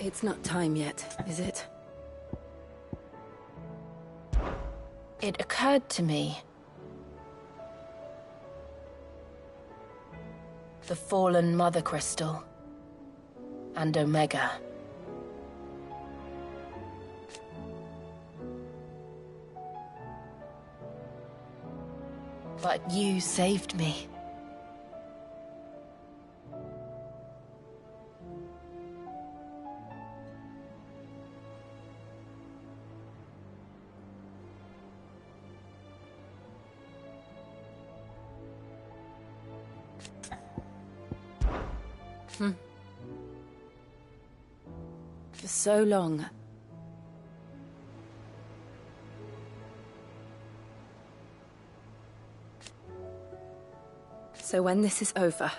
It's not time yet, is it? It occurred to me. The fallen Mother Crystal. And Omega. But you saved me. For so long. So when this is over...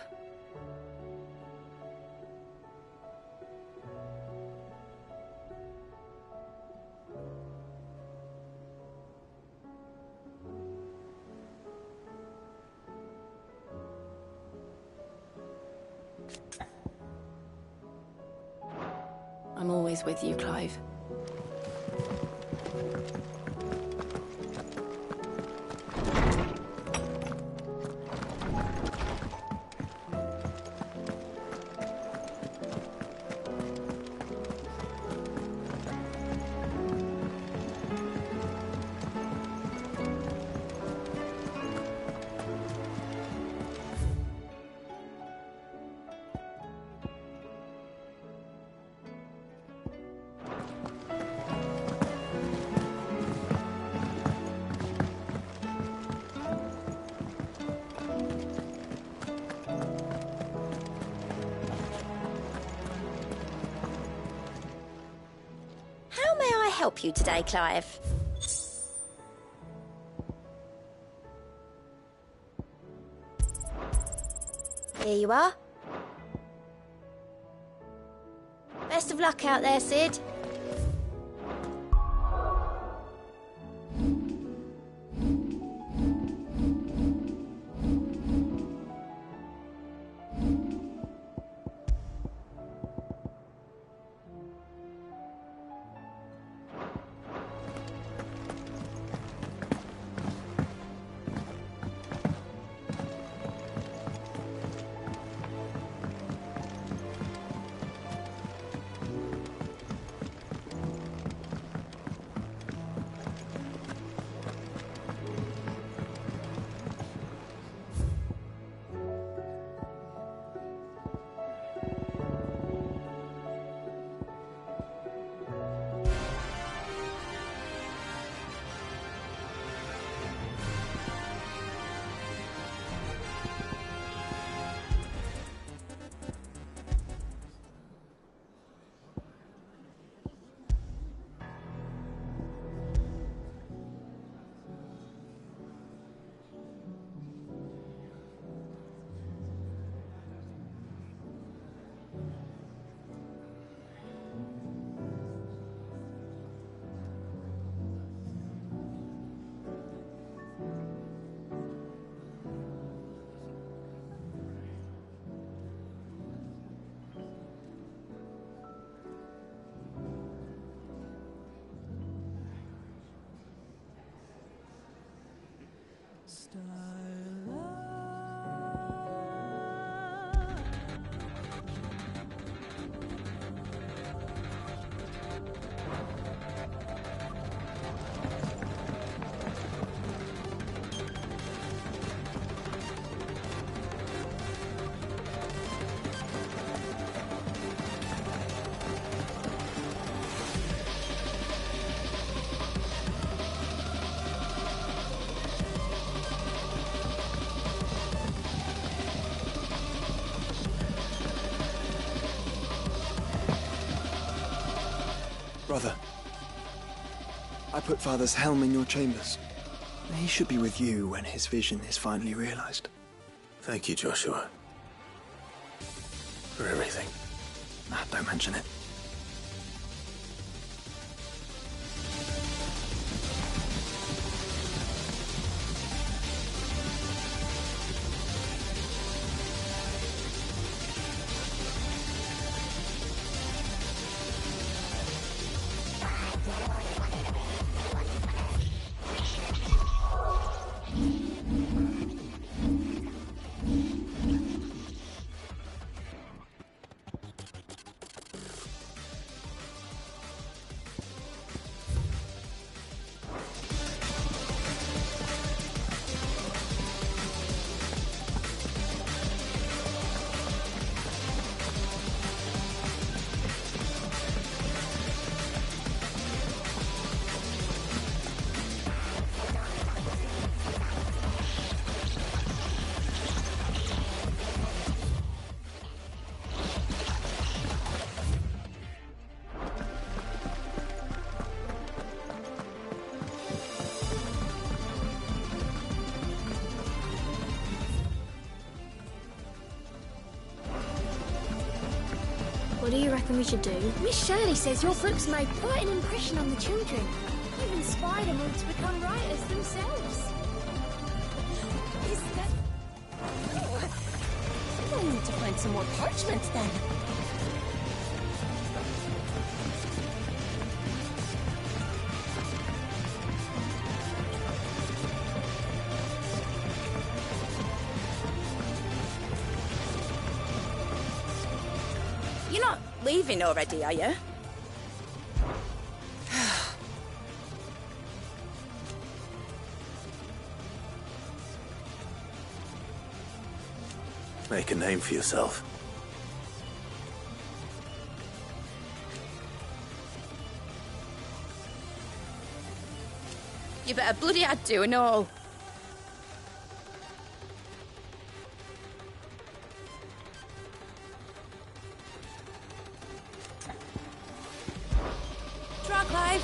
I'm always with you, Clive. Help you today, Clive? Here you are. Best of luck out there, Sid. Brother, I put Father's helm in your chambers. He should be with you when his vision is finally realized. Thank you, Joshua. For everything. Don't mention it. What do you reckon we should do? Miss Shirley says your books made quite an impression on the children. You've inspired them all to become writers themselves. Is that... I need to find some more parchment then. You're not leaving already, are you? Make a name for yourself. You better bloody had to and all. Draw, Clive.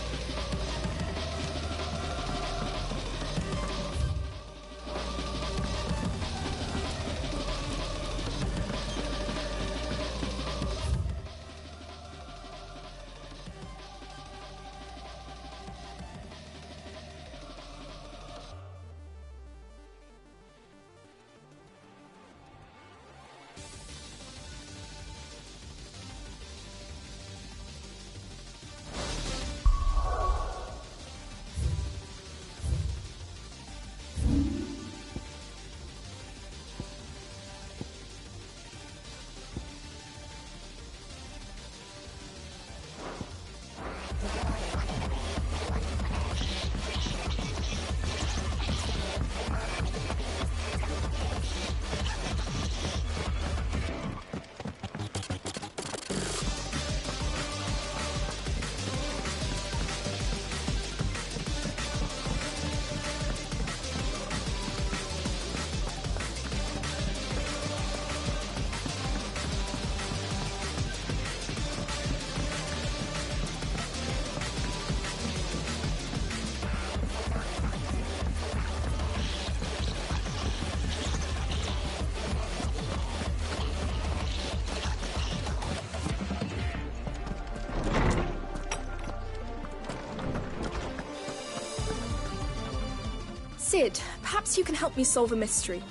Sid, perhaps you can help me solve a mystery.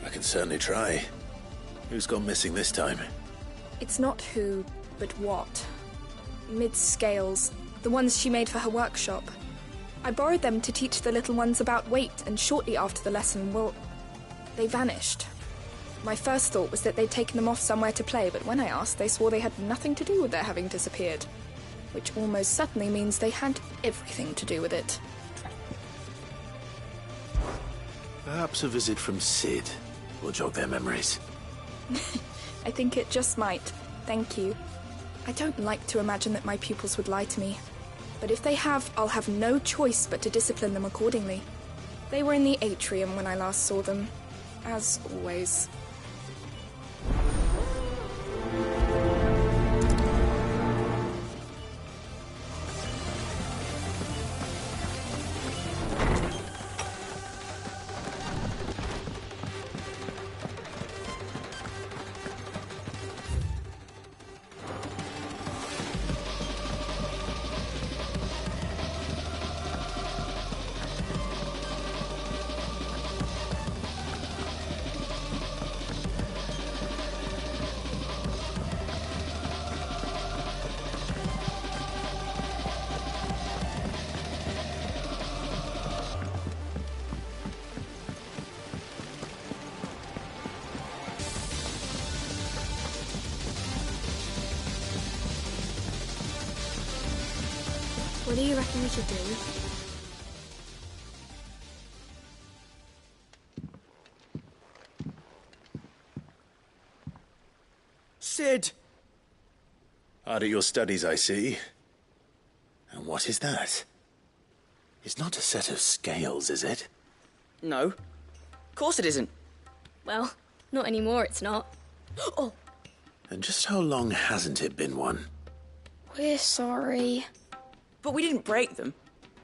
I can certainly try. Who's gone missing this time? It's not who, but what. Mid's scales, the ones she made for her workshop. I borrowed them to teach the little ones about weight, and shortly after the lesson, well, they vanished. My first thought was that they'd taken them off somewhere to play, but when I asked, they swore they had nothing to do with their having disappeared. Which almost certainly means they had everything to do with it. Perhaps a visit from Sid will jog their memories. I think it just might. Thank you. I don't like to imagine that my pupils would lie to me. But if they have, I'll have no choice but to discipline them accordingly. They were in the atrium when I last saw them. As always. What do you reckon we should do? Sid! Hard at your studies, I see. And what is that? It's not a set of scales, is it? No. Of course it isn't. Well, not anymore, it's not. Oh! And just how long hasn't it been one? We're sorry. But we didn't break them.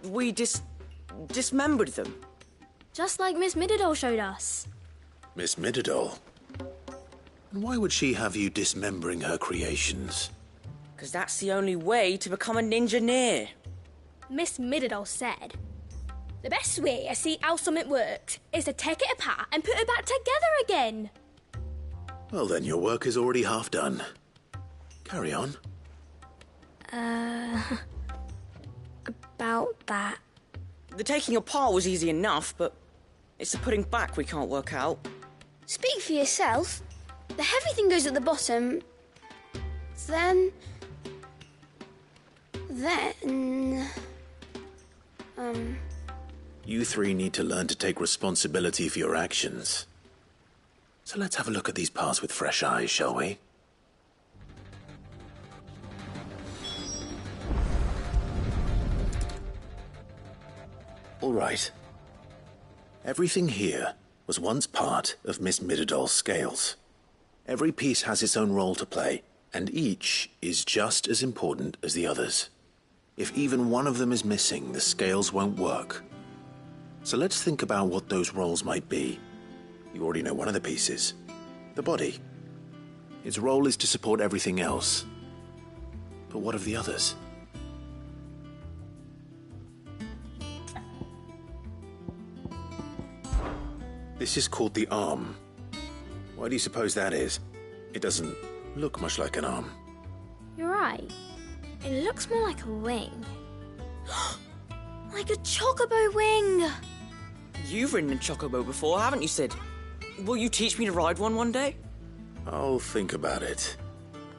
We dismembered them. Just like Miss Mididol showed us. Miss Mididol? Why would she have you dismembering her creations? Because that's the only way to become a ninja-neer. Miss Middledore said, the best way to see how something works is to take it apart and put it back together again. Well then, your work is already half done. Carry on. About that. The taking apart was easy enough, but it's the putting back we can't work out. Speak for yourself. The heavy thing goes at the bottom. Then... You three need to learn to take responsibility for your actions. So let's have a look at these parts with fresh eyes, shall we? All right. Everything here was once part of Miss Middledor's scales. Every piece has its own role to play, and each is just as important as the others. If even one of them is missing, the scales won't work. So let's think about what those roles might be. You already know one of the pieces. The body. Its role is to support everything else. But what of the others? This is called the arm. Why do you suppose that is? It doesn't look much like an arm. You're right. It looks more like a wing. Like a chocobo wing! You've ridden a chocobo before, haven't you, Sid? Will you teach me to ride one day? I'll think about it.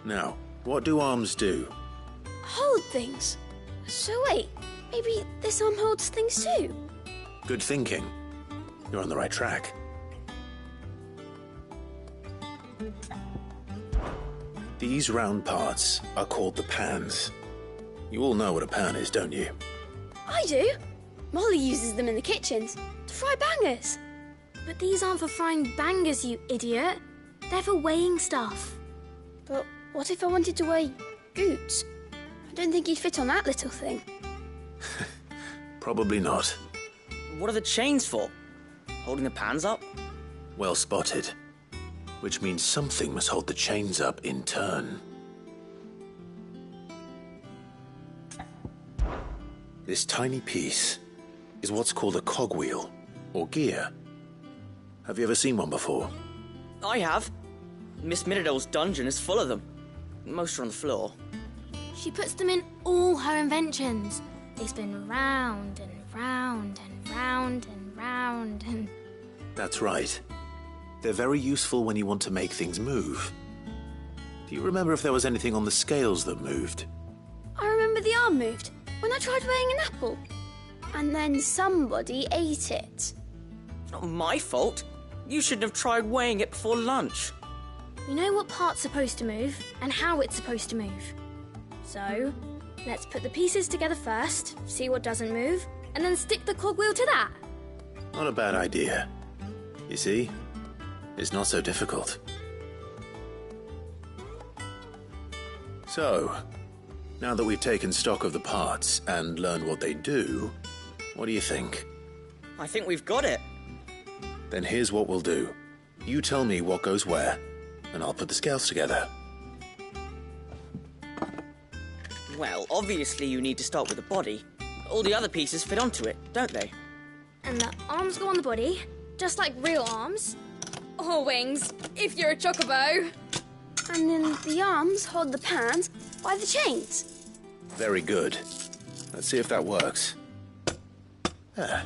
Now, what do arms do? hold things. So wait, maybe this arm holds things too? Good thinking. You're on the right track. These round parts are called the pans. You all know what a pan is, don't you? I do. Molly uses them in the kitchens to fry bangers. But these aren't for frying bangers, you idiot. They're for weighing stuff. But what if I wanted to weigh Goots? I don't think he'd fit on that little thing. Probably not. What are the chains for? Holding the pans up? Well spotted. Which means something must hold the chains up in turn. This tiny piece is what's called a cogwheel, or gear. Have you ever seen one before? I have. Miss Middledor's dungeon is full of them. Most are on the floor. She puts them in all her inventions. They spin round and round and round and round and... That's right. They're very useful when you want to make things move. Do you remember if there was anything on the scales that moved? I remember the arm moved when I tried weighing an apple. And then somebody ate it. It's not my fault. You shouldn't have tried weighing it before lunch. We know what part's supposed to move and how it's supposed to move. So, let's put the pieces together first, see what doesn't move, and then stick the cogwheel to that. Not a bad idea. You see? It's not so difficult. So, now that we've taken stock of the parts and learned what they do, what do you think? I think we've got it. Then here's what we'll do. You tell me what goes where, and I'll put the scales together. Well, obviously you need to start with the body. All the other pieces fit onto it, don't they? And the arms go on the body, just like real arms. Or wings, if you're a chocobo. And then the arms hold the pans by the chains. Very good. Let's see if that works. There.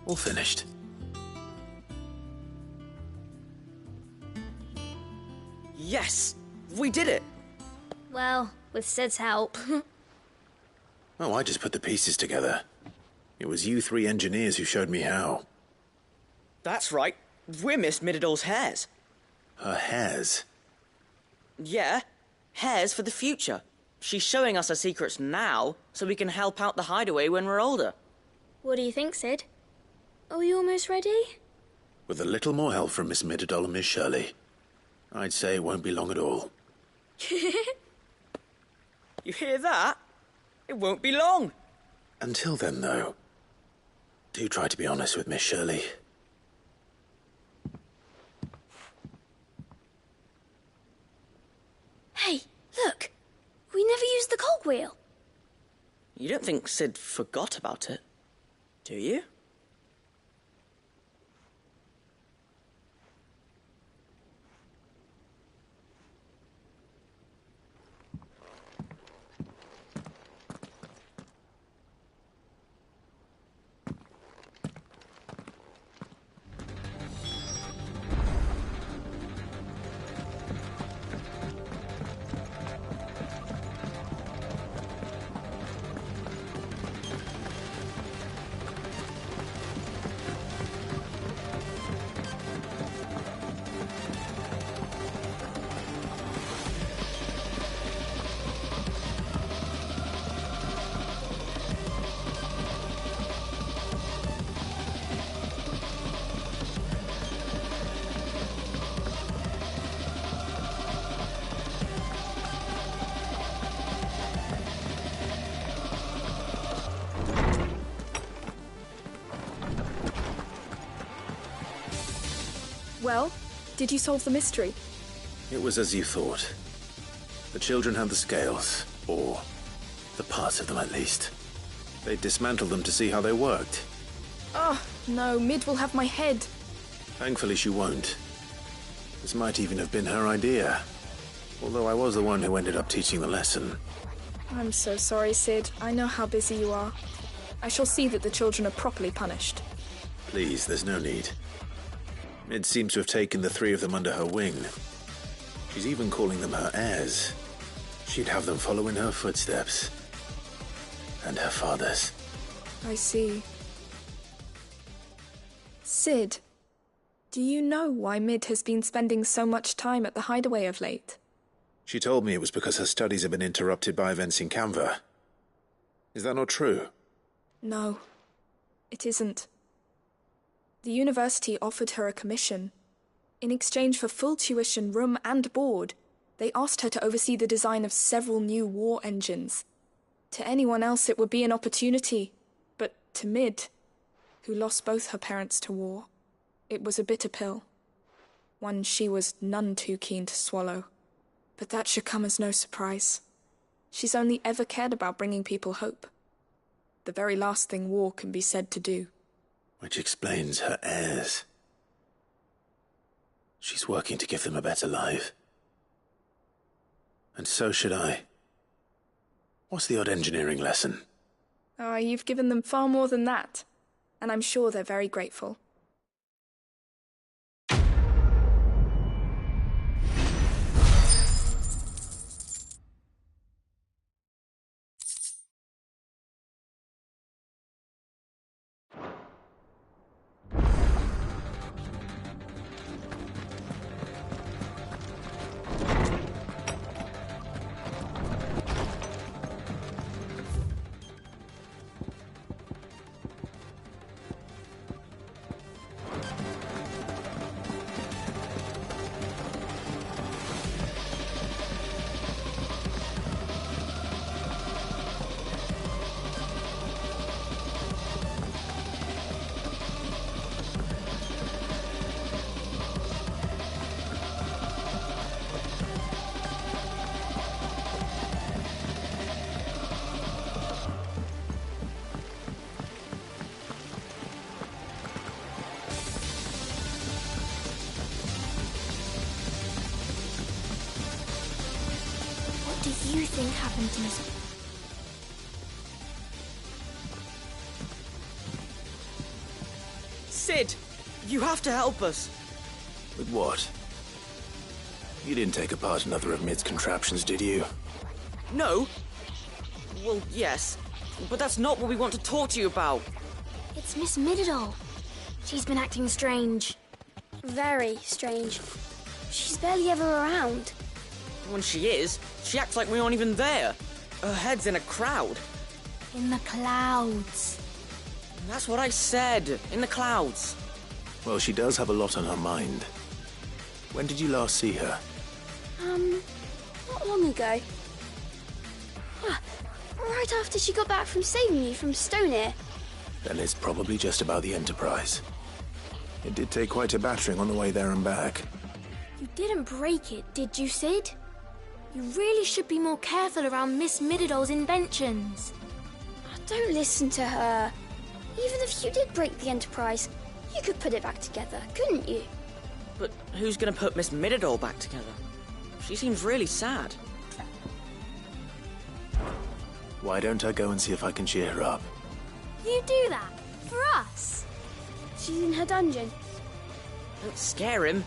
All finished. Yes! We did it! Well, with Sid's help. Oh, I just put the pieces together. It was you three engineers who showed me how. That's right. We're Miss Middledor's hairs. Her hairs? Yeah, hairs for the future. She's showing us her secrets now, so we can help out the hideaway when we're older. What do you think, Sid? Are we almost ready? With a little more help from Miss Middledore and Miss Shirley, I'd say it won't be long at all. You hear that? It won't be long. Until then, though, do try to be honest with Miss Shirley. Look, we never used the cogwheel. You don't think Cid forgot about it, do you? Well, did you solve the mystery? It was as you thought. The children had the scales, or the parts of them at least. They dismantled them to see how they worked. Oh, no, Mid will have my head. Thankfully she won't. This might even have been her idea. Although I was the one who ended up teaching the lesson. I'm so sorry, Cid. I know how busy you are. I shall see that the children are properly punished. Please, there's no need. Mid seems to have taken the three of them under her wing. She's even calling them her heirs. She'd have them follow in her footsteps. And her father's. I see. Cid, do you know why Mid has been spending so much time at the hideaway of late? She told me it was because her studies have been interrupted by events in Canva. Is that not true? No, it isn't. The university offered her a commission. In exchange for full tuition, room and board, they asked her to oversee the design of several new war engines. To anyone else it would be an opportunity, but to Mid, who lost both her parents to war, it was a bitter pill. One she was none too keen to swallow. But that should come as no surprise. She's only ever cared about bringing people hope. The very last thing war can be said to do. Which explains her heirs. She's working to give them a better life. And so should I. What's the odd engineering lesson? Oh, you've given them far more than that. And I'm sure they're very grateful. What do you think happened to Miss... Cid! You have to help us! With what? You didn't take apart another of Mid's contraptions, did you? No? Well, yes. But that's not what we want to talk to you about. It's Miss Mididol. She's been acting strange. Very strange. She's barely ever around. When she is, she acts like we aren't even there. Her head's in a crowd. In the clouds. That's what I said. In the clouds. Well, she does have a lot on her mind. When did you last see her? Not long ago. Right after she got back from saving you from Stoneir. Then it's probably just about the Enterprise. It did take quite a battering on the way there and back. You didn't break it, did you, Cid? You really should be more careful around Miss Mididol's inventions. Don't listen to her. Even if you did break the Enterprise, you could put it back together, couldn't you? But who's gonna put Miss Mididol back together? She seems really sad. Why don't I go and see if I can cheer her up? You do that? For us? She's in her dungeon. Don't scare him.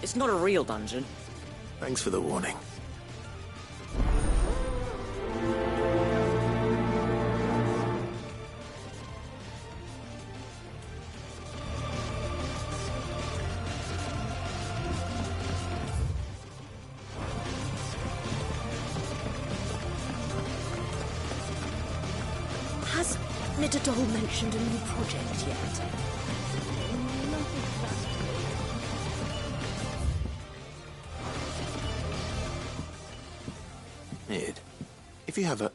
It's not a real dungeon. Thanks for the warning. Has Mididol mentioned a new project yet? Mid, if you have a...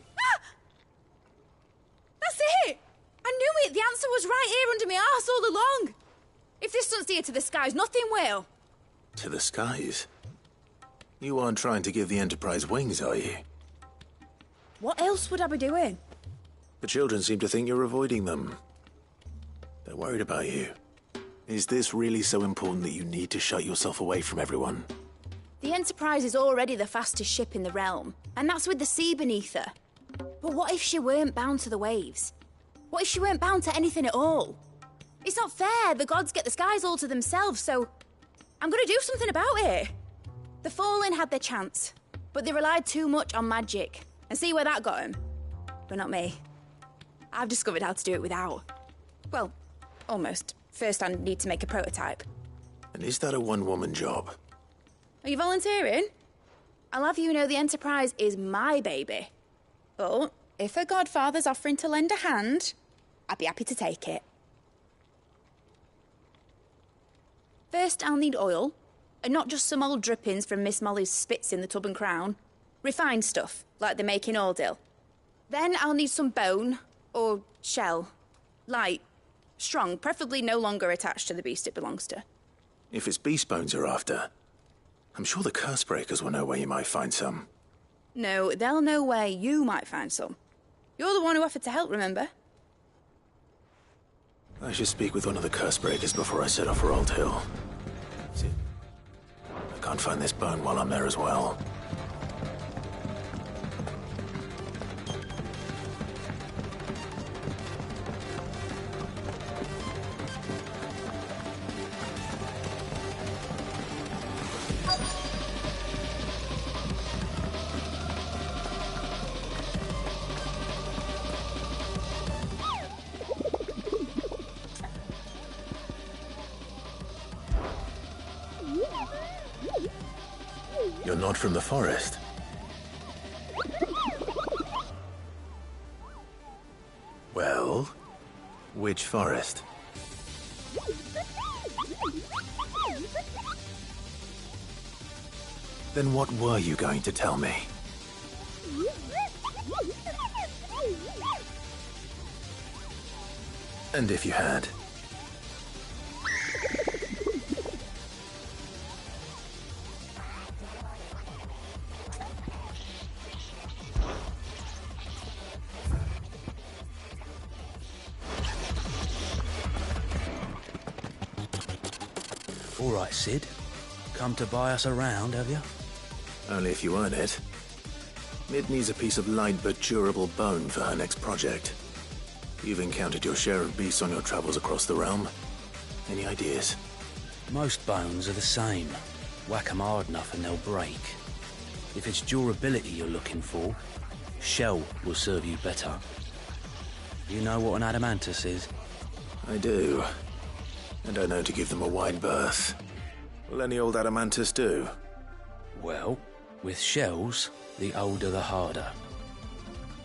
That's it! I knew it! The answer was right here under my arse all along! If this doesn't steer to the skies, nothing will! To the skies? You aren't trying to give the Enterprise wings, are you? What else would I be doing? The children seem to think you're avoiding them. They're worried about you. Is this really so important that you need to shut yourself away from everyone? The Enterprise is already the fastest ship in the realm, and that's with the sea beneath her. But what if she weren't bound to the waves? What if she weren't bound to anything at all? It's not fair. The gods get the skies all to themselves, so I'm gonna do something about it. The Fallen had their chance, but they relied too much on magic. And see where that got them? But not me. I've discovered how to do it without. Well, almost. First I need to make a prototype. And is that a one-woman job? Are you volunteering? I'll have you know the Enterprise is my baby. But if her godfather's offering to lend a hand, I'd be happy to take it. First, I'll need oil, and not just some old drippings from Miss Molly's spits in the Tub and Crown. Refined stuff, like they make in Ordil. Then I'll need some bone, or shell. Light, strong, preferably no longer attached to the beast it belongs to. If it's beast bones you're after, I'm sure the Cursebreakers will know where you might find some. No, they'll know where you might find some. You're the one who offered to help, remember? I should speak with one of the Cursebreakers before I set off for Old Hill. See, I can't find this bone while I'm there as well. You're not from the forest. Well, which forest? Then what were you going to tell me? And if you had? All right, Sid. Come to buy us around, have you? Only if you earn it. Mid needs a piece of light but durable bone for her next project. You've encountered your share of beasts on your travels across the realm. Any ideas? Most bones are the same. Whack 'em hard enough and they'll break. If it's durability you're looking for, shell will serve you better. You know what an adamantus is? I do. And I know to give them a wide berth. Will any old adamantus do? Well, with shells, the older the harder.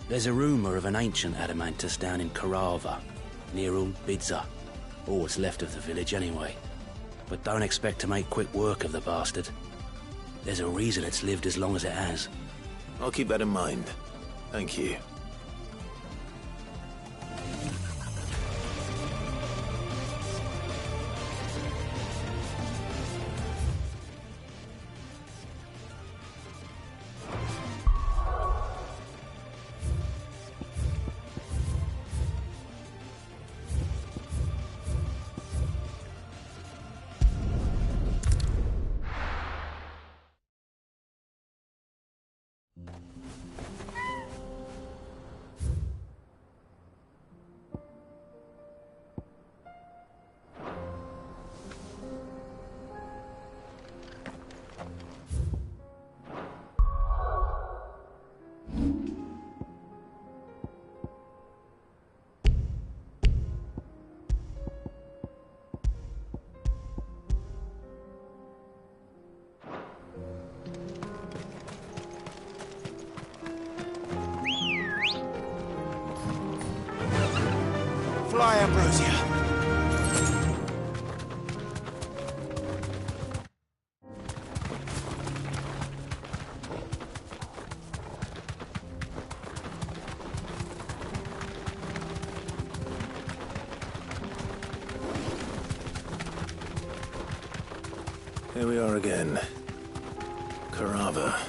There's a rumour of an ancient adamantus down in Karava, near Bidza, or what's left of the village anyway. But don't expect to make quick work of the bastard. There's a reason it's lived as long as it has. I'll keep that in mind. Thank you. Ambrosia. Here we are again. Carava.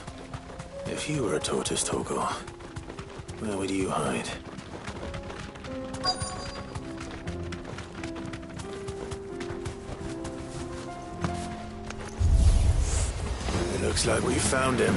If you were a tortoise, Torgor, where would you hide? It looks like we found him.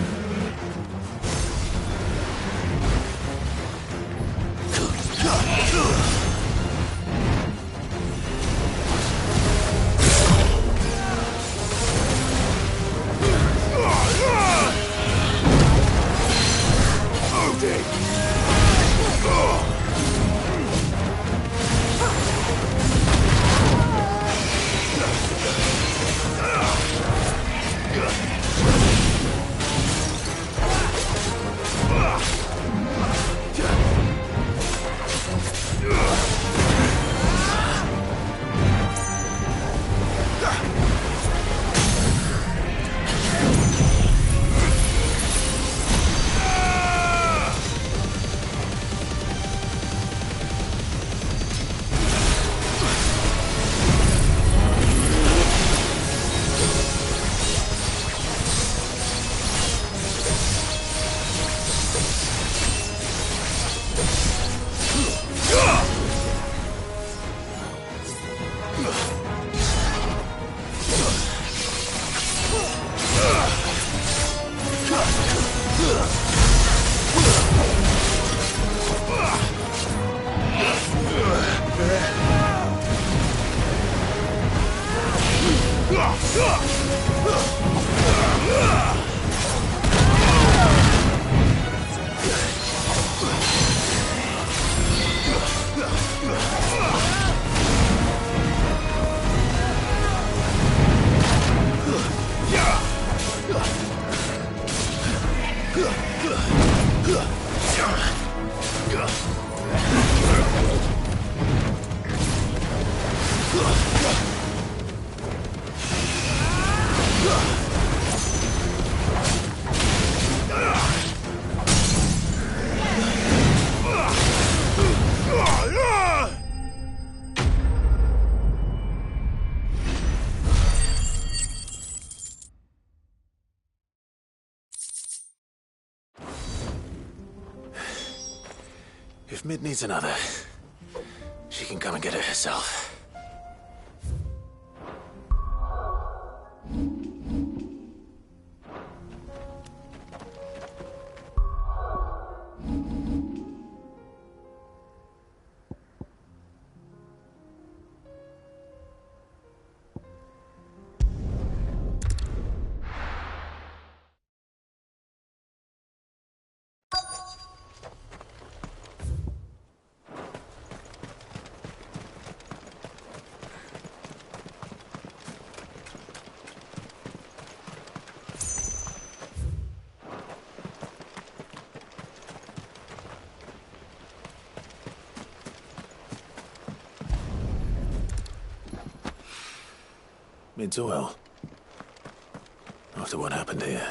If Mid needs another, she can come and get it herself. Mid's well. After what happened here,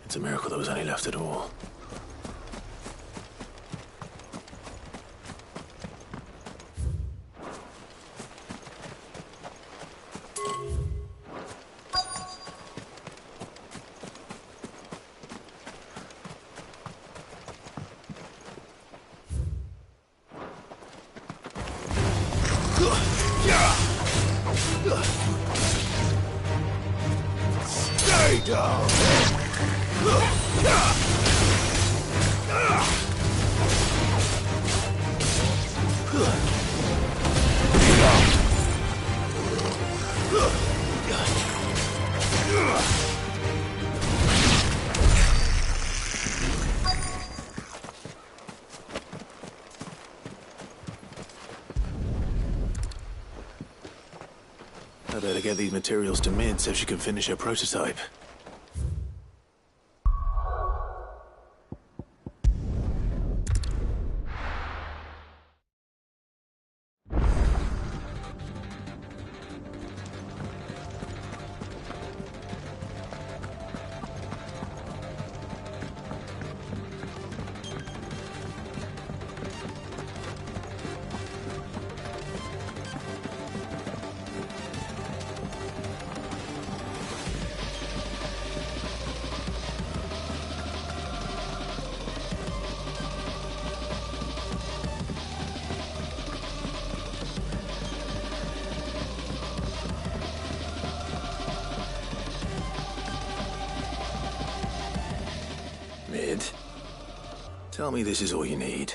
it's a miracle there was any left at all. Stay down! I better get these materials to Mid so she can finish her prototype. Sid. Tell me this is all you need.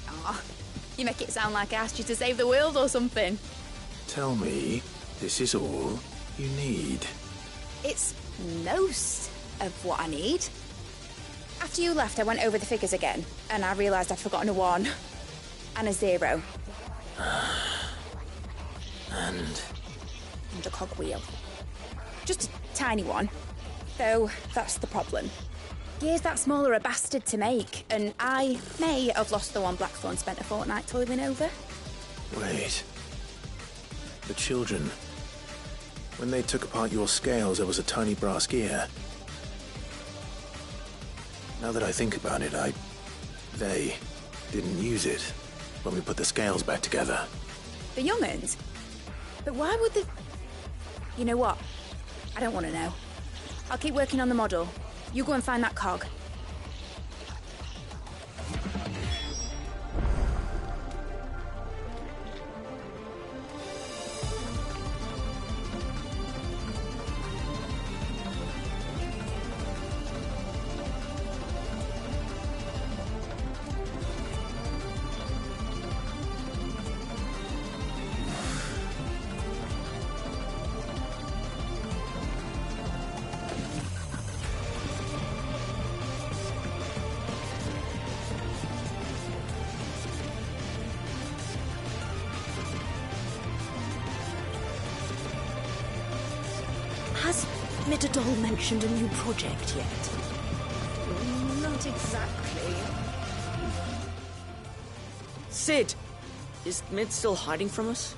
Aw, you make it sound like I asked you to save the world or something. Tell me this is all you need. It's most of what I need. After you left, I went over the figures again, and I realised I'd forgotten a 1 and a 0. And a cogwheel. Just a tiny one. Though, that's the problem. Gears that small are a bastard to make, and I may have lost the one Blackthorn spent a fortnight toiling over. wait. The children. When they took apart your scales, there was a tiny brass gear. Now that I think about it, they didn't use it when we put the scales back together. The young'uns? But why would the... You know what? I don't want to know. I'll keep working on the model. You go and find that cog. Has Midadol mentioned a new project yet? Not exactly. Sid! Is Mid still hiding from us?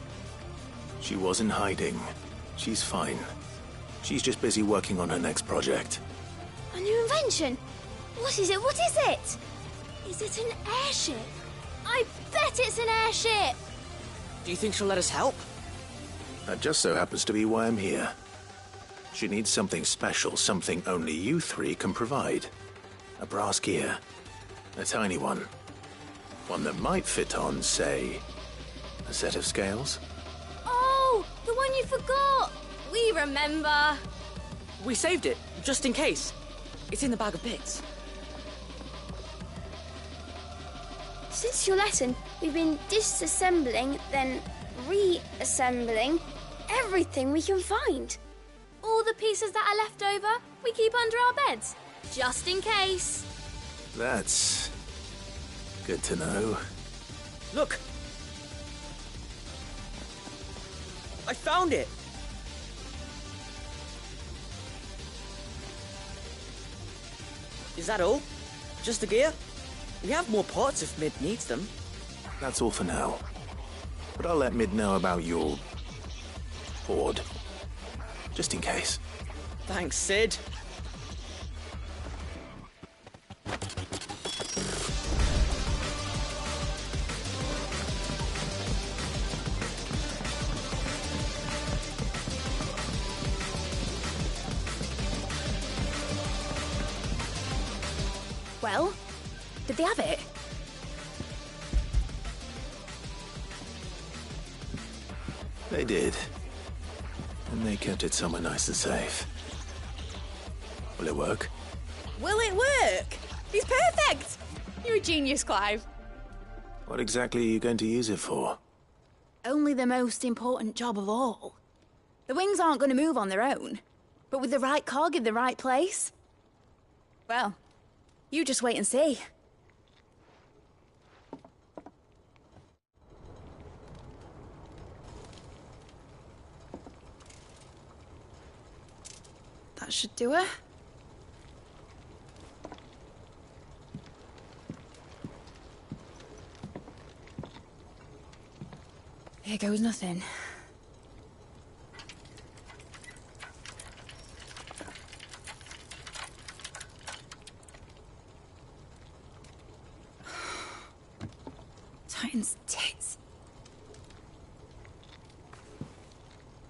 She wasn't hiding. She's fine. She's just busy working on her next project. A new invention? What is it? What is it? Is it an airship? I bet it's an airship! Do you think she'll let us help? That just so happens to be why I'm here. She needs something special, something only you three can provide. A brass gear. A tiny one. One that might fit on, say, a set of scales. Oh, the one you forgot! We remember! We saved it, just in case. It's in the bag of bits. Since your lesson, we've been disassembling, then reassembling everything we can find. All the pieces that are left over, we keep under our beds, just in case. That's good to know. Look! I found it! Is that all? Just the gear? We have more parts if Mid needs them. That's all for now. But I'll let Mid know about your hoard. Just in case. Thanks, Sid. Well, did they have it? They did. And they kept it somewhere nice and safe. Will it work? Will it work? He's perfect! You're a genius, Clive. What exactly are you going to use it for? Only the most important job of all. The wings aren't going to move on their own. But with the right cog in the right place... Well, you just wait and see. That should do her. Here goes nothing. Titan's tits.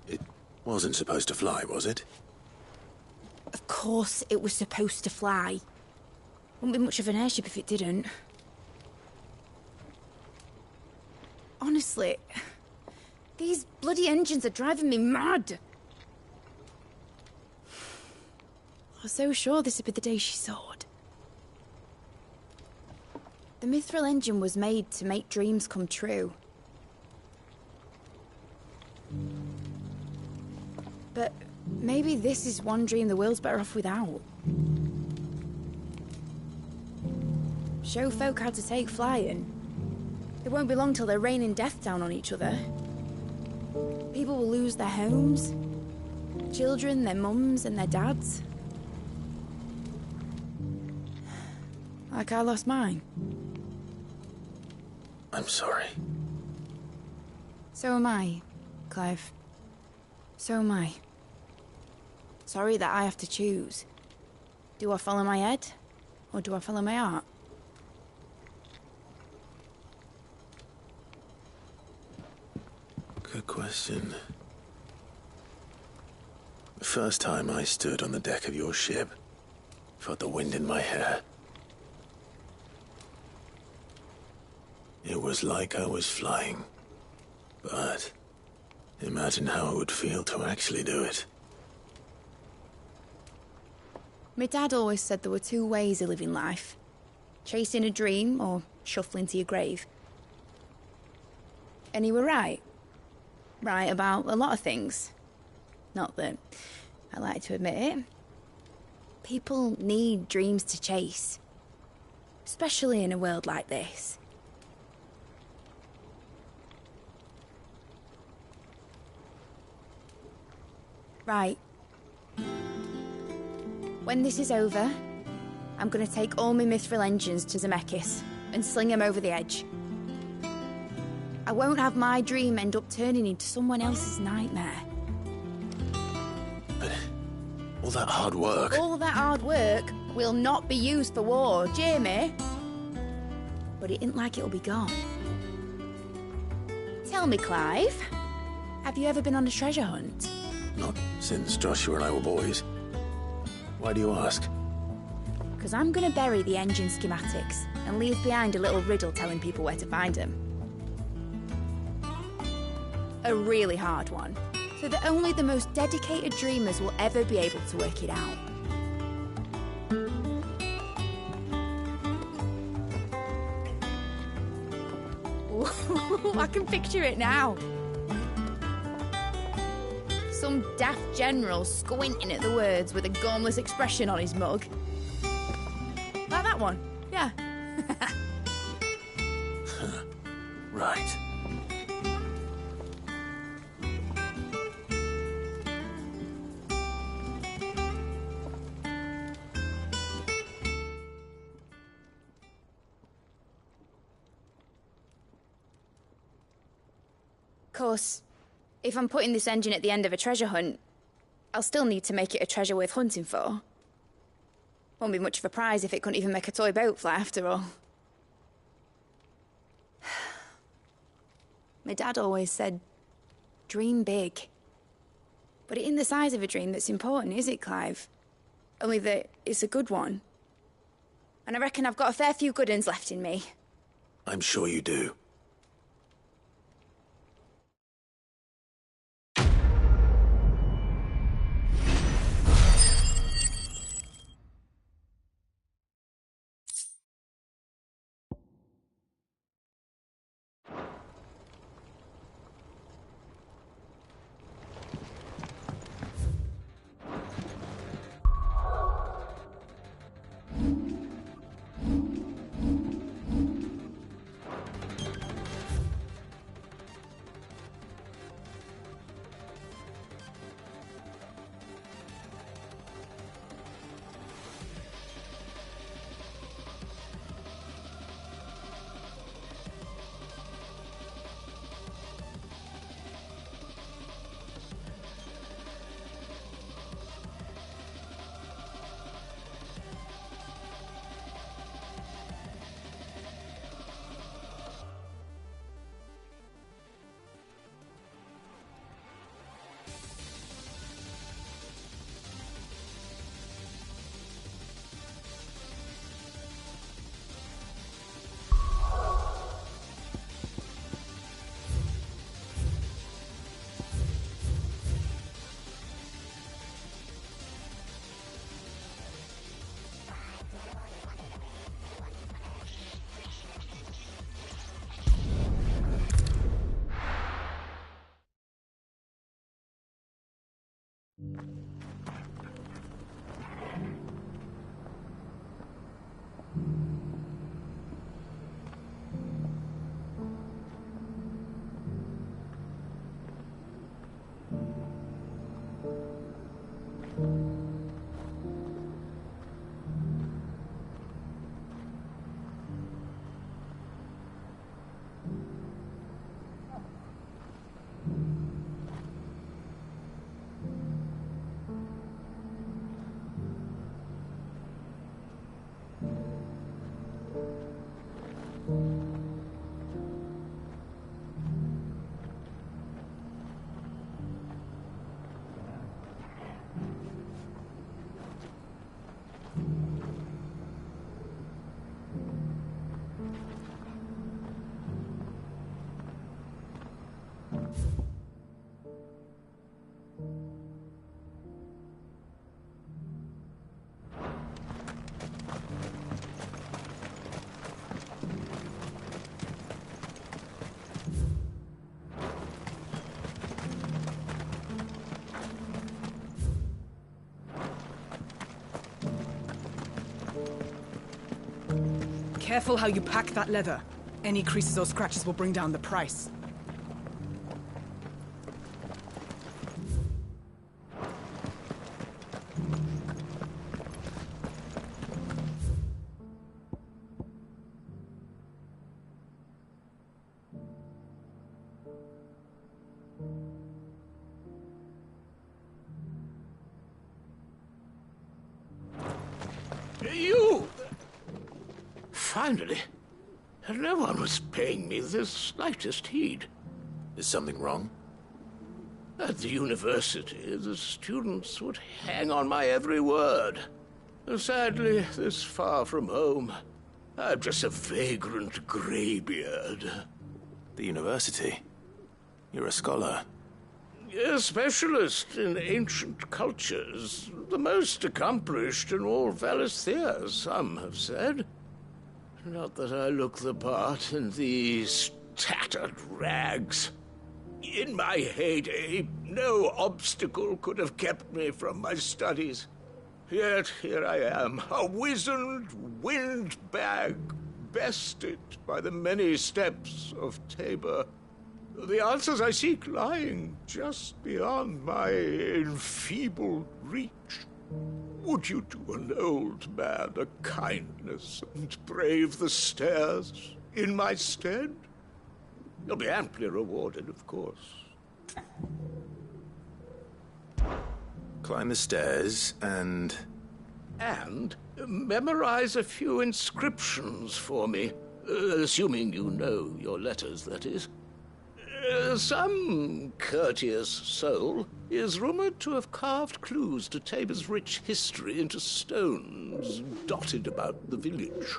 It wasn't supposed to fly, was it? Of course it was supposed to fly. Wouldn't be much of an airship if it Honestly, these These bloody engines are driving me mad. I was so sure this would be the day she soared. The Mithril engine was made to make dreams come true. But maybe this is one dream the world's better off without. Show folk how to take flying. It won't be long till they're raining death down on each other. People will lose their homes. Children, their mums and their dads. Like I lost mine. I'm sorry. So am I, Clive. So am I. Sorry that I have to choose. Do I follow my head, or do I follow my heart? Good question. The first time I stood on the deck of your ship, felt the wind in my hair. It was like I was flying. But imagine how it would feel to actually do it. My dad always said there were two ways of living life. Chasing a dream or shuffling to your grave. And he were right. Right about a lot of things. Not that I like to admit it. People need dreams to chase. Especially in a world like this. Right. When this is over, I'm gonna take all my Mithril engines to Zemeckis and sling them over the edge. I won't have my dream end up turning into someone else's nightmare. But all that hard work... All that hard work will not be used for war, Jamie. But it isn't like it'll be gone. Tell me, Clive, have you ever been on a treasure hunt? Not since Joshua and I were boys. Why do you ask? Because I'm going to bury the engine schematics and leave behind a little riddle telling people where to find them. A really hard one, so that only the most dedicated dreamers will ever be able to work it out. I can picture it now. Some daft general squinting at the words with a gormless expression on his mug. Like that one, yeah. Right. Of course, if I'm putting this engine at the end of a treasure hunt, I'll still need to make it a treasure worth hunting for. Won't be much of a prize if it couldn't even make a toy boat fly after all. My dad always said, dream big. But it isn't the size of a dream that's important, is it, Clive? Only that it's a good one. And I reckon I've got a fair few good uns left in me. I'm sure you do. Careful how you pack that leather. Any creases or scratches will bring down the price. You! Finally. No one was paying me the slightest heed. Is something wrong? At the university, the students would hang on my every word. Sadly, this far from home, I'm just a vagrant greybeard. The university? You're a scholar. A specialist in ancient cultures. The most accomplished in all Valisthea, some have said. Not that I look the part in these tattered rags. In my heyday, no obstacle could have kept me from my studies. Yet here I am, a wizened windbag, bested by the many steps of Tabor. The answers I seek lying just beyond my enfeebled reach. Would you do an old man a kindness and brave the stairs in my stead? You'll be amply rewarded, of course. Climb the stairs and... And memorize a few inscriptions for me, assuming you know your letters, that is. Some courteous soul is rumored to have carved clues to Tabor's rich history into stones dotted about the village.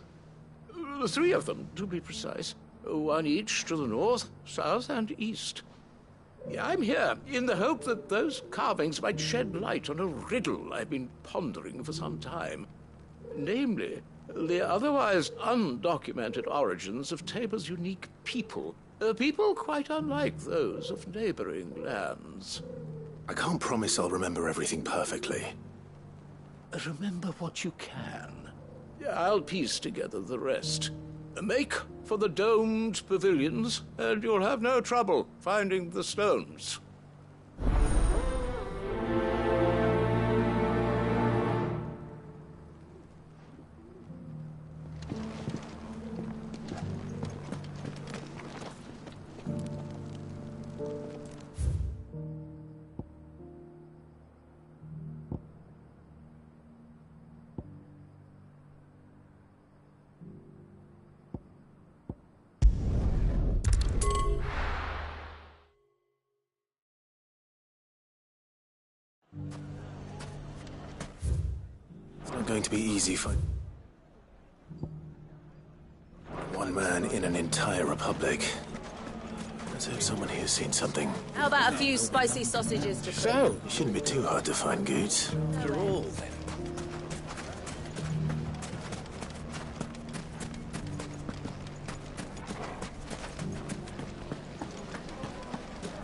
3 of them, to be precise. 1 each to the north, south, and east. I'm here in the hope that those carvings might shed light on a riddle I've been pondering for some time. Namely, the otherwise undocumented origins of Tabor's unique people. People quite unlike those of neighboring lands. I can't promise I'll remember everything perfectly. Remember what you can. I'll piece together the rest. Make for the domed pavilions, and you'll have no trouble finding the stones. It's not going to be easy for... one man in an entire republic. Let's hope someone here's seen something. How about a few spicy sausages to cook? So, it shouldn't be too hard to find goods. After all, then.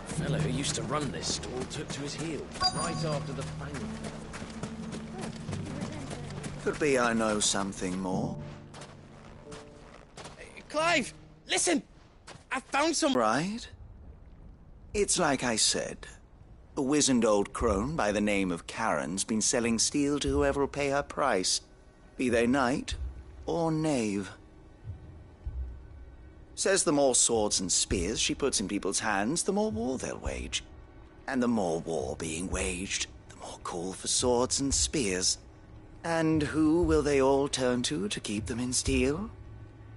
Fellow who used used to run this stall took to his heels right after the Fang. Could be I know something more. Clive, listen! I found some... Right? It's like I said. A wizened old crone by the name of Karen's been selling steel to whoever'll pay her price, be they knight or knave. Says the more swords and spears she puts in people's hands, the more war they'll wage. And the more war being waged, the more call for swords and spears. And who will they all turn to keep them in steel?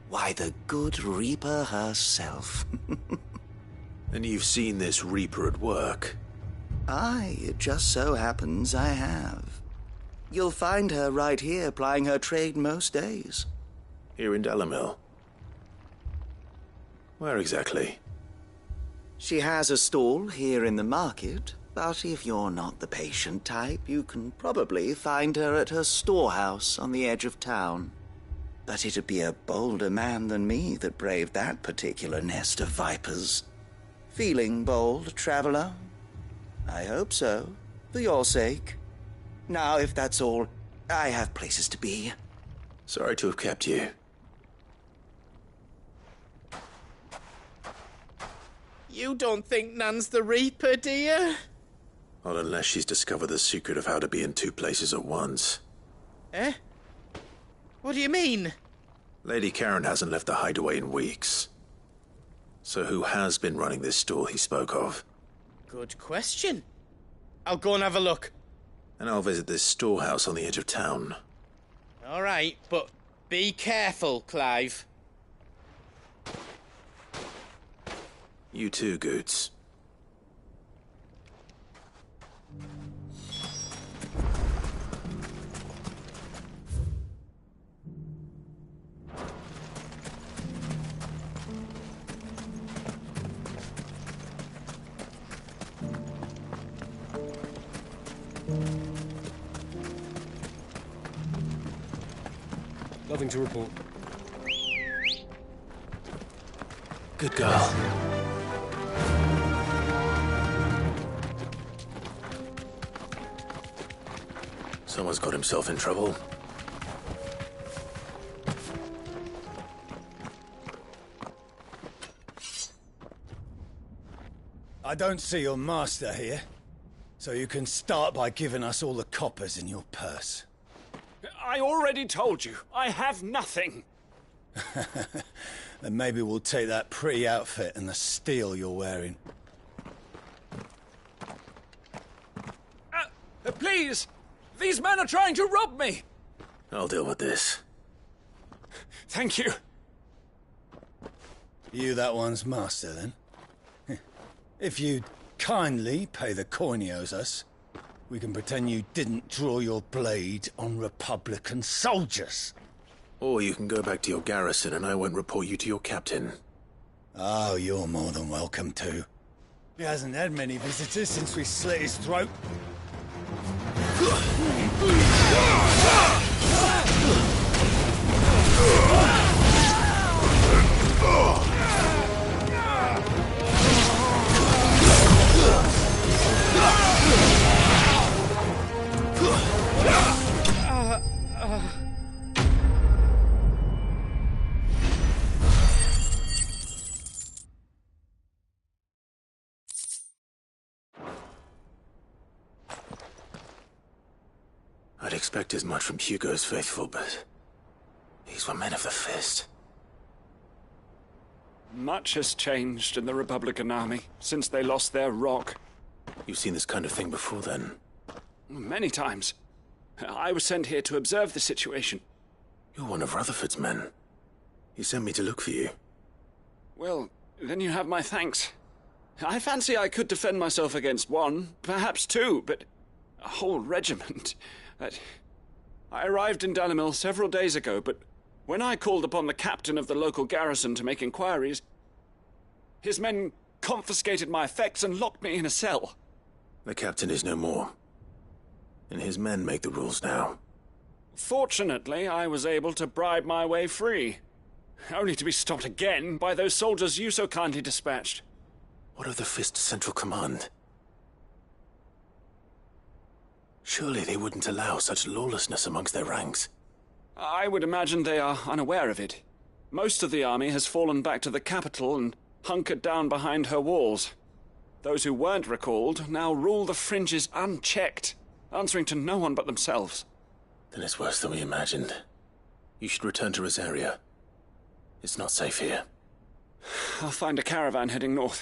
Why, the good Reaper herself. And you've seen this Reaper at work? Aye, it just so happens I have. You'll find her right here plying her trade most days. Here in Dalimil? Where exactly? She has a stall here in the market, but if you're not the patient type, you can probably find her at her storehouse on the edge of town. But it'd be a bolder man than me that braved that particular nest of vipers. Feeling bold, traveler? I hope so, for your sake. Now, if that's all, I have places to be. Sorry to have kept you. You don't think Nan's the Reaper, do you? Not unless she's discovered the secret of how to be in two places at once. Eh? What do you mean? Lady Karen hasn't left the hideaway in weeks. So who has been running this stall he spoke of? Good question. I'll go and have a look. And I'll visit this storehouse on the edge of town. All right, but be careful, Clive. You too, Goots. Nothing to report. Good girl. Someone's got himself in trouble. I don't see your master here, so you can start by giving us all the coppers in your purse. I already told you, I have nothing. Then maybe we'll take that pretty outfit and the steel you're wearing. Please! These men are trying to rob me! I'll deal with this. Thank you. You that one's master, then? If you'd kindly pay the coin he owes us, we can pretend you didn't draw your blade on Republican soldiers. Or you can go back to your garrison and I won't report you to your captain. Oh, you're more than welcome to. He hasn't had many visitors since we slit his throat. I'd expect as much from Hugo's faithful, but these were men of the fist. Much has changed in the Republican Army since they lost their rock. You've seen this kind of thing before, then? Many times. I was sent here to observe the situation. You're one of Rutherford's men. He sent me to look for you. Well, then you have my thanks. I fancy I could defend myself against one, perhaps two, but a whole regiment. I arrived in Dalimil several days ago, but when I called upon the captain of the local garrison to make inquiries, his men confiscated my effects and locked me in a cell. The captain is no more, and his men make the rules now. Fortunately, I was able to bribe my way free, only to be stopped again by those soldiers you so kindly dispatched. What of the Fist's central command? Surely they wouldn't allow such lawlessness amongst their ranks. I would imagine they are unaware of it. Most of the army has fallen back to the capital and hunkered down behind her walls. Those who weren't recalled now rule the fringes unchecked, answering to no one but themselves. Then it's worse than we imagined. You should return to Rosaria. It's not safe here. I'll find a caravan heading north.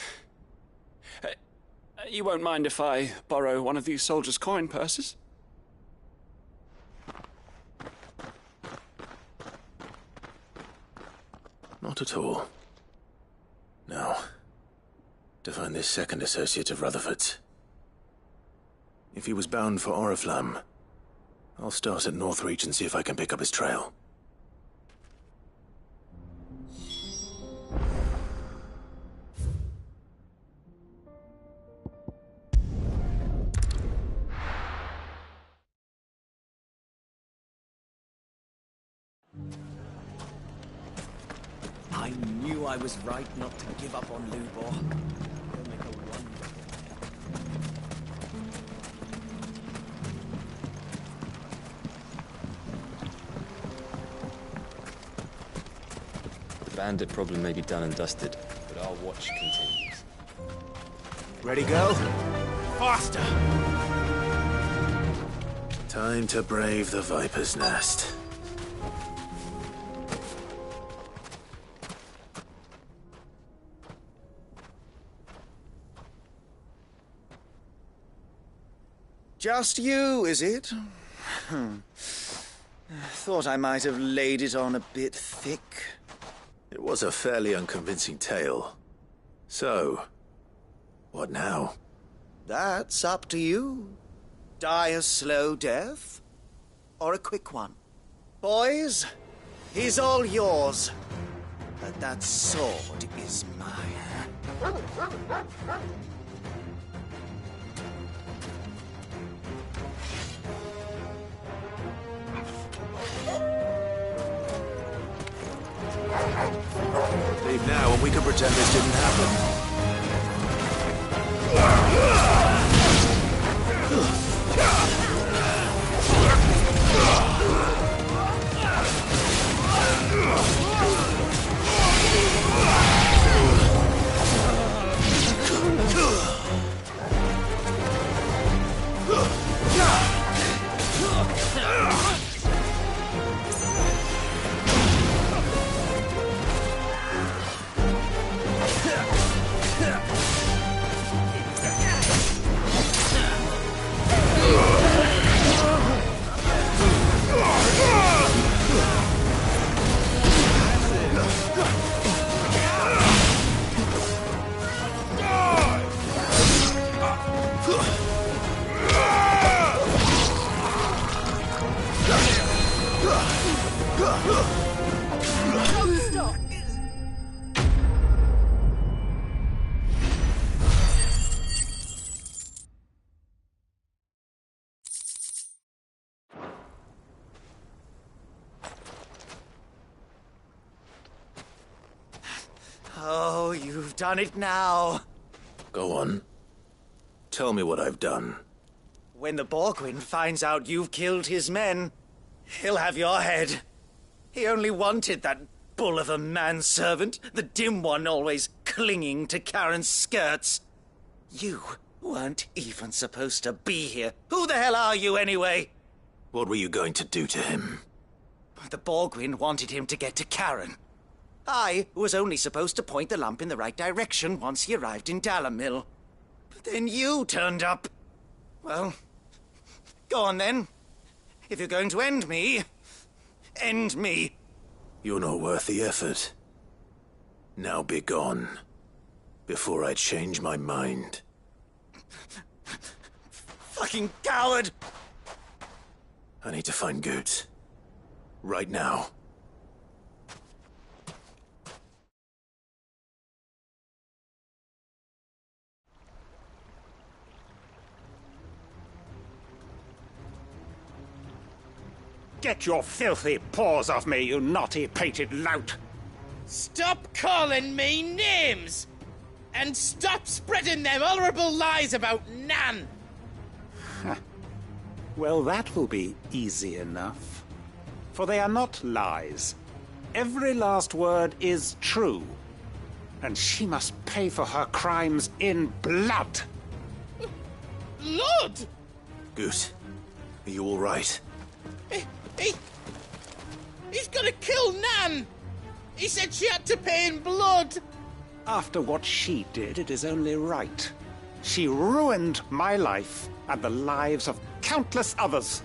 You won't mind if I borrow one of these soldiers' coin purses? Not at all. Now, to find this second associate of Rutherford's. If he was bound for Oriflamme, I'll start at Northreach and see if I can pick up his trail. I knew I was right not to give up on Lubor. He'll make a wonder. The bandit problem may be done and dusted, but our watch continues. Ready, go? Faster! Time to brave the Viper's Nest. Just you, is it? Thought I might have laid it on a bit thick. It was a fairly unconvincing tale. So, what now? That's up to you. Die a slow death, or a quick one. Boys, he's all yours. But that sword is mine. Leave now and we can pretend this didn't happen. Oh, you've done it now. Go on. Tell me what I've done. When the Borgwyn finds out you've killed his men, he'll have your head. He only wanted that bull of a manservant, the dim one always clinging to Karen's skirts. You weren't even supposed to be here. Who the hell are you, anyway? What were you going to do to him? The Borgwyn wanted him to get to Karen. I was only supposed to point the lamp in the right direction once he arrived in Dalamil. But then you turned up. Well, go on then. If you're going to end me, end me. You're not worth the effort. Now be gone, before I change my mind. Fucking coward! I need to find Goetz. Right now. Get your filthy paws off me, you naughty-pated lout! Stop calling me names! And stop spreading them horrible lies about Nan! Well, that will be easy enough. For they are not lies. Every last word is true. And she must pay for her crimes in blood. Blood? Goose, are you all right? He's gonna kill Nan! He said she had to pay in blood! After what she did, it is only right. She ruined my life and the lives of countless others.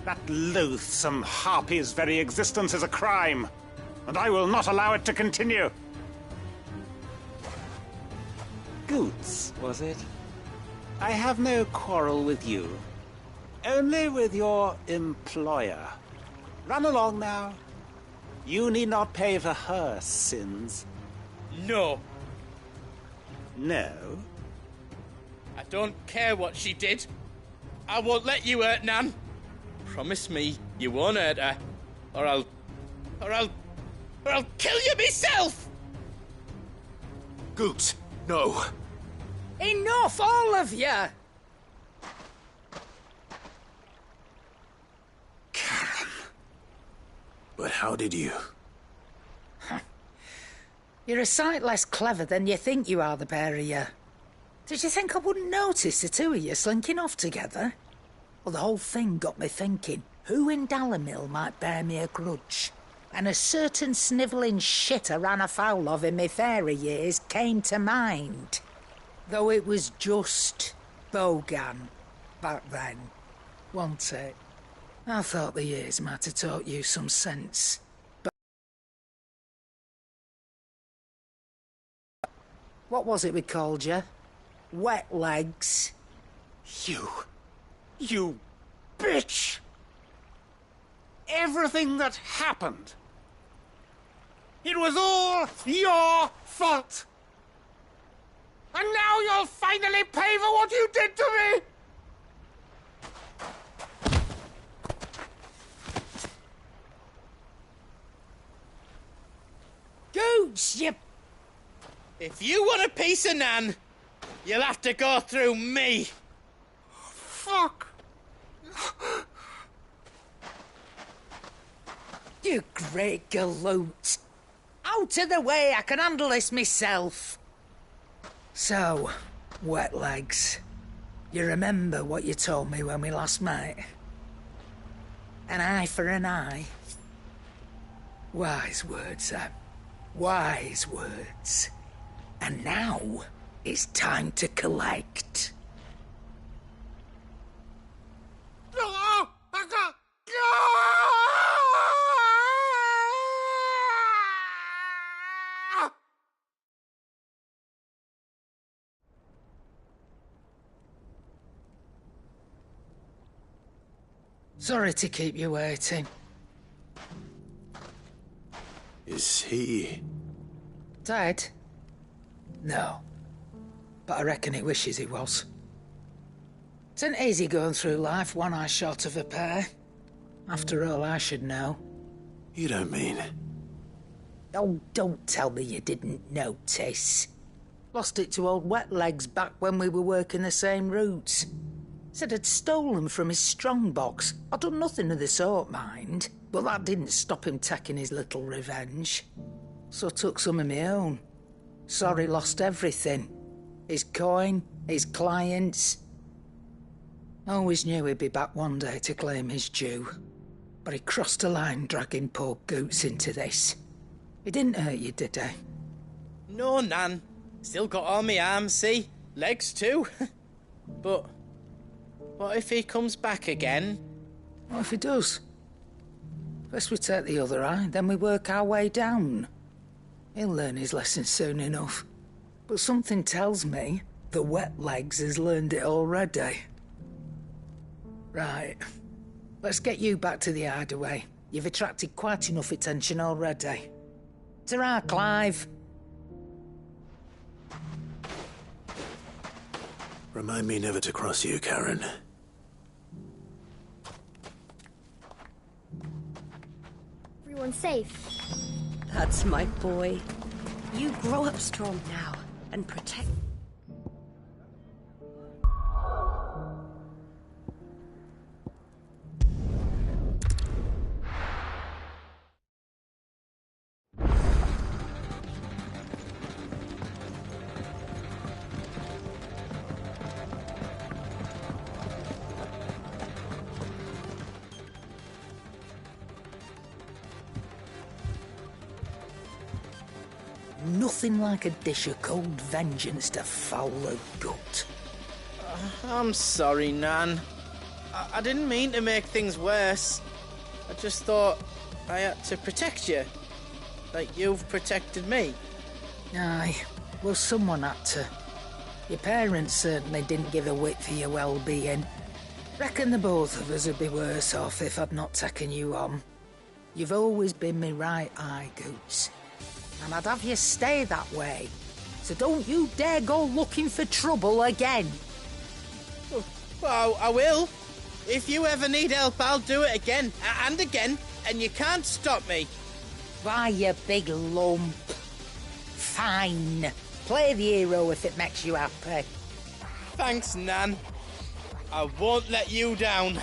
That loathsome harpy's very existence is a crime, and I will not allow it to continue. Goots, was it? I have no quarrel with you. Only with your employer. Run along now. You need not pay for her sins. No. No? I don't care what she did. I won't let you hurt Nan. Promise me you won't hurt her, or I'll kill you myself! Goots, no. Enough, all of you! But how did you? You're a sight less clever than you think you are, the pair of you. Did you think I wouldn't notice the two of you slinking off together? Well, the whole thing got me thinking, who in Dalimil might bear me a grudge? And a certain snivelling shit I ran afoul of in my fairy years came to mind. Though it was just Bogan back then, wasn't it? I thought the years might have taught you some sense. But what was it we called you? Wet legs. You bitch! Everything that happened, it was all your fault! And now you'll finally pay for what you did to me! Goots, you... If you want a piece of Nan, you'll have to go through me. Fuck! You great galoot. Out of the way, I can handle this myself. So, wet legs, you remember what you told me when we last met? An eye for an eye. Wise words, Sam. Wise words. And now, it's time to collect. Sorry to keep you waiting. Is he... Dead? No. But I reckon he wishes he was. It isn't easy going through life one eye short of a pair. After all, I should know. You don't mean... Oh, don't tell me you didn't notice. Lost it to old Wet Legs back when we were working the same routes. Said I'd stolen from his strongbox. I'd done nothing of the sort, mind. But that didn't stop him taking his little revenge. So I took some of my own. Sorry, lost everything. His coin, his clients. Always knew he'd be back one day to claim his due. But he crossed a line dragging poor Goots into this. He didn't hurt you, did he? No, Nan. Still got all my arms, see? Legs too. But what if he comes back again? What if he does? First we take the other eye, then we work our way down. He'll learn his lesson soon enough. But something tells me the Wet Legs has learned it already. Right. Let's get you back to the hideaway. You've attracted quite enough attention already. Ta-ra, Clive. Remind me never to cross you, Karen. Everyone's safe. That's my boy. You grow up strong now and protect... nothing like a dish of cold vengeance to foul the gut. I'm sorry, Nan. I didn't mean to make things worse. I just thought I had to protect you. Like you've protected me. Aye, well, someone had to. Your parents certainly didn't give a whit for your well-being. Reckon the both of us would be worse off if I'd not taken you on. You've always been me right eye, Goose. And I'd have you stay that way. So don't you dare go looking for trouble again. Well, I will. If you ever need help, I'll do it again and again, and you can't stop me. Why, you big lump. Fine. Play the hero if it makes you happy. Thanks, Nan. I won't let you down.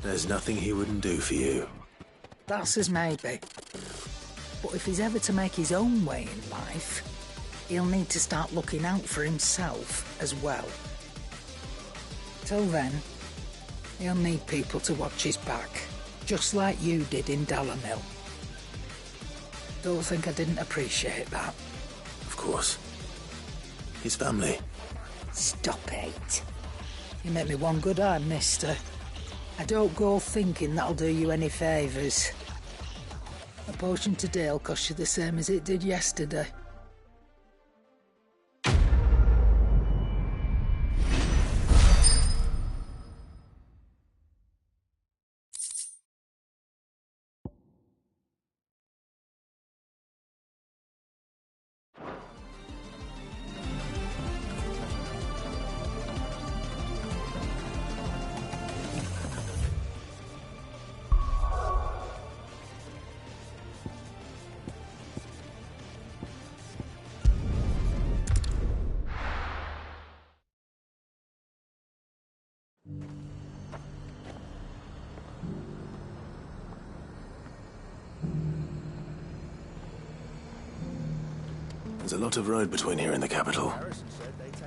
There's nothing he wouldn't do for you. That's as maybe. But if he's ever to make his own way in life, he'll need to start looking out for himself as well. Till then, he'll need people to watch his back, just like you did in Dalamil. Don't think I didn't appreciate that. Of course. His family. Stop it. You make me one good eye, mister. I don't go thinking that'll do you any favours. A potion today'll cost you the same as it did yesterday. There's a lot of road between here and the capital.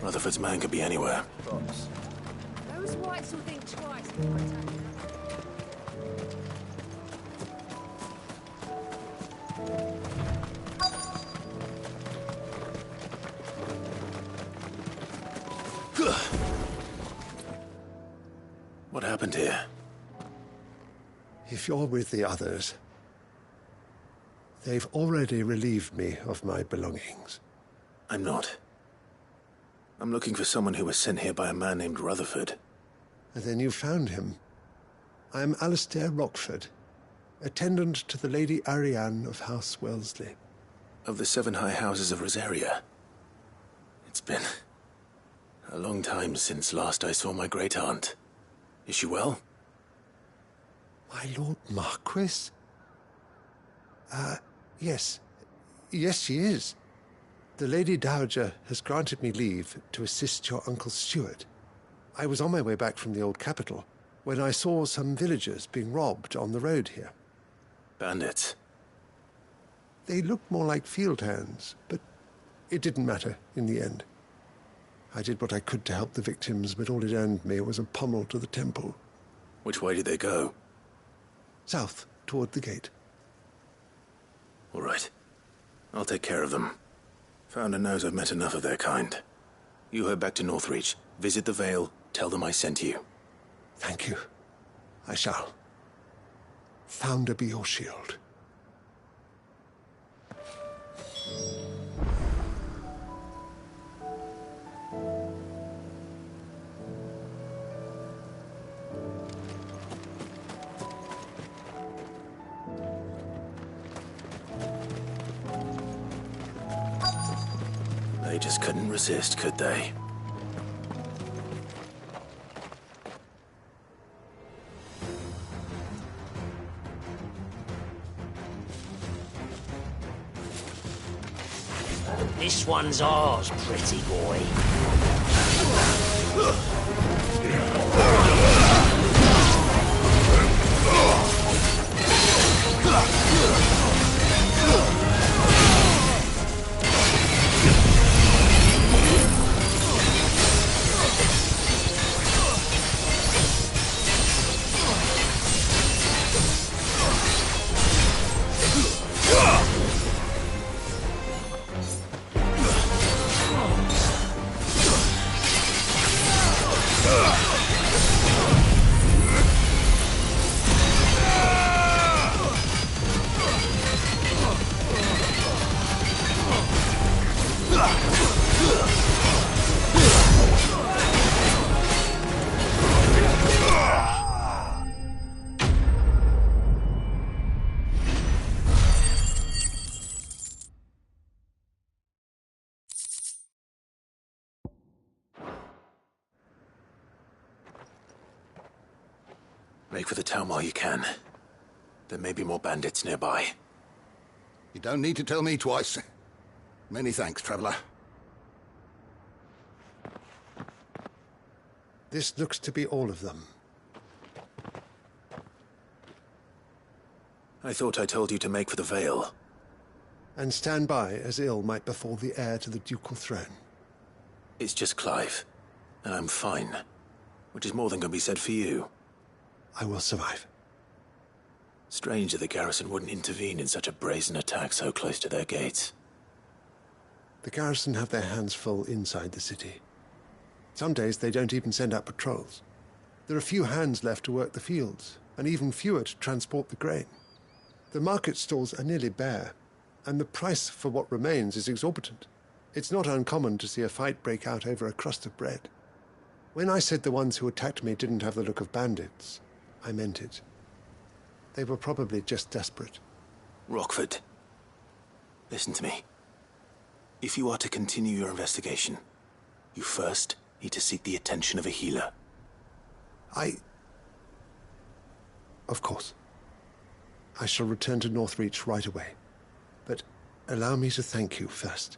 Rutherford's man could be anywhere. Those whites will think twice before attacking. What happened here? If you're with the others, they've already relieved me of my belongings. I'm not. I'm looking for someone who was sent here by a man named Rutherford. And then you found him. I am Alistair Rockford, attendant to the Lady Ariane of House Wellesley. Of the 7 high houses of Rosaria. It's been a long time since last I saw my great-aunt. Is she well? My Lord Marquis? Yes. Yes, she is. The Lady Dowager has granted me leave to assist your Uncle Stuart. I was on my way back from the old capital when I saw some villagers being robbed on the road here. Bandits? They looked more like field hands, but it didn't matter in the end. I did what I could to help the victims, but all it earned me was a pommel to the temple. Which way did they go? South, toward the gate. All right. I'll take care of them. Founder knows I've met enough of their kind. You head back to Northreach, visit the Vale, tell them I sent you. Thank you. I shall. Founder be your shield. They just couldn't resist, could they? This one's ours, pretty boy. Make for the town while you can. There may be more bandits nearby. You don't need to tell me twice. Many thanks, traveler. This looks to be all of them. I thought I told you to make for the Vale. And stand by as ill might befall the heir to the ducal throne. It's just Clive, and I'm fine. Which is more than can be said for you. I will survive. Strange that the garrison wouldn't intervene in such a brazen attack so close to their gates. The garrison have their hands full inside the city. Some days they don't even send out patrols. There are few hands left to work the fields, and even fewer to transport the grain. The market stalls are nearly bare, and the price for what remains is exorbitant. It's not uncommon to see a fight break out over a crust of bread. When I said the ones who attacked me didn't have the look of bandits, I meant it. They were probably just desperate. Rockford, listen to me. If you are to continue your investigation, you first need to seek the attention of a healer. Of course. I shall return to Northreach right away. But allow me to thank you first.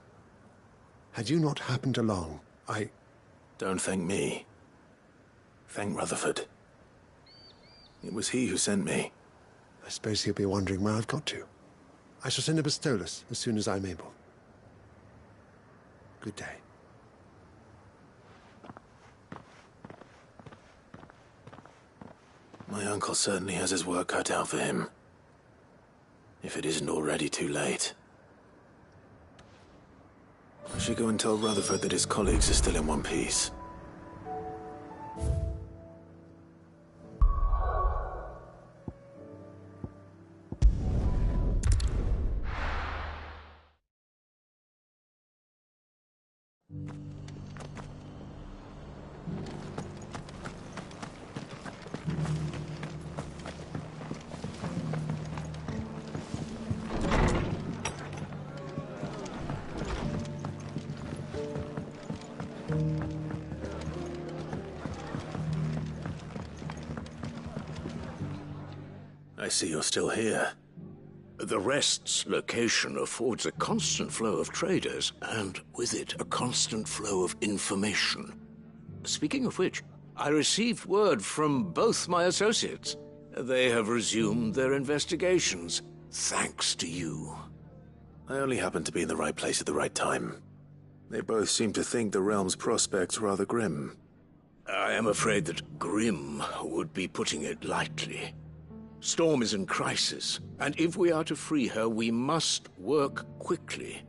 Had you not happened along, Don't thank me. Thank Rutherford. It was he who sent me. I suppose he'll be wondering where I've got to. I shall send a Bastolus as soon as I'm able. Good day. My uncle certainly has his work cut out for him. If it isn't already too late. I should go and tell Rutherford that his colleagues are still in one piece. I see you're still here. The Rest's location affords a constant flow of traders, and with it, a constant flow of information. Speaking of which, I received word from both my associates. They have resumed their investigations, thanks to you. I only happened to be in the right place at the right time. They both seem to think the realm's prospects rather grim. I am afraid that grim would be putting it lightly. Storm is in crisis, and if we are to free her, we must work quickly.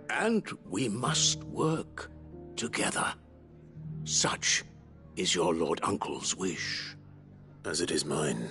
And we must work together. Such is your Lord Uncle's wish. As it is mine.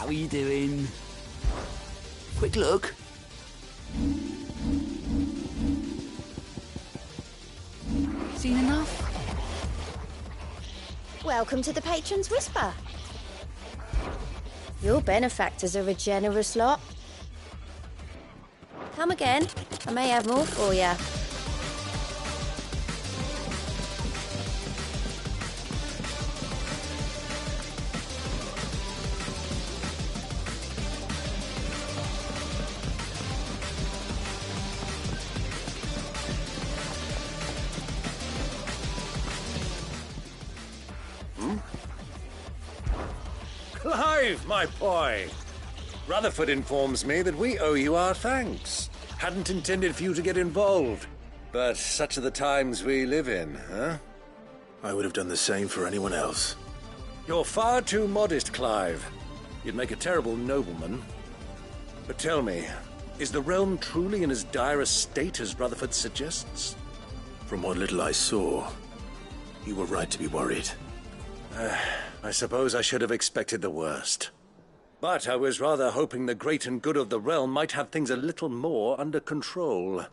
are you doing? Quick look. Seen enough? Welcome to the Patron's Whisper. Your benefactors are a generous lot. Come again. I may have more for you. Clive, my boy! Rutherford informs me that we owe you our thanks. Hadn't intended for you to get involved, but such are the times we live in, huh? I would have done the same for anyone else. You're far too modest, Clive. You'd make a terrible nobleman. But tell me, is the realm truly in as dire a state as Rutherford suggests? From what little I saw, you were right to be worried. I suppose I should have expected the worst. But I was rather hoping the great and good of the realm might have things a little more under control.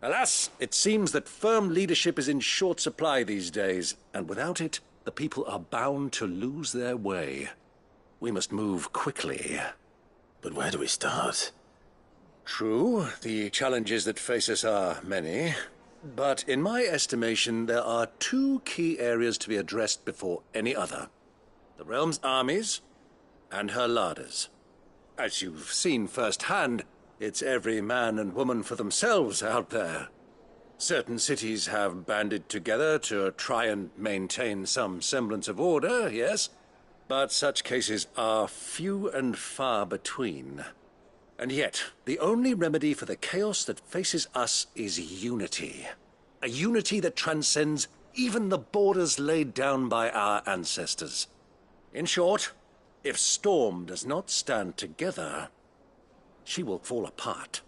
Alas, it seems that firm leadership is in short supply these days, and without it, the people are bound to lose their way. We must move quickly. But where do we start? True, the challenges that face us are many. But in my estimation, there are two key areas to be addressed before any other. The realm's armies and her larders. As you've seen firsthand, it's every man and woman for themselves out there. Certain cities have banded together to try and maintain some semblance of order, yes, but such cases are few and far between. And yet, the only remedy for the chaos that faces us is unity. A unity that transcends even the borders laid down by our ancestors. In short, if Storm does not stand together, she will fall apart.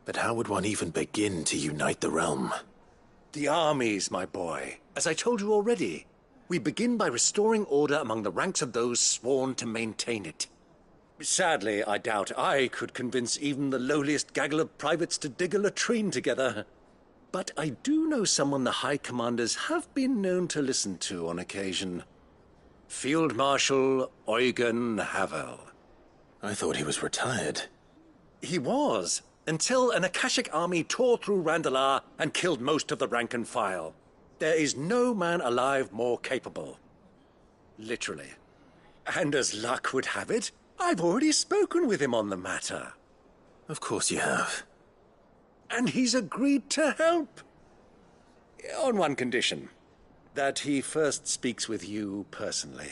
But how would one even begin to unite the realm? The armies, my boy. As I told you already, we begin by restoring order among the ranks of those sworn to maintain it. Sadly, I doubt I could convince even the lowliest gaggle of privates to dig a latrine together. But I do know someone the High Commanders have been known to listen to on occasion. Field Marshal Eugen Havel. I thought he was retired. He was, until an Akashic army tore through Randalar and killed most of the rank and file. There is no man alive more capable. Literally. And as luck would have it, I've already spoken with him on the matter. Of course you have. And he's agreed to help. On one condition. That he first speaks with you personally.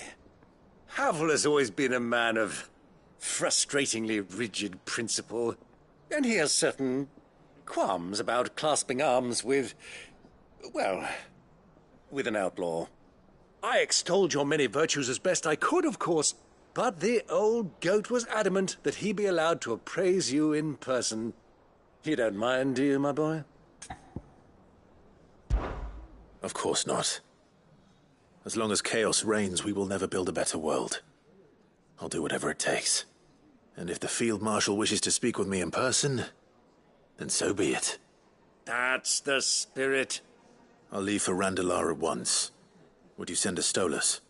Havel has always been a man of frustratingly rigid principle, and he has certain qualms about clasping arms with, well, with an outlaw. I extolled your many virtues as best I could, of course, but the old goat was adamant that he be allowed to appraise you in person. You don't mind, do you, my boy? Of course not. As long as chaos reigns, we will never build a better world. I'll do whatever it takes. And if the Field Marshal wishes to speak with me in person, then so be it. That's the spirit. I'll leave for Randalar at once. Would you send a Stolas?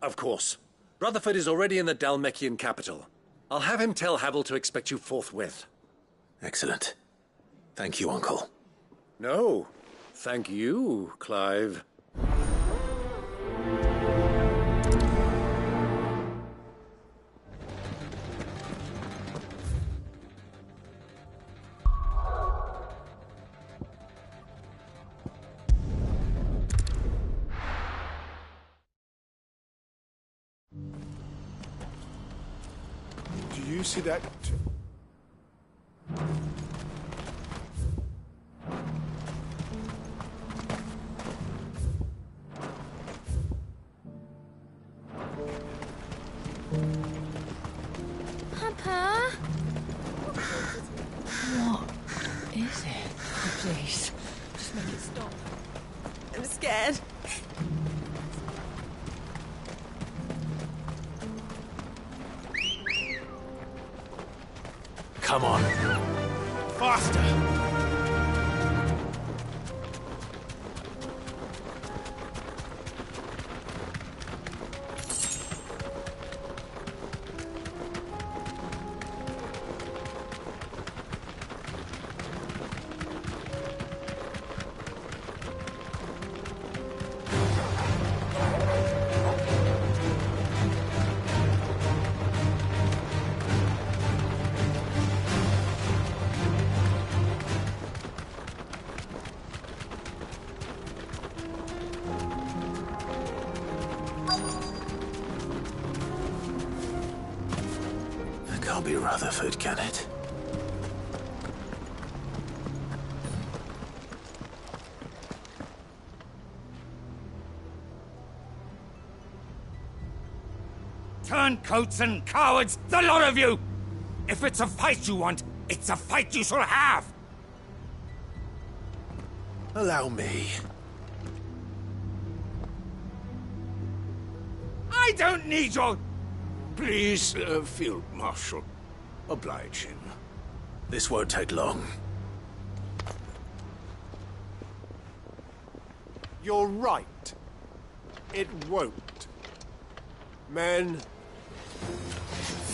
Of course. Rutherford is already in the Dhalmekian capital. I'll have him tell Havel to expect you forthwith. Excellent. Thank you, Uncle. No, thank you, Clive. Do you see that? Papa? What is it? Oh, please, just make it stop. I'm scared. Come on. Faster! Can't be Rutherford, can it? Turncoats and cowards, the lot of you! If it's a fight you want, it's a fight you shall have! Allow me. I don't need your... Please, Field Marshal, oblige him. This won't take long. You're right. It won't. Men,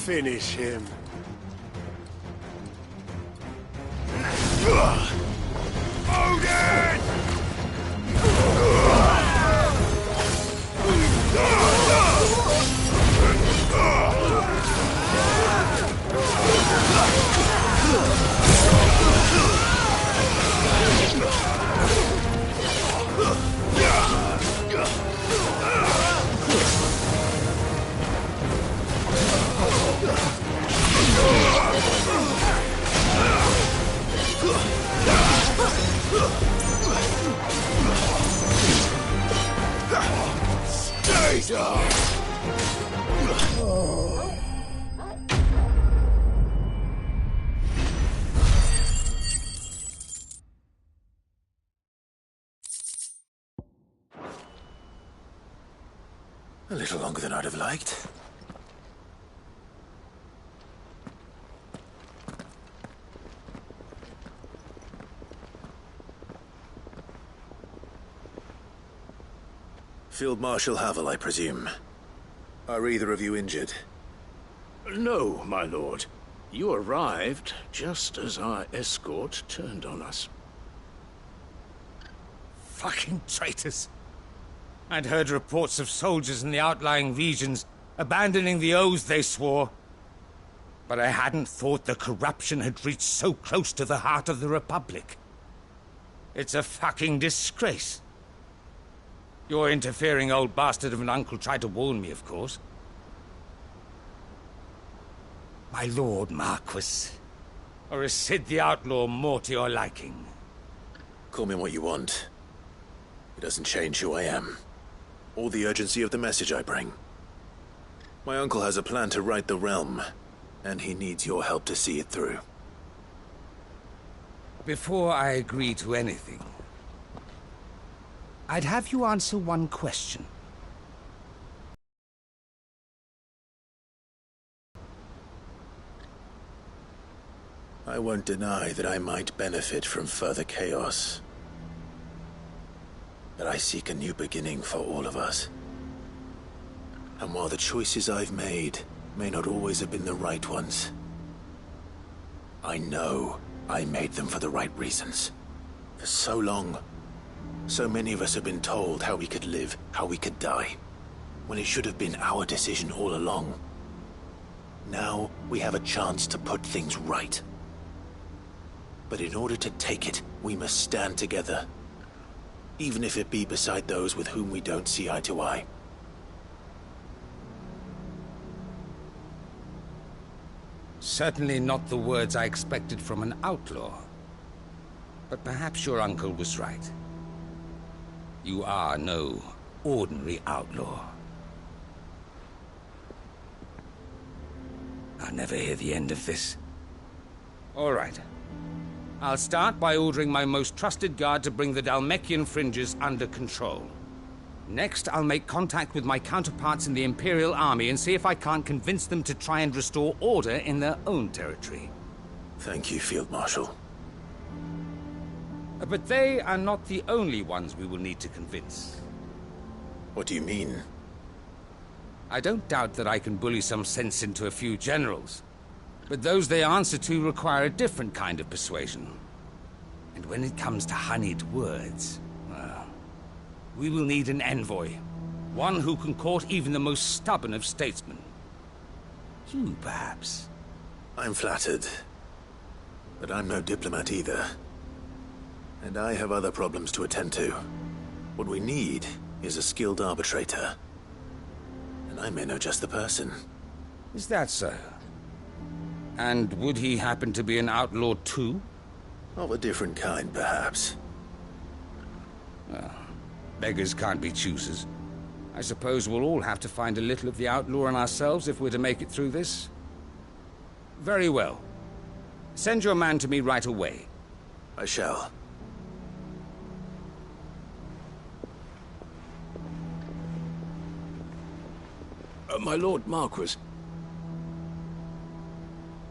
finish him. Odin! Stay down! A little longer than I'd have liked. Field Marshal Havel, I presume. Are either of you injured? No, my lord. You arrived just as our escort turned on us. Fucking traitors! I'd heard reports of soldiers in the outlying regions abandoning the oaths they swore. But I hadn't thought the corruption had reached so close to the heart of the Republic. It's a fucking disgrace. Your interfering old bastard of an uncle tried to warn me, of course. My lord Marquis. Or is Sid the Outlaw more to your liking? Call me what you want. It doesn't change who I am, or the urgency of the message I bring. My uncle has a plan to right the realm, and he needs your help to see it through. Before I agree to anything, I'd have you answer one question. I won't deny that I might benefit from further chaos. But I seek a new beginning for all of us. And while the choices I've made may not always have been the right ones, I know I made them for the right reasons. For so long, so many of us have been told how we could live, how we could die, when it should have been our decision all along. Now we have a chance to put things right. But in order to take it, we must stand together, even if it be beside those with whom we don't see eye to eye. Certainly not the words I expected from an outlaw. But perhaps your uncle was right. You are no ordinary outlaw. I'll never hear the end of this. All right. I'll start by ordering my most trusted guard to bring the Dhalmekian fringes under control. Next, I'll make contact with my counterparts in the Imperial Army and see if I can't convince them to try and restore order in their own territory. Thank you, Field Marshal. But they are not the only ones we will need to convince. What do you mean? I don't doubt that I can bully some sense into a few generals, but those they answer to require a different kind of persuasion. And when it comes to honeyed words, well, we will need an envoy. One who can court even the most stubborn of statesmen. You, perhaps. I'm flattered. But I'm no diplomat either. And I have other problems to attend to. What we need is a skilled arbitrator. And I may know just the person. Is that so? And would he happen to be an outlaw too? Of a different kind, perhaps. Well, beggars can't be choosers. I suppose we'll all have to find a little of the outlaw in ourselves if we're to make it through this. Very well. Send your man to me right away. I shall. My Lord Marquis.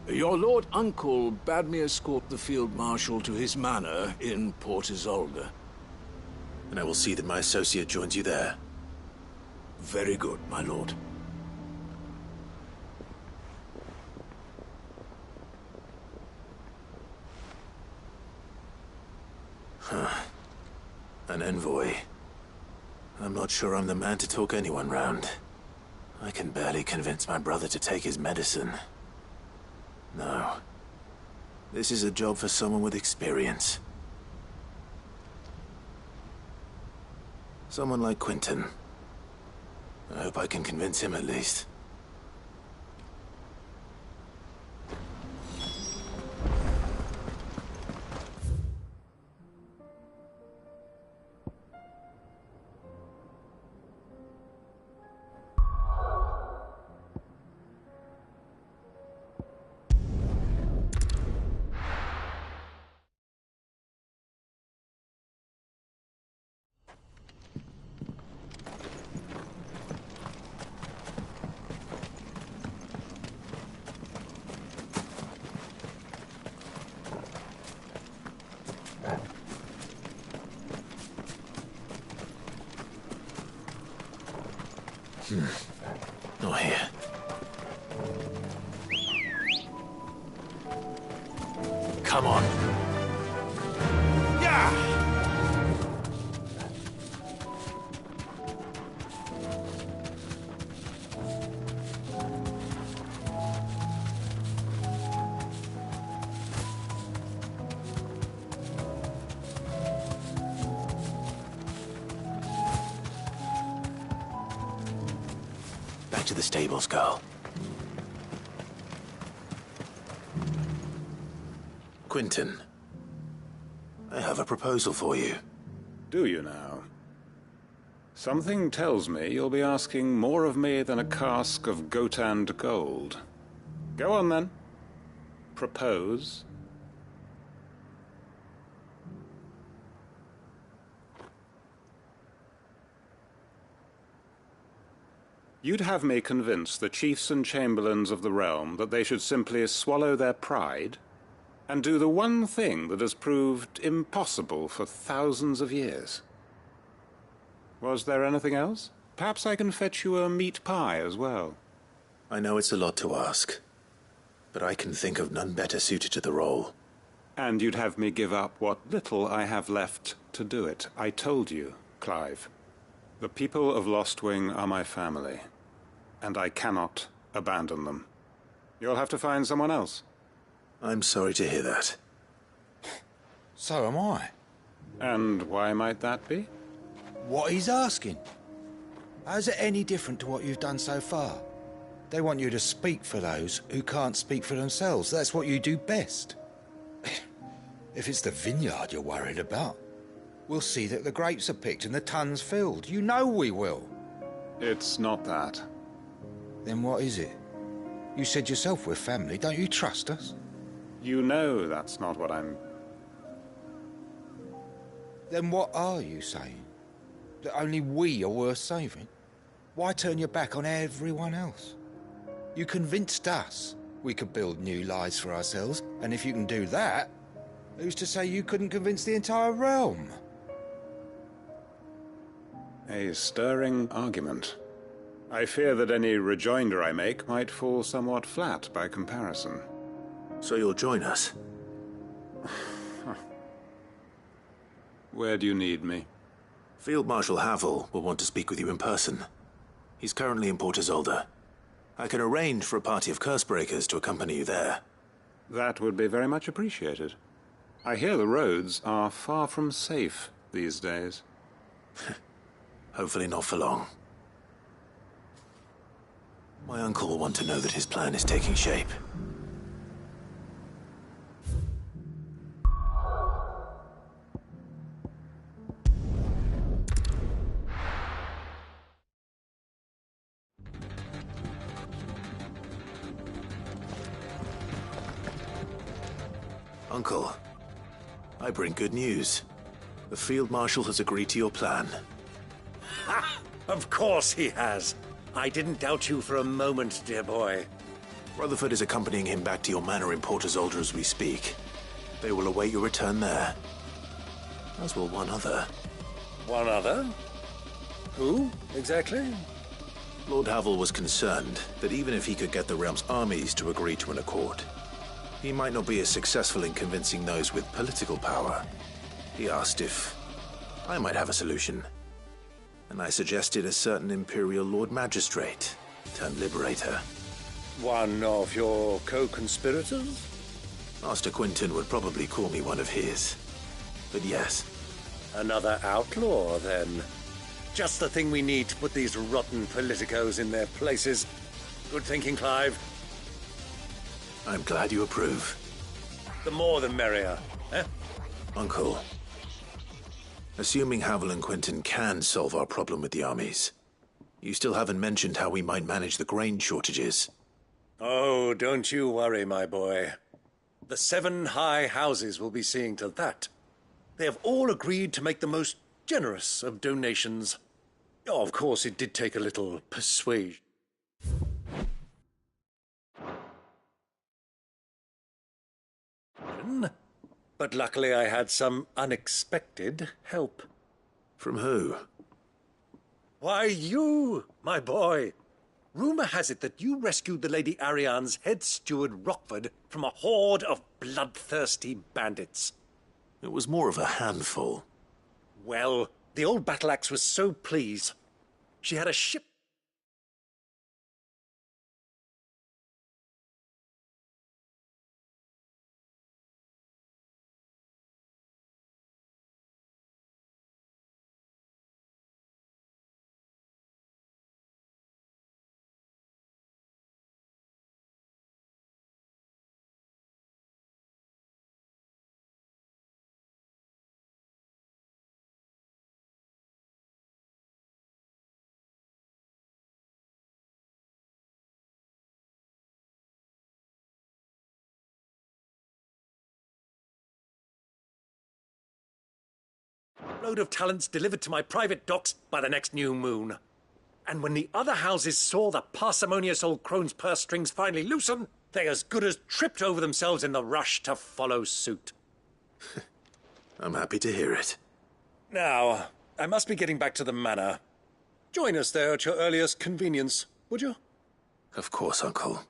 Your Lord Uncle bade me escort the Field Marshal to his manor in Port Isolde. And I will see that my associate joins you there. Very good, my lord. An envoy. I'm not sure I'm the man to talk anyone round. I can barely convince my brother to take his medicine. No. This is a job for someone with experience. Someone like Quentin. I hope I can convince him at least. Not here. Come on. Back to the stables, girl. Quentin, I have a proposal for you. Do you now? Something tells me you'll be asking more of me than a cask of Gotand gold. Go on, then. Propose. You'd have me convince the chiefs and chamberlains of the realm that they should simply swallow their pride and do the one thing that has proved impossible for thousands of years. Was there anything else? Perhaps I can fetch you a meat pie as well. I know it's a lot to ask, but I can think of none better suited to the role. And you'd have me give up what little I have left to do it. I told you, Clive. The people of Lostwing are my family, and I cannot abandon them. You'll have to find someone else. I'm sorry to hear that. So am I. And why might that be? What he's asking. How's it any different to what you've done so far? They want you to speak for those who can't speak for themselves. That's what you do best. If it's the vineyard you're worried about, we'll see that the grapes are picked and the tons filled. You know we will. It's not that. Then what is it? You said yourself we're family. Don't you trust us? You know that's not what I'm... Then what are you saying? That only we are worth saving? Why turn your back on everyone else? You convinced us. We could build new lives for ourselves, and if you can do that, who's to say you couldn't convince the entire realm? A stirring argument. I fear that any rejoinder I make might fall somewhat flat by comparison. So you'll join us? Where do you need me? Field Marshal Havel will want to speak with you in person. He's currently in Port Isolde. I can arrange for a party of Cursebreakers to accompany you there. That would be very much appreciated. I hear the roads are far from safe these days. Hopefully not for long. My uncle will want to know that his plan is taking shape. Uncle, I bring good news. The Field Marshal has agreed to your plan. Ha! Of course he has. I didn't doubt you for a moment, dear boy. Rutherford is accompanying him back to your manor in Port Isolde as we speak. They will await your return there. As will one other. One other? Who, exactly? Lord Havel was concerned that even if he could get the realm's armies to agree to an accord, he might not be as successful in convincing those with political power. He asked if I might have a solution, and I suggested a certain Imperial Lord Magistrate turned Liberator. One of your co-conspirators? Master Quinton would probably call me one of his, but yes. Another outlaw, then. Just the thing we need to put these rotten politicos in their places. Good thinking, Clive. I'm glad you approve. The more the merrier, eh? Uncle, assuming Havel and Quinton can solve our problem with the armies, you still haven't mentioned how we might manage the grain shortages. Oh, don't you worry, my boy. The 7 high houses will be seeing to that. They have all agreed to make the most generous of donations. Oh, of course, it did take a little persuasion. But luckily I had some unexpected help. From who? Why, you, my boy. Rumor has it that you rescued the Lady Ariane's head steward Rockford from a horde of bloodthirsty bandits. It was more of a handful. Well, the old battle-axe was so pleased. She had a ship. Load of talents delivered to my private docks by the next new moon. And when the other houses saw the parsimonious old crone's purse strings finally loosen, they as good as tripped over themselves in the rush to follow suit. I'm happy to hear it. Now, I must be getting back to the manor. Join us there at your earliest convenience, would you? Of course, Uncle.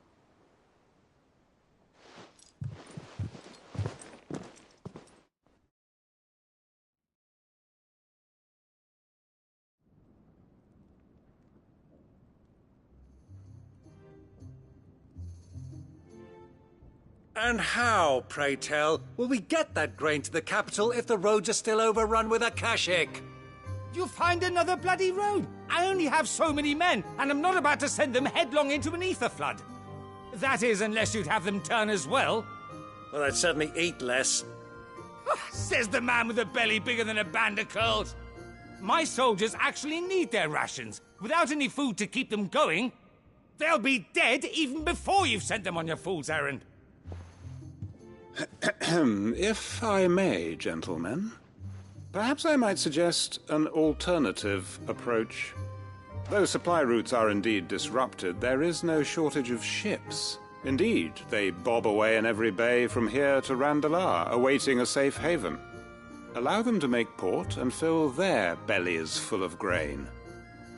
And how, pray tell, will we get that grain to the capital if the roads are still overrun with Akashic? You'll find another bloody road. I only have so many men, and I'm not about to send them headlong into an ether flood. That is, unless you'd have them turn as well. Well, I'd certainly eat less. Says the man with a belly bigger than a band of curls. My soldiers actually need their rations. Without any food to keep them going, they'll be dead even before you've sent them on your fool's errand. If I may, gentlemen, perhaps I might suggest an alternative approach. Though supply routes are indeed disrupted, there is no shortage of ships, Indeed, they bob away in every bay from here to Randalar, awaiting a safe haven. Allow them to make port and fill their bellies full of grain.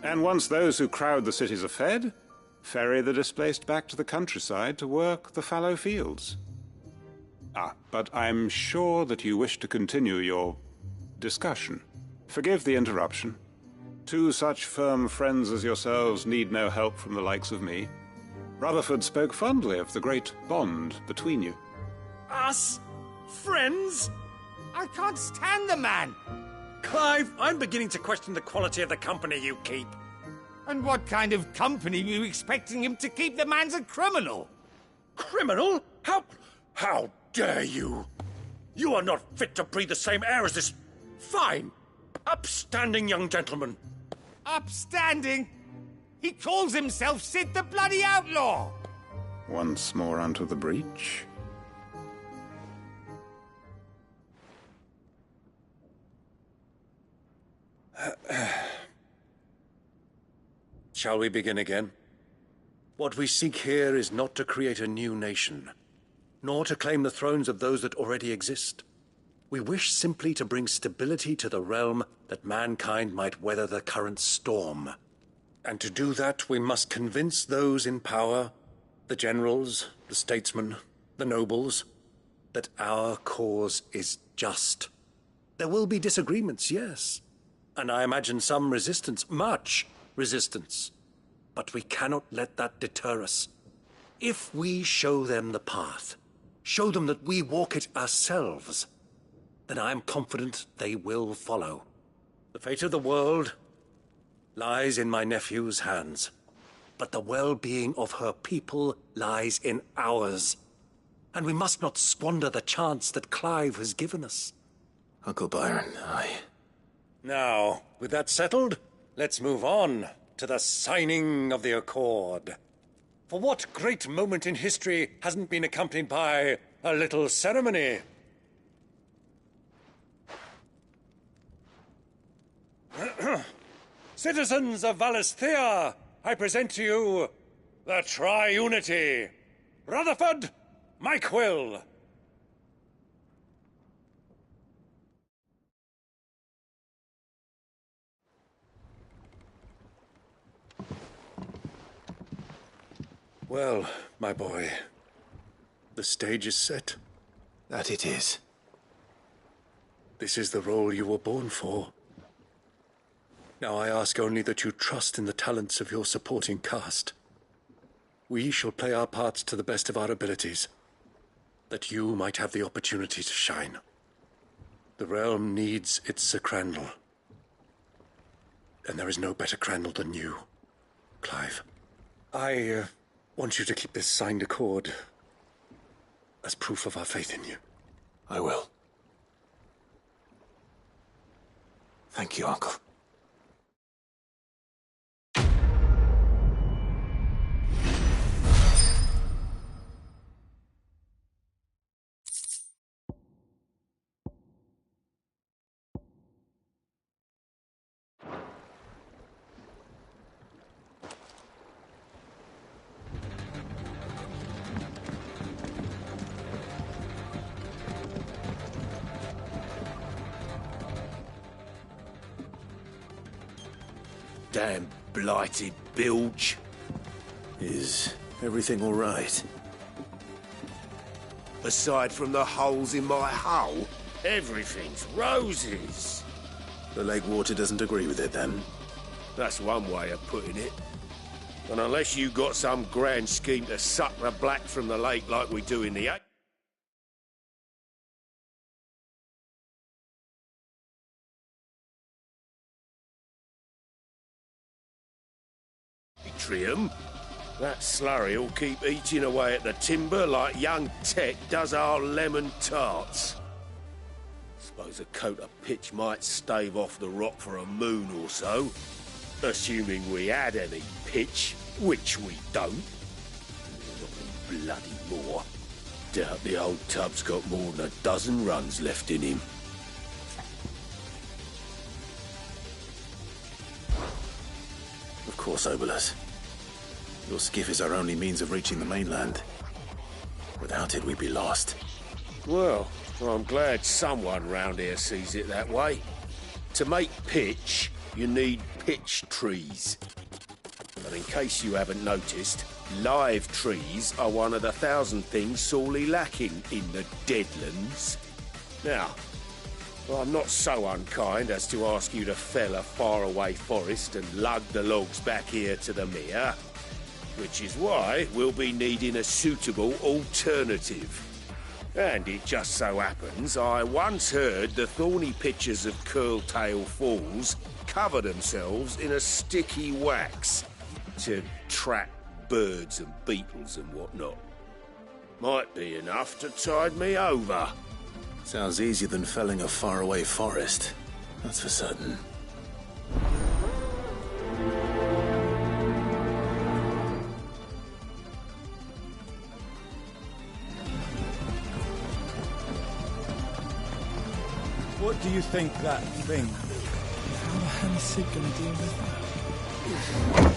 And once those who crowd the cities are fed, ferry the displaced back to the countryside to work the fallow fields. But I'm sure that you wish to continue your discussion. Forgive the interruption. Two such firm friends as yourselves need no help from the likes of me. Rutherford spoke fondly of the great bond between you. Us? Friends? I can't stand the man! Clive, I'm beginning to question the quality of the company you keep. And what kind of company were you expecting him to keep? The man's a criminal! Criminal? How dare you? You are not fit to breathe the same air as this fine, upstanding young gentleman. Upstanding? He calls himself Sid the Bloody Outlaw! Once more onto the breach. Shall we begin again? What we seek here is not to create a new nation, nor to claim the thrones of those that already exist. We wish simply to bring stability to the realm that mankind might weather the current storm. And to do that, we must convince those in power, the generals, the statesmen, the nobles, that our cause is just. There will be disagreements, yes. And I imagine some resistance, much resistance. But we cannot let that deter us. If we show them the path, show them that we walk it ourselves, then I am confident they will follow. The fate of the world lies in my nephew's hands, but the well-being of her people lies in ours. And we must not squander the chance that Clive has given us. Uncle Byron, Now, with that settled, let's move on to the signing of the Accord. For what great moment in history hasn't been accompanied by a little ceremony? Citizens of Valisthea, I present to you the Tri-Unity. Rutherford, Mike Will. Well, my boy, the stage is set. That it is. This is the role you were born for. Now I ask only that you trust in the talents of your supporting cast. We shall play our parts to the best of our abilities, that you might have the opportunity to shine. The realm needs its Sir Crandall. And there is no better Crandall than you, Clive. I want you to keep this signed accord as proof of our faith in you. I will. Thank you, Uncle. Damn blighted bilge. Is everything all right? Aside from the holes in my hull, everything's roses. The lake water doesn't agree with it, then? That's one way of putting it. And unless you got some grand scheme to suck the black from the lake like we do in the atrium, that slurry will keep eating away at the timber like young Tech does our lemon tarts. Suppose a coat of pitch might stave off the rock for a moon or so, assuming we had any pitch, which we don't. Bloody more. Doubt the old tub's got more than a dozen runs left in him. Of course, Obolus. Your skiff is our only means of reaching the mainland. Without it, we'd be lost. Well, I'm glad someone round here sees it that way. To make pitch, you need pitch trees. But in case you haven't noticed, live trees are one of the 1,000 things sorely lacking in the Deadlands. Now, I'm not so unkind as to ask you to fell a faraway forest and lug the logs back here to the mere, which is why we'll be needing a suitable alternative. And it just so happens I once heard the thorny pitchers of Curltail Falls cover themselves in a sticky wax to trap birds and beetles and whatnot. Might be enough to tide me over. Sounds easier than felling a faraway forest. That's for certain. What do you think that thing? How the hell is Sid gonna deal with that?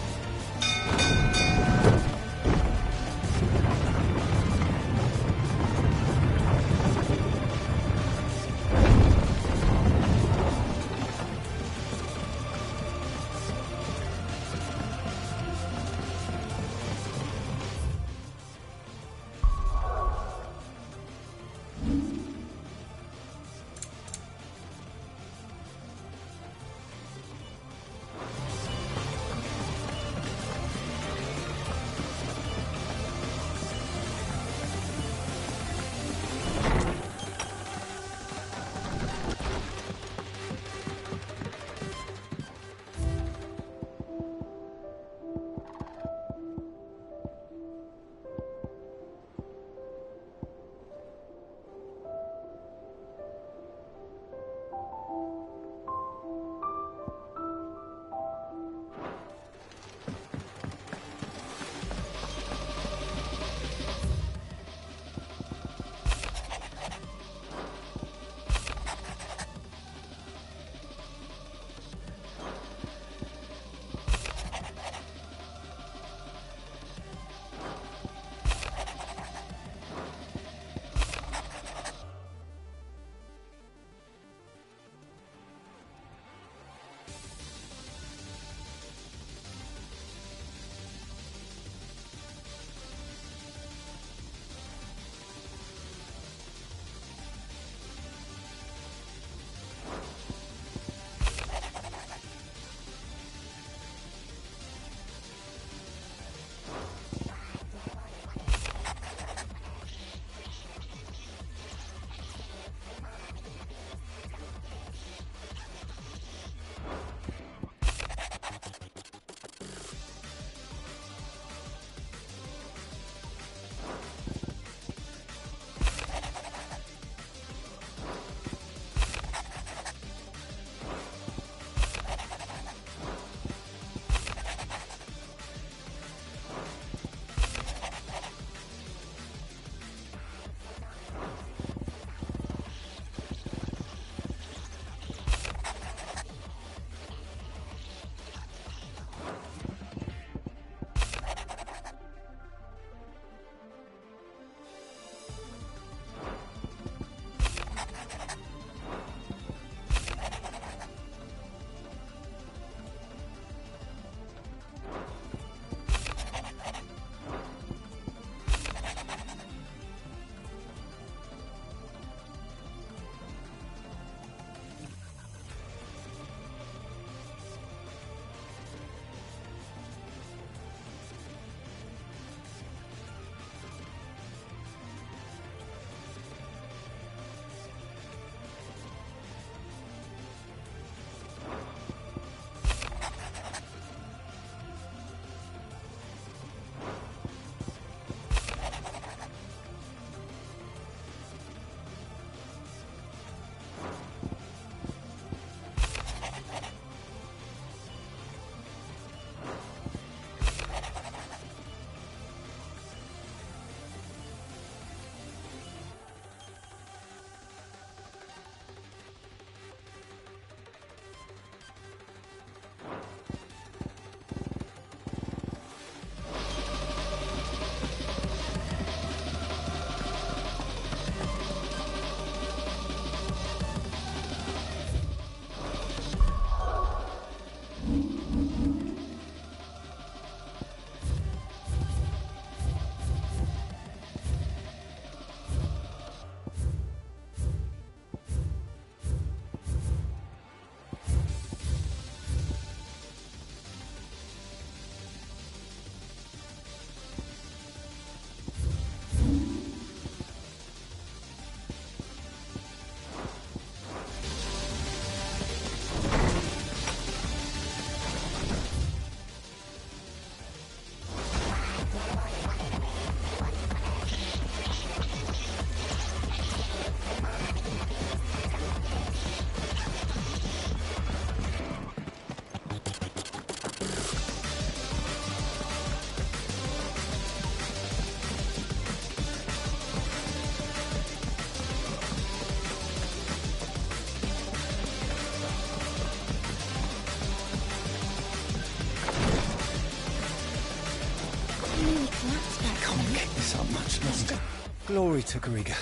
Glory to Garriga.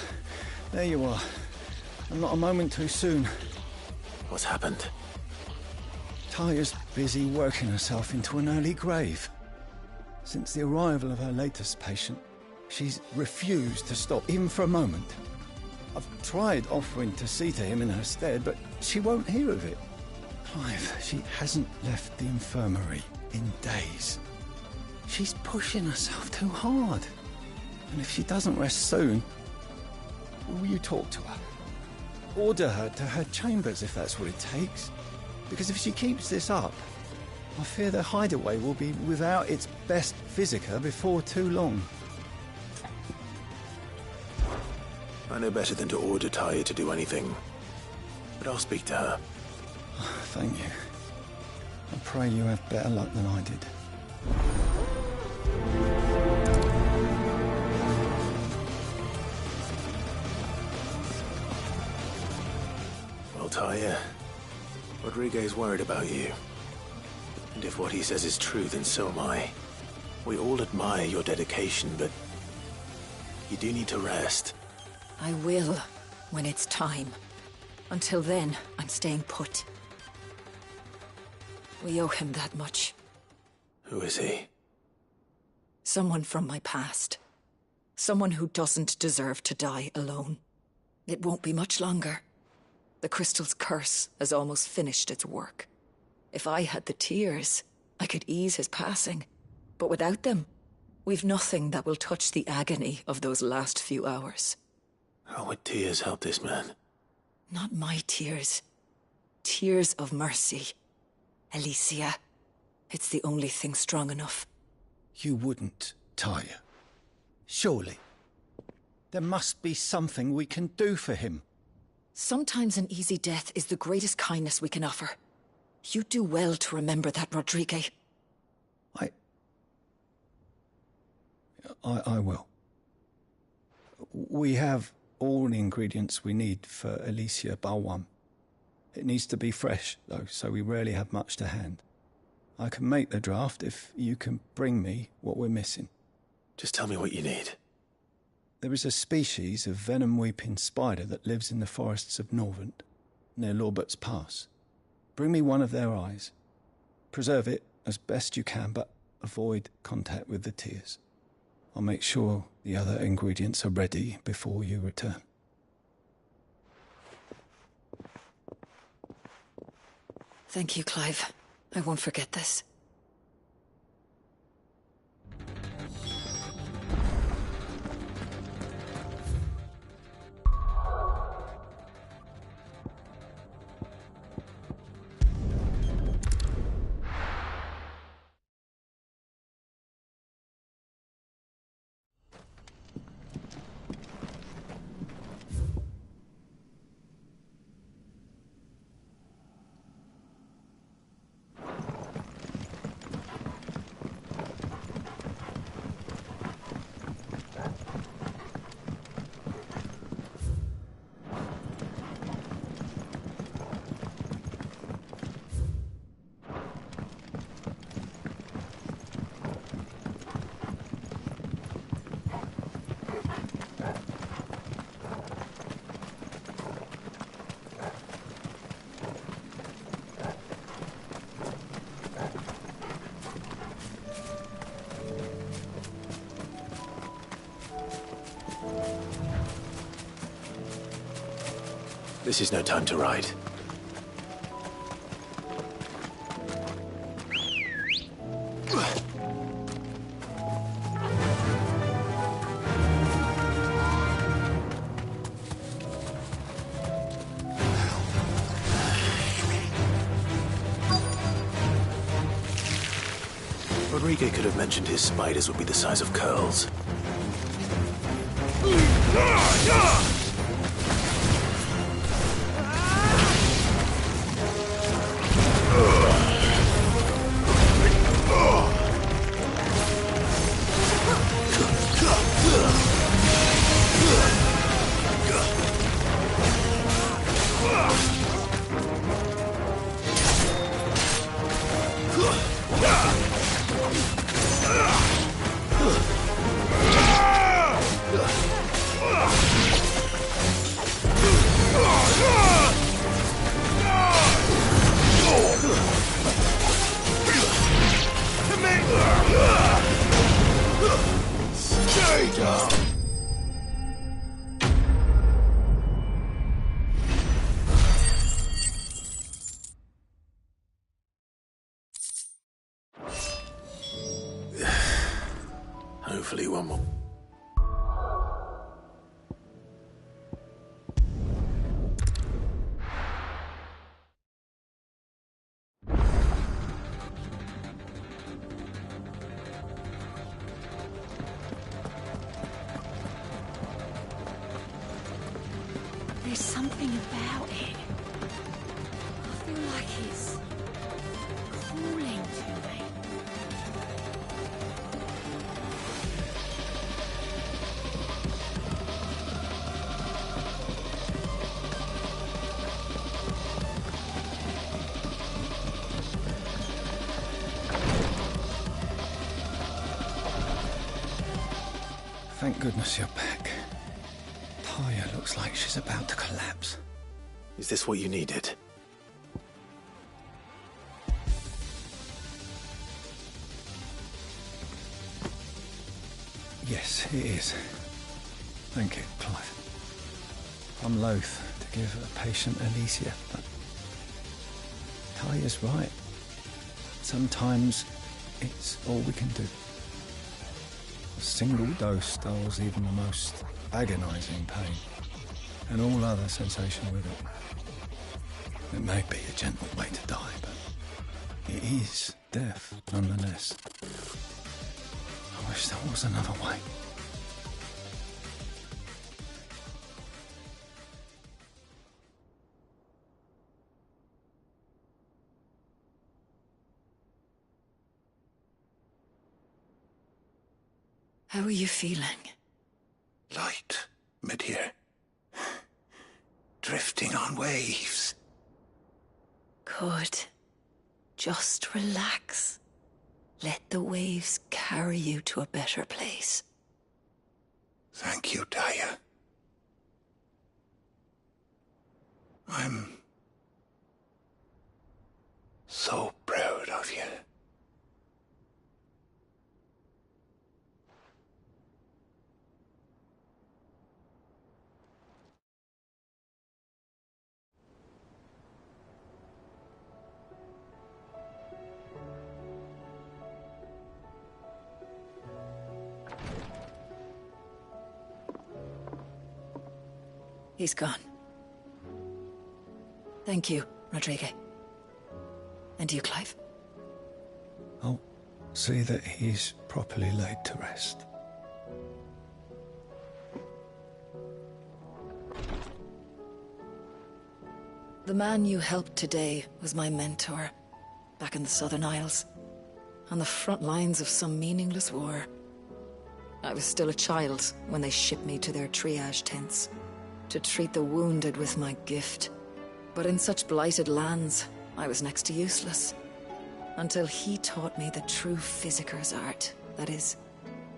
There you are. And not a moment too soon. What's happened? Taya's busy working herself into an early grave. Since the arrival of her latest patient, she's refused to stop, even for a moment. I've tried offering to see to him in her stead, but she won't hear of it. Clive, she hasn't left the infirmary in days. She's pushing herself too hard. And if she doesn't rest soon, will you talk to her? Order her to her chambers if that's what it takes. Because if she keeps this up, I fear the hideaway will be without its best physica before too long. I know better than to order Taya to do anything. But I'll speak to her. Thank you. I pray you have better luck than I did. Well, Taya, Rodriguez worried about you. And if what he says is true, then so am I. We all admire your dedication, but you do need to rest. I will, when it's time. Until then, I'm staying put. We owe him that much. Who is he? Someone from my past. Someone who doesn't deserve to die alone. It won't be much longer. The crystal's curse has almost finished its work. If I had the tears, I could ease his passing. But without them, we've nothing that will touch the agony of those last few hours. How would tears help this man? Not my tears. Tears of mercy. Alicia, it's the only thing strong enough. You wouldn't, Taya. Surely. There must be something we can do for him. Sometimes an easy death is the greatest kindness we can offer. You do well to remember that, Rodrigue. I will. We have all the ingredients we need for Alicia Balwam. It needs to be fresh, though, so we rarely have much to hand. I can make the draft if you can bring me what we're missing. Just tell me what you need. There is a species of venom-weeping spider that lives in the forests of Norvent, near Lorbert's Pass. Bring me one of their eyes. Preserve it as best you can, but avoid contact with the tears. I'll make sure the other ingredients are ready before you return. Thank you, Clive. I won't forget this. This is no time to ride. Rodrigue could have mentioned his spiders would be the size of curls. Hopefully one more. There's something about it. I feel like it's calling to me. Thank goodness you're back. Taya looks like she's about to collapse. Is this what you needed? Yes, it is. Thank you, Clive. I'm loath to give a patient Alicia, but Taya's right. Sometimes it's all we can do. A single dose dulls even the most agonizing pain, and all other sensation with it. It may be a gentle way to die, but it is death nonetheless. I wish there was another way. How are you feeling? Light, mid-here. Drifting on waves. Good. Just relax. Let the waves carry you to a better place. Thank you, Taya. I'm so proud of you. He's gone. Thank you, Rodrigo. And you, Clive? I'll see that he's properly laid to rest. The man you helped today was my mentor, back in the Southern Isles, on the front lines of some meaningless war. I was still a child when they shipped me to their triage tents, to treat the wounded with my gift. But in such blighted lands, I was next to useless. Until he taught me the true physicker's art, that is.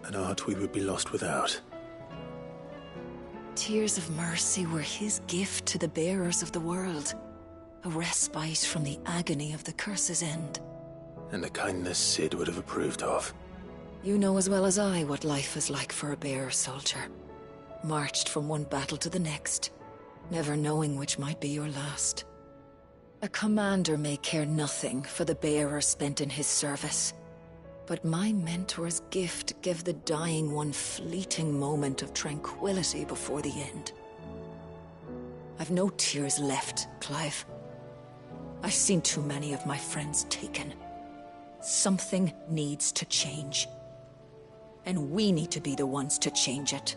An art we would be lost without. Tears of mercy were his gift to the bearers of the world. A respite from the agony of the curse's end. And a kindness Sid would have approved of. You know as well as I what life is like for a bearer soldier. Marched from one battle to the next, never knowing which might be your last. A commander may care nothing for the bearer spent in his service, but my mentor's gift gave the dying one fleeting moment of tranquility before the end. I've no tears left, Clive. I've seen too many of my friends taken. Something needs to change. And we need to be the ones to change it.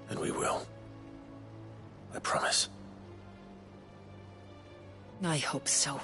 And we will. I promise. I hope so.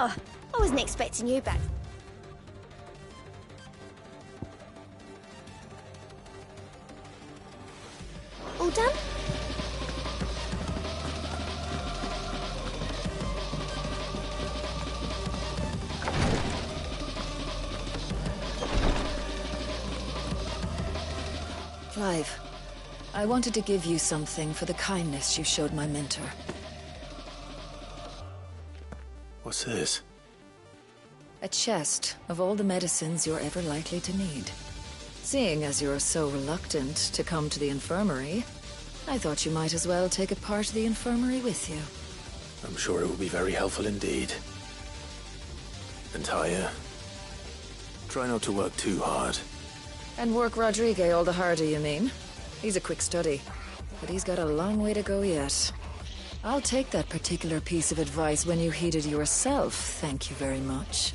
Oh, I wasn't expecting you back. All done? Clive, I wanted to give you something for the kindness you showed my mentor. What's this? A chest of all the medicines you're ever likely to need. Seeing as you're so reluctant to come to the infirmary, I thought you might as well take a part of the infirmary with you. I'm sure it will be very helpful indeed. And Taya, try not to work too hard. And work Rodrigue all the harder, you mean? He's a quick study, but he's got a long way to go yet. I'll take that particular piece of advice when you heed it yourself, thank you very much.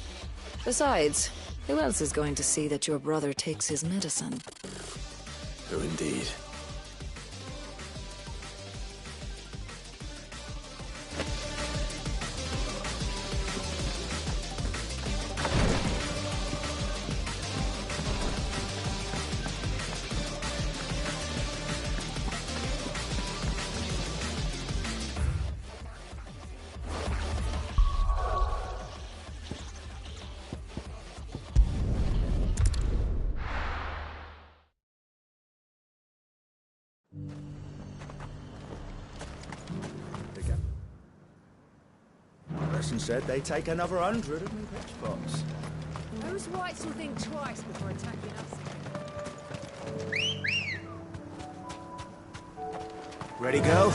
Besides, who else is going to see that your brother takes his medicine? Who indeed? Person said they take another 100 of me pitch pots. Those whites will think twice before attacking us. Ready, girl?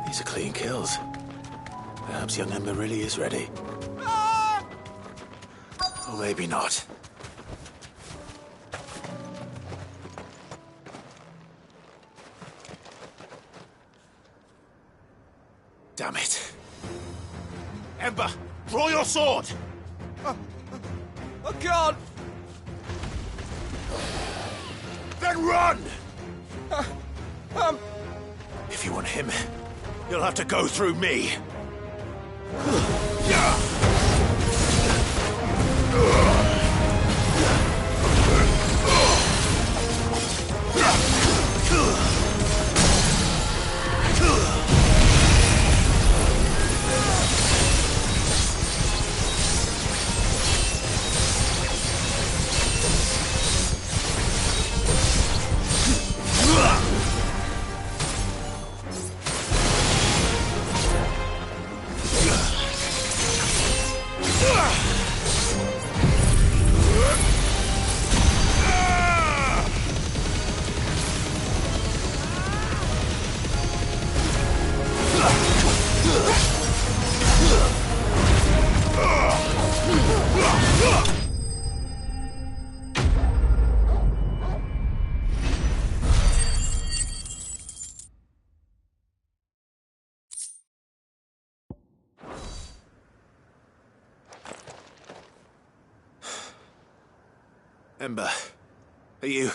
These are clean kills. Perhaps young Ember really is ready. Or maybe not. Damn it. Ember, draw your sword! I can't! Then run! If you want him, you'll have to go through me. Ember, are you...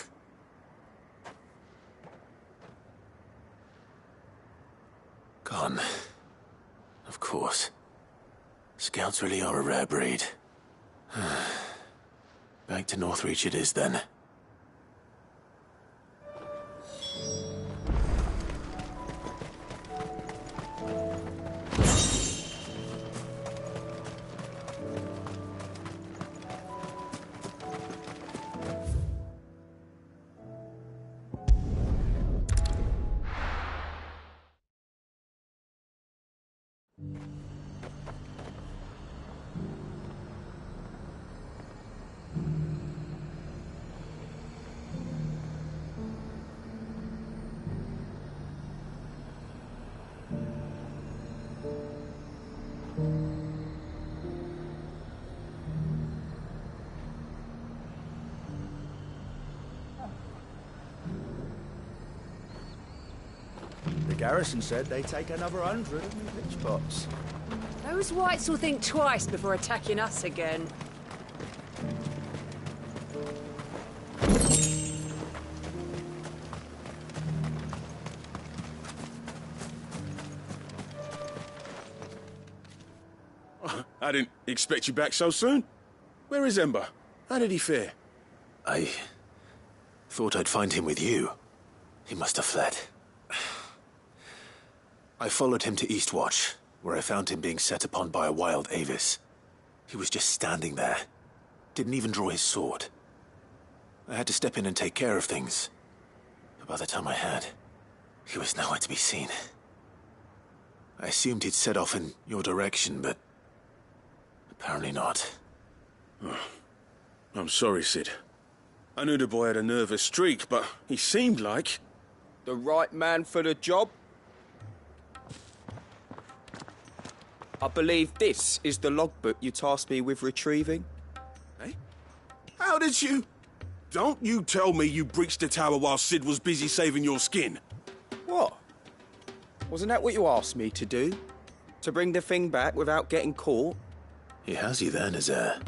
Gone. Of course. Scouts really are a rare breed. Back to Northreach it is then. The garrison said they take another 100 of me pitch pots. Those whites will think twice before attacking us again. I didn't expect you back so soon. Where is Ember? How did he fare? I thought I'd find him with you. He must have fled. I followed him to Eastwatch, where I found him being set upon by a wild Avis. He was just standing there. Didn't even draw his sword. I had to step in and take care of things. But by the time I had, he was nowhere to be seen. I assumed he'd set off in your direction, but apparently not. Oh, I'm sorry, Sid. I knew the boy had a nervous streak, but he seemed like... The right man for the job? I believe this is the logbook you tasked me with retrieving. Eh? How did you... Don't you tell me you breached the tower while Sid was busy saving your skin. What? Wasn't that what you asked me to do? To bring the thing back without getting caught? He has you there, Nazaire.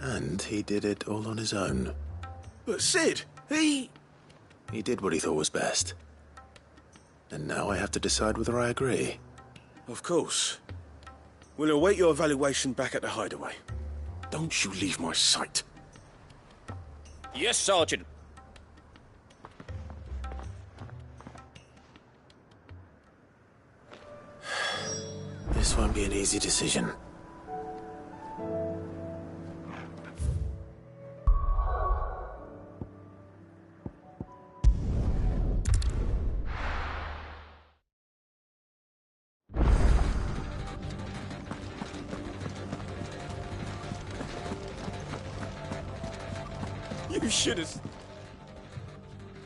And he did it all on his own. But Sid, he did what he thought was best. And now I have to decide whether I agree. Of course. We'll await your evaluation back at the hideaway. Don't you leave my sight. Yes, Sergeant. This won't be an easy decision. You should have...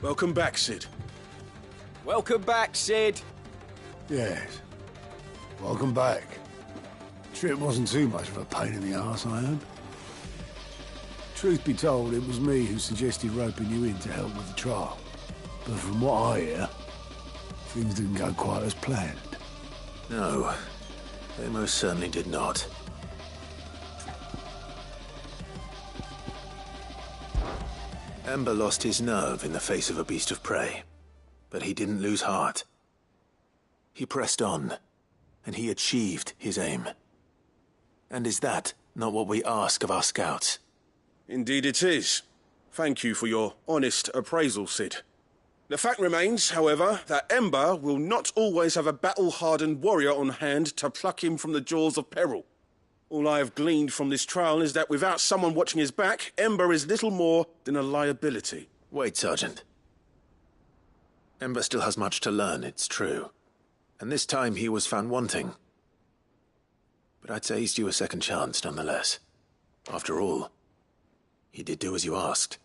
Welcome back, Sid. Welcome back, Sid. Yes. Welcome back. Trip wasn't too much of a pain in the arse, I heard. Truth be told, it was me who suggested roping you in to help with the trial. But from what I hear, things didn't go quite as planned. No, they most certainly did not. Ember lost his nerve in the face of a beast of prey, but he didn't lose heart. He pressed on, and he achieved his aim. And is that not what we ask of our scouts? Indeed it is. Thank you for your honest appraisal, Sid. The fact remains, however, that Ember will not always have a battle-hardened warrior on hand to pluck him from the jaws of peril. All I have gleaned from this trial is that without someone watching his back, Ember is little more than a liability. Wait, Sergeant. Ember still has much to learn, it's true. And this time he was found wanting. But I'd say he's due a second chance, nonetheless. After all, he did do as you asked.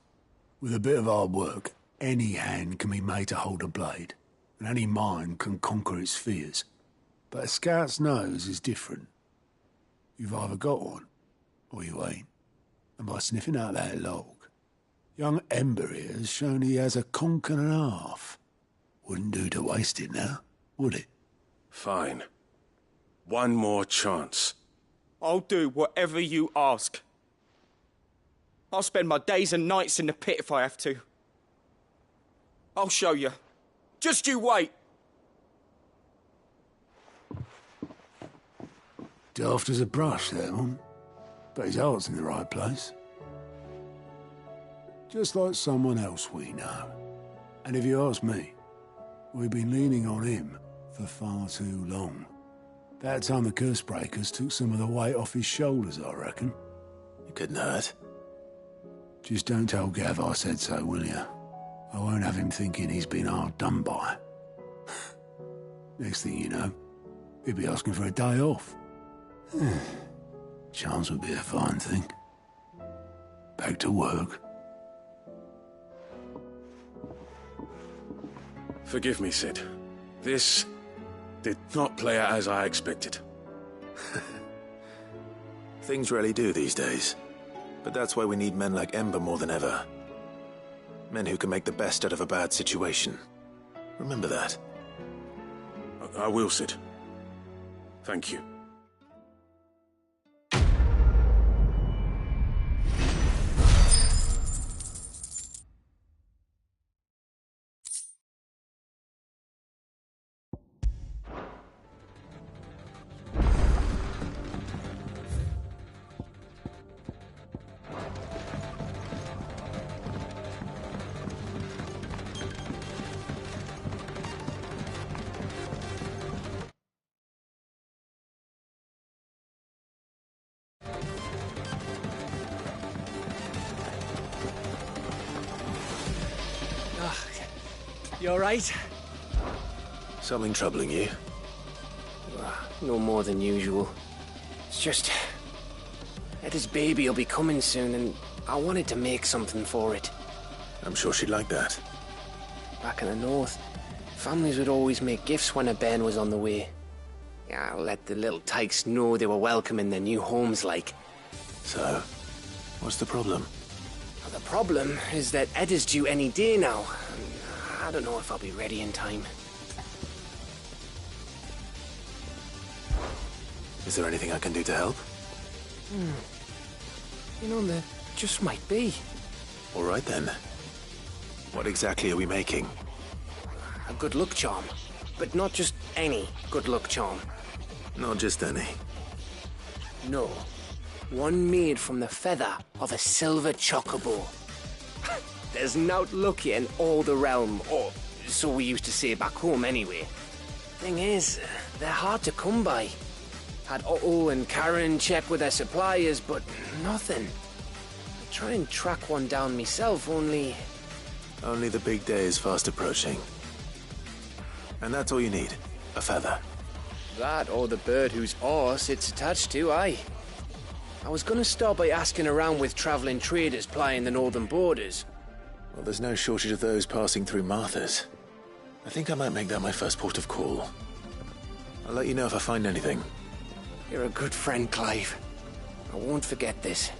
With a bit of hard work, any hand can be made to hold a blade, and any mind can conquer its fears. But a scout's nose is different. You've either got one, or you ain't. And by sniffing out that log, young Ember here has shown he has a conk and a half. Wouldn't do to waste it now, would it? Fine. One more chance. I'll do whatever you ask. I'll spend my days and nights in the pit if I have to. I'll show you. Just you wait. Daft as a brush, that one. But his heart's in the right place. Just like someone else we know. And if you ask me, we've been leaning on him for far too long. That time the Cursebreakers took some of the weight off his shoulders, I reckon. It couldn't hurt. Just don't tell Gav I said so, will you? I won't have him thinking he's been hard done by. Next thing you know, he'll be asking for a day off. Chance would be a fine thing. Back to work. Forgive me, Sid. This did not play out as I expected. Things rarely do these days. But that's why we need men like Ember more than ever. Men who can make the best out of a bad situation. Remember that. I will, Sid. Thank you. You alright? Something troubling you? No more than usual. It's just... Etta's baby will be coming soon, and I wanted to make something for it. I'm sure she'd like that. Back in the north, families would always make gifts when a bairn was on the way. Yeah, let the little tykes know they were welcome in their new homes, like. So, what's the problem? Well, the problem is that Etta's due any day now. I don't know if I'll be ready in time. Is there anything I can do to help? You know, there just might be. All right then. What exactly are we making? A good luck charm. But not just any good luck charm. Not just any. No. One made from the feather of a silver chocobo. There's nowt luckier in all the realm, or so we used to say back home anyway. Thing is, they're hard to come by. Had Otto and Karen check with their suppliers, but nothing. I try and track one down myself, only... Only the big day is fast approaching. And that's all you need, a feather. That or the bird whose horse it's attached to, aye. I was gonna start by asking around with traveling traders plying the northern borders. Well, there's no shortage of those passing through Martha's. I think I might make that my first port of call. I'll let you know if I find anything. You're a good friend, Clive. I won't forget this.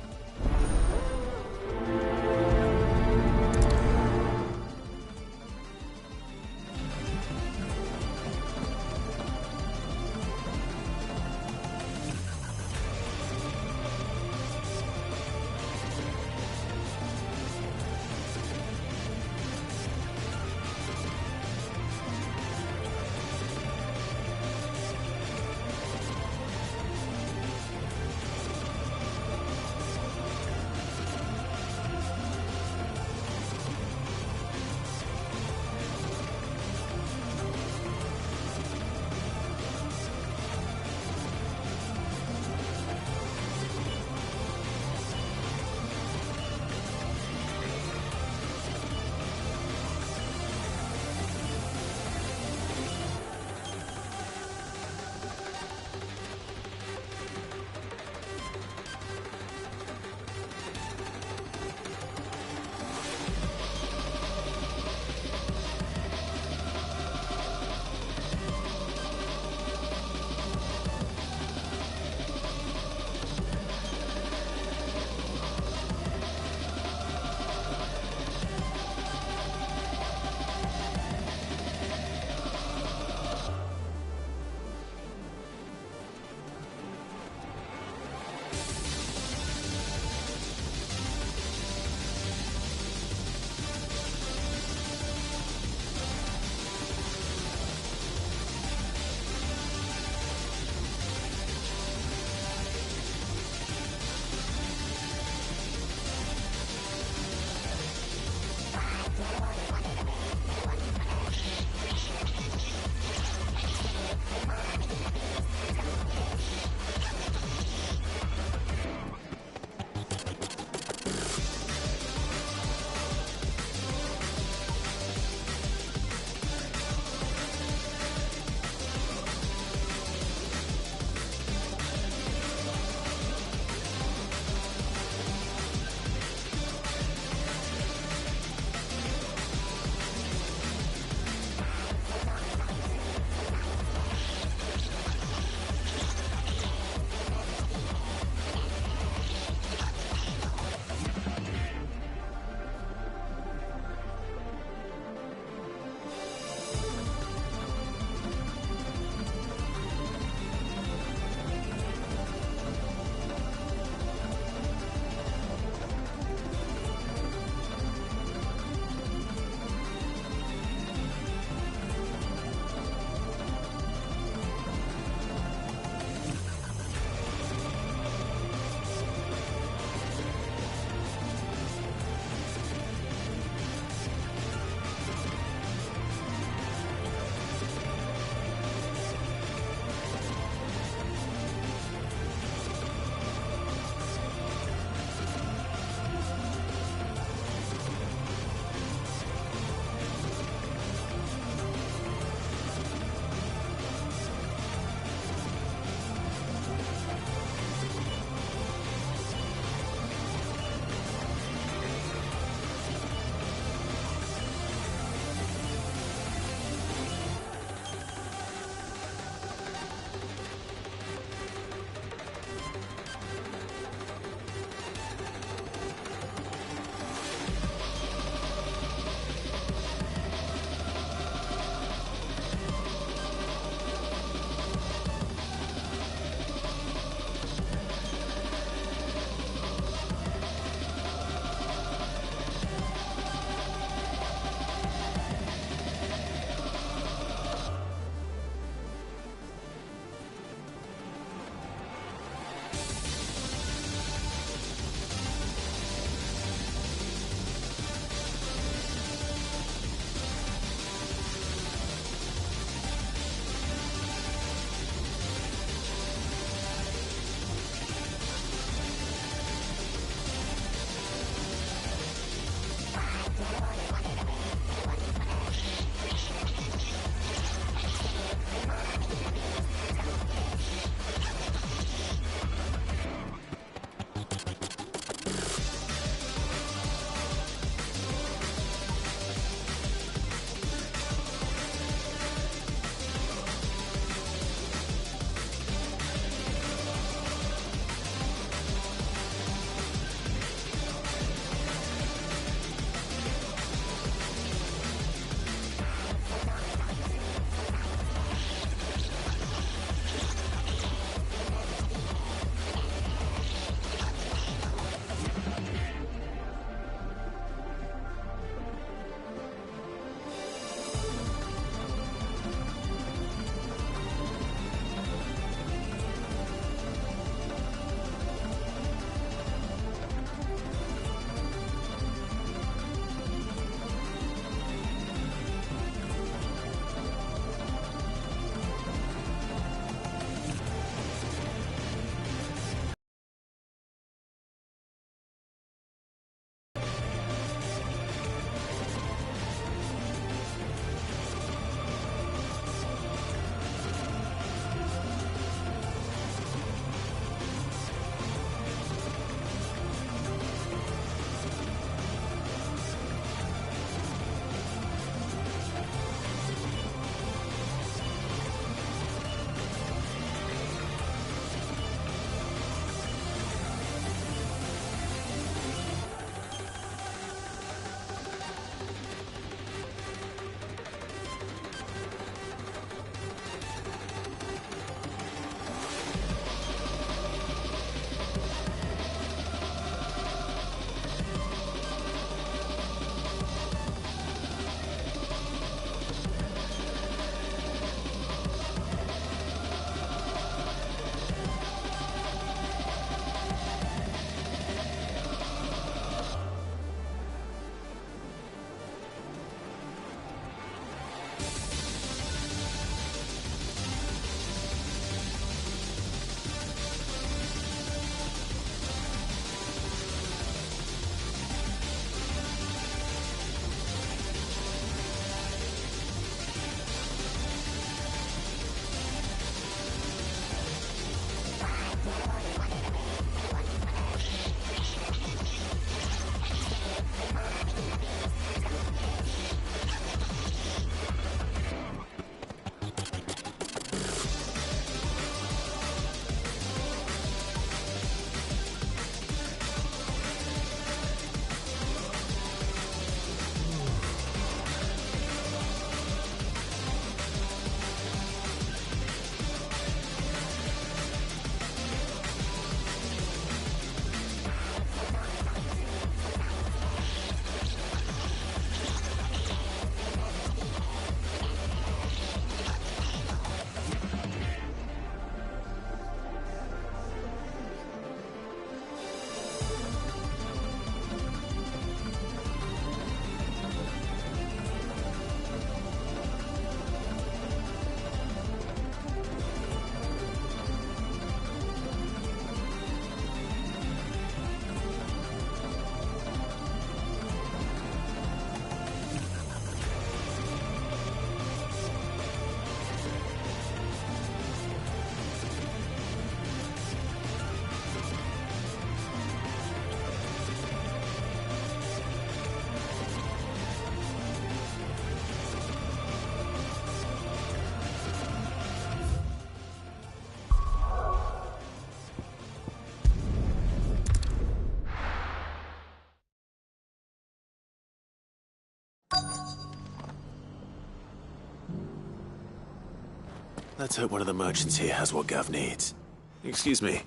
Let's hope one of the merchants here has what Gav needs. Excuse me.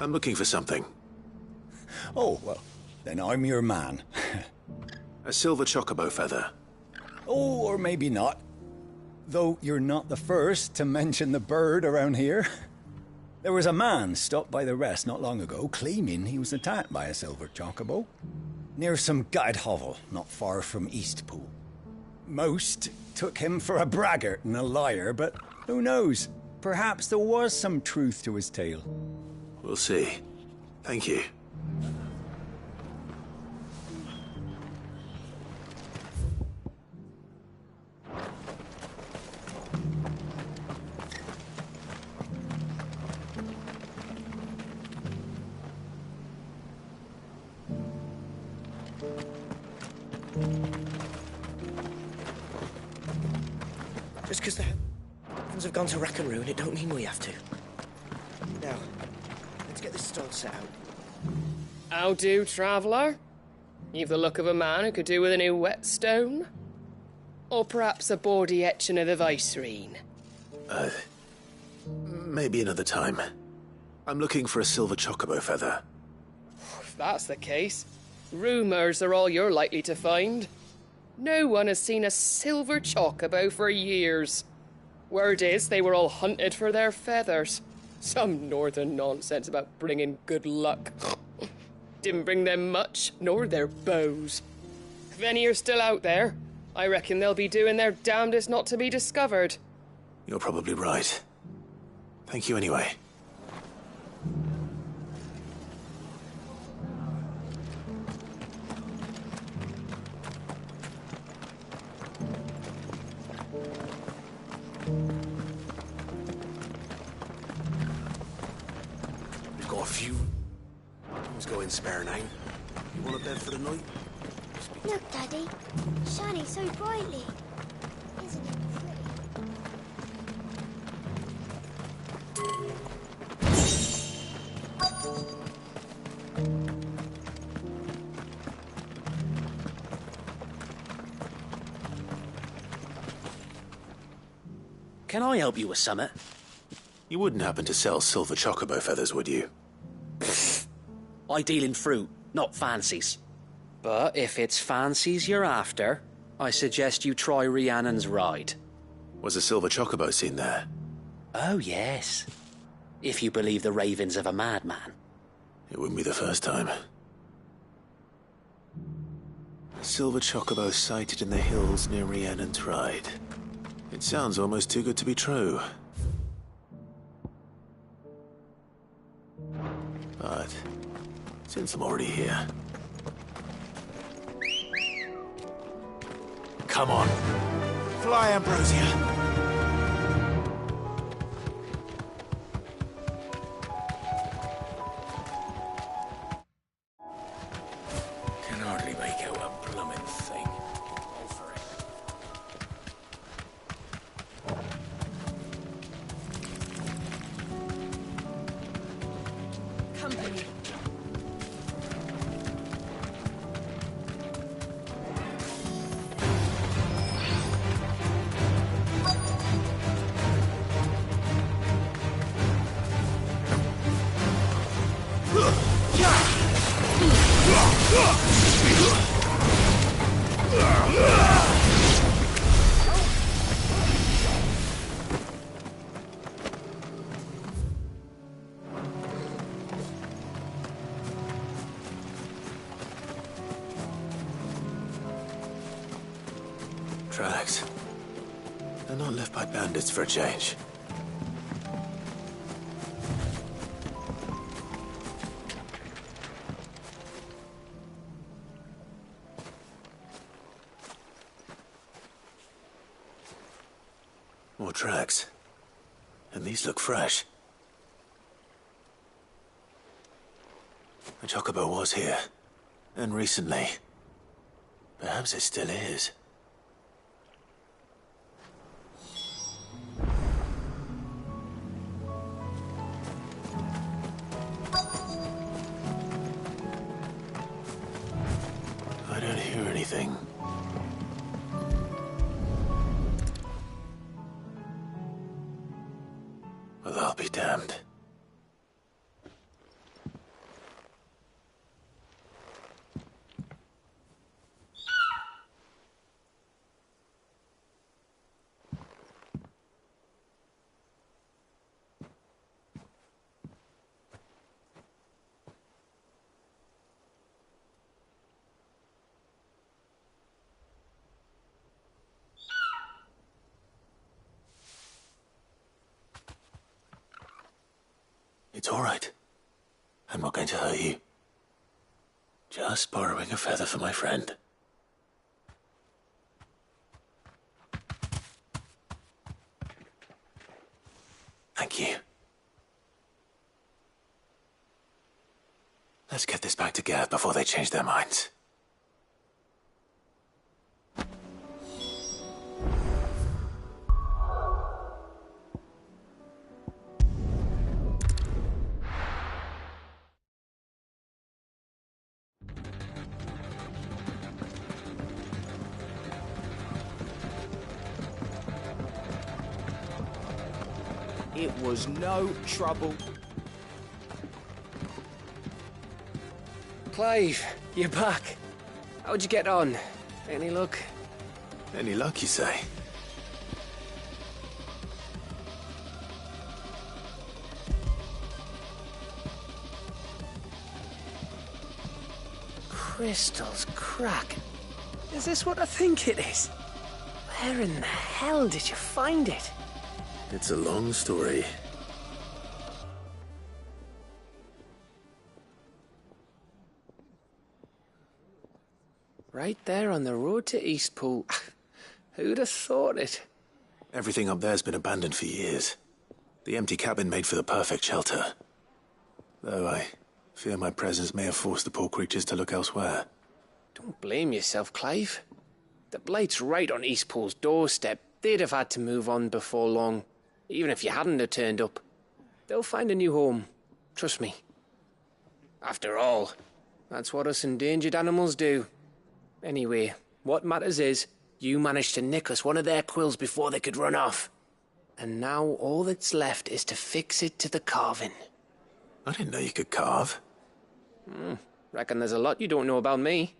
I'm looking for something. Oh, well, then I'm your man. A silver chocobo feather. Oh, or maybe not. Though you're not the first to mention the bird around here. There was a man stopped by the rest not long ago claiming he was attacked by a silver chocobo near some gutted hovel not far from Eastpool. Most took him for a braggart and a liar, but who knows? Perhaps there was some truth to his tale. We'll see. Thank you. Just because the heavens have gone to rack and ruin, it don't mean we have to. Now, let's get this stall set out. How do, traveller? You've the look of a man who could do with a new whetstone. Or perhaps a bawdy etching of the Vicerine. Maybe another time. I'm looking for a silver chocobo feather. If that's the case, rumours are all you're likely to find. No one has seen a silver chocobo for years. Word is they were all hunted for their feathers. Some northern nonsense about bringing good luck. Didn't bring them much, nor their bows. If any are still out there, I reckon they'll be doing their damnedest not to be discovered. You're probably right. Thank you anyway. We've got a few rooms going spare now. You want a bed for the night? Look, Daddy. Shining so brightly. Isn't it pretty? Can I help you with summit? You wouldn't happen to sell silver chocobo feathers, would you? I deal in fruit, not fancies. But if it's fancies you're after, I suggest you try Rhiannon's ride. Was a silver chocobo seen there? Oh, yes. If you believe the ravings of a madman. It wouldn't be the first time. A silver chocobo sighted in the hills near Rhiannon's ride. It sounds almost too good to be true. But since I'm already here... Come on. Fly, Ambrosia. Can hardly make out a blooming thing. All for it. Company. Tracks. They're not left by bandits for a change. More tracks. And these look fresh. The chocobo was here. And recently. Perhaps it still is. I don't hear anything. It's all right. I'm not going to hurt you. Just borrowing a feather for my friend. Thank you. Let's get this back to Gav before they change their minds. It was no trouble. Clive, you're back. How'd you get on? Any luck? Any luck, you say? Crystal's crack. Is this what I think it is? Where in the hell did you find it? It's a long story. Right there on the road to Eastpool. Who'd have thought it? Everything up there's been abandoned for years. The empty cabin made for the perfect shelter. Though I fear my presence may have forced the poor creatures to look elsewhere. Don't blame yourself, Clive. The Blight's right on Eastpool's doorstep. They'd have had to move on before long, even if you hadn't have turned up. They'll find a new home. Trust me. After all, that's what us endangered animals do. Anyway, what matters is, you managed to nick us one of their quills before they could run off. And now all that's left is to fix it to the carving. I didn't know you could carve. Reckon there's a lot you don't know about me.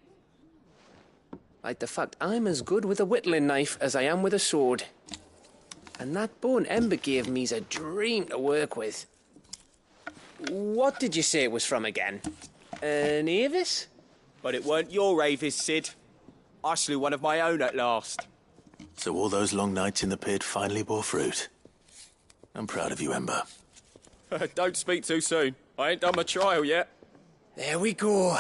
Like the fact I'm as good with a whittling knife as I am with a sword. And that bone Ember gave me's a dream to work with. What did you say it was from again? An Avis? But it weren't your Avis, Sid. I slew one of my own at last. So all those long nights in the pit finally bore fruit. I'm proud of you, Ember. Don't speak too soon. I ain't done my trial yet. There we go.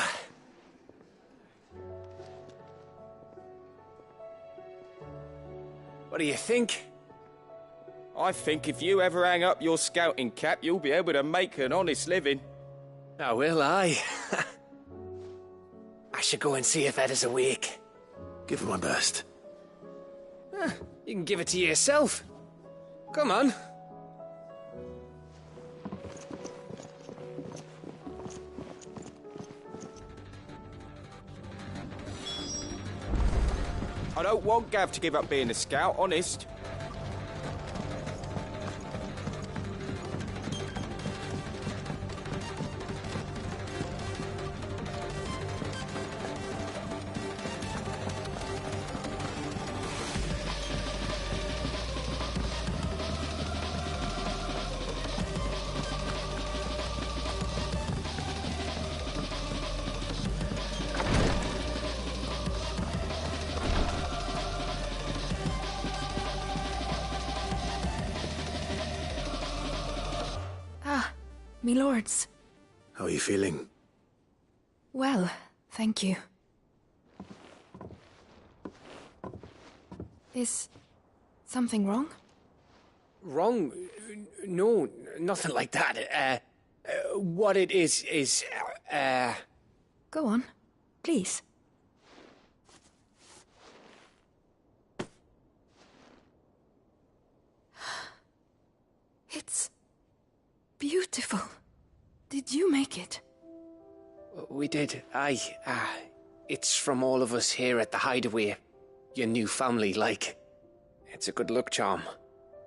What do you think? I think if you ever hang up your scouting cap, you'll be able to make an honest living. Oh, will I? I should go and see if Ed is awake. Give it my best. You can give it to yourself. Come on. I don't want Gav to give up being a scout, honest. Me lords. How are you feeling? Well, thank you. Is something wrong? Wrong? No, nothing like that. What it is... Go on, please. It's beautiful. Did you make it? We did, aye. It's from all of us here at the Hideaway. Your new family, like. It's a good luck charm.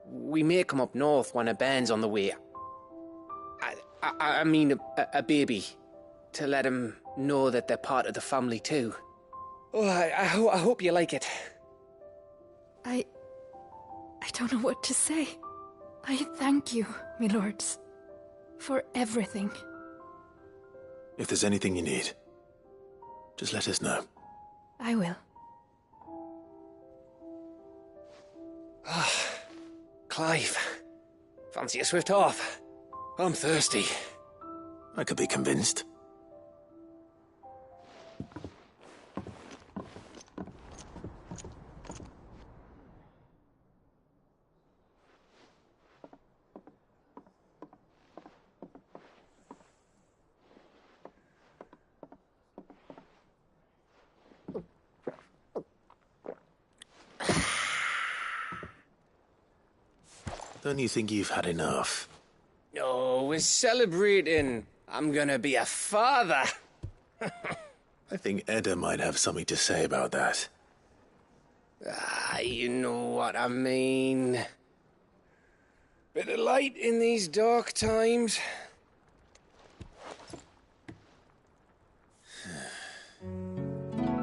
We may come up north when a band's on the way. I mean a baby. To let him know that they're part of the family too. Oh, I hope you like it. I don't know what to say. I thank you, me lords, for everything. If there's anything you need, just let us know. I will. Clive, fancy a swift off? I'm thirsty. I could be convinced. Don't you think you've had enough? Oh, we're celebrating. I'm gonna be a father. I think Edda might have something to say about that. You know what I mean. Bit of light in these dark times.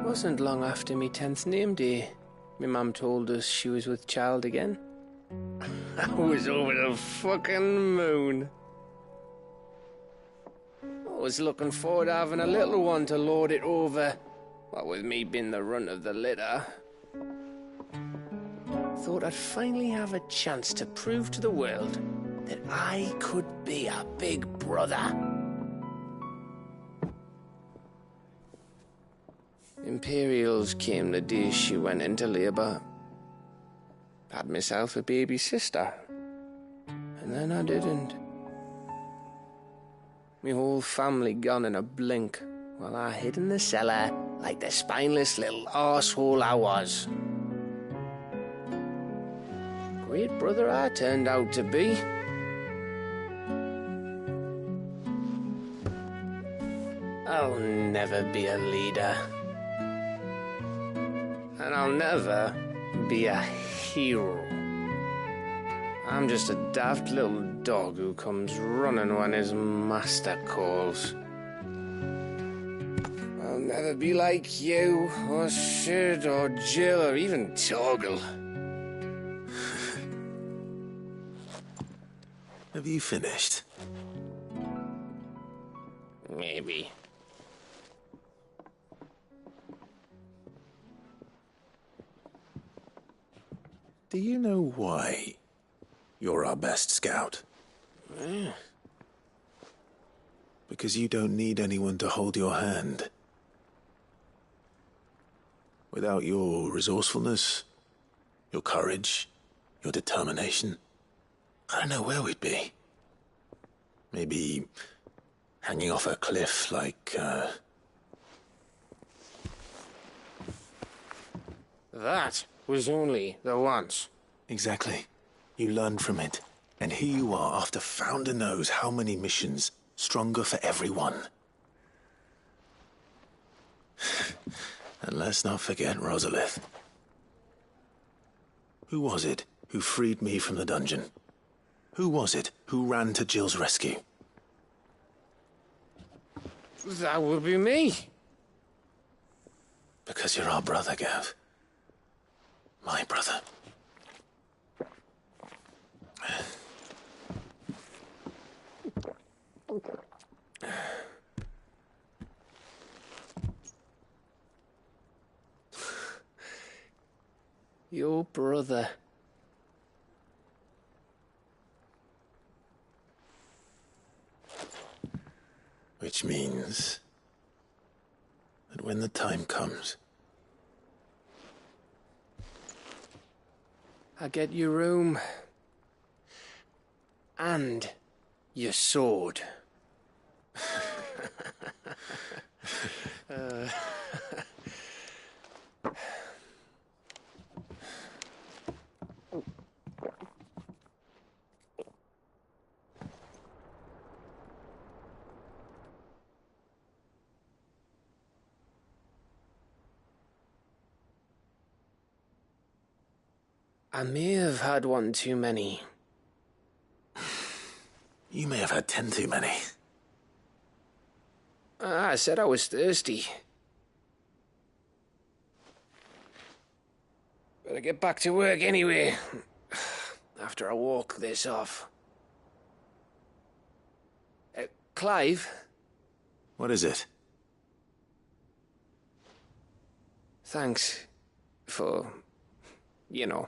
Wasn't long after me 10th name day, my mum told us she was with child again. I was over the fucking moon. I was looking forward to having a little one to lord it over, what with me being the runt of the litter. Thought I'd finally have a chance to prove to the world that I could be a big brother. Imperials came the day she went into labour. Had myself a baby sister. And then I didn't. Me whole family gone in a blink, while I hid in the cellar like the spineless little arsehole I was. Great brother I turned out to be. I'll never be a leader. And I'll never be a hero. I'm just a daft little dog who comes running when his master calls. I'll never be like you, or Sid, or Jill, or even Torgal. Have you finished? Maybe. Do you know why you're our best scout? Because you don't need anyone to hold your hand. Without your resourcefulness, your courage, your determination, I don't know where we'd be. Maybe hanging off a cliff like, That was only the once. Exactly. You learned from it. And here you are after Founder knows how many missions, stronger for everyone. And let's not forget Rosalith. Who was it who freed me from the dungeon? Who was it who ran to Jill's rescue? That would be me. Because you're our brother, Gav. My brother. Your brother. Which means that when the time comes, I get your room. And your sword. I may have had one too many. You may have had 10 too many. I said I was thirsty. Better get back to work anyway. After I walk this off. Clive? What is it? Thanks for, you know.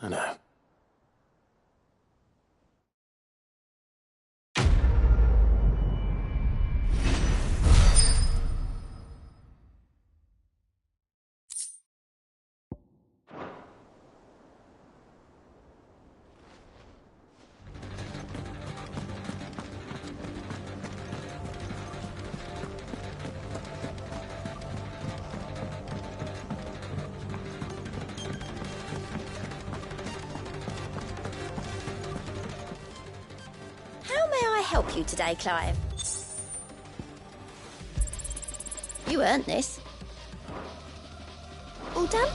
I know. help you today, Clive? You earned this. All done?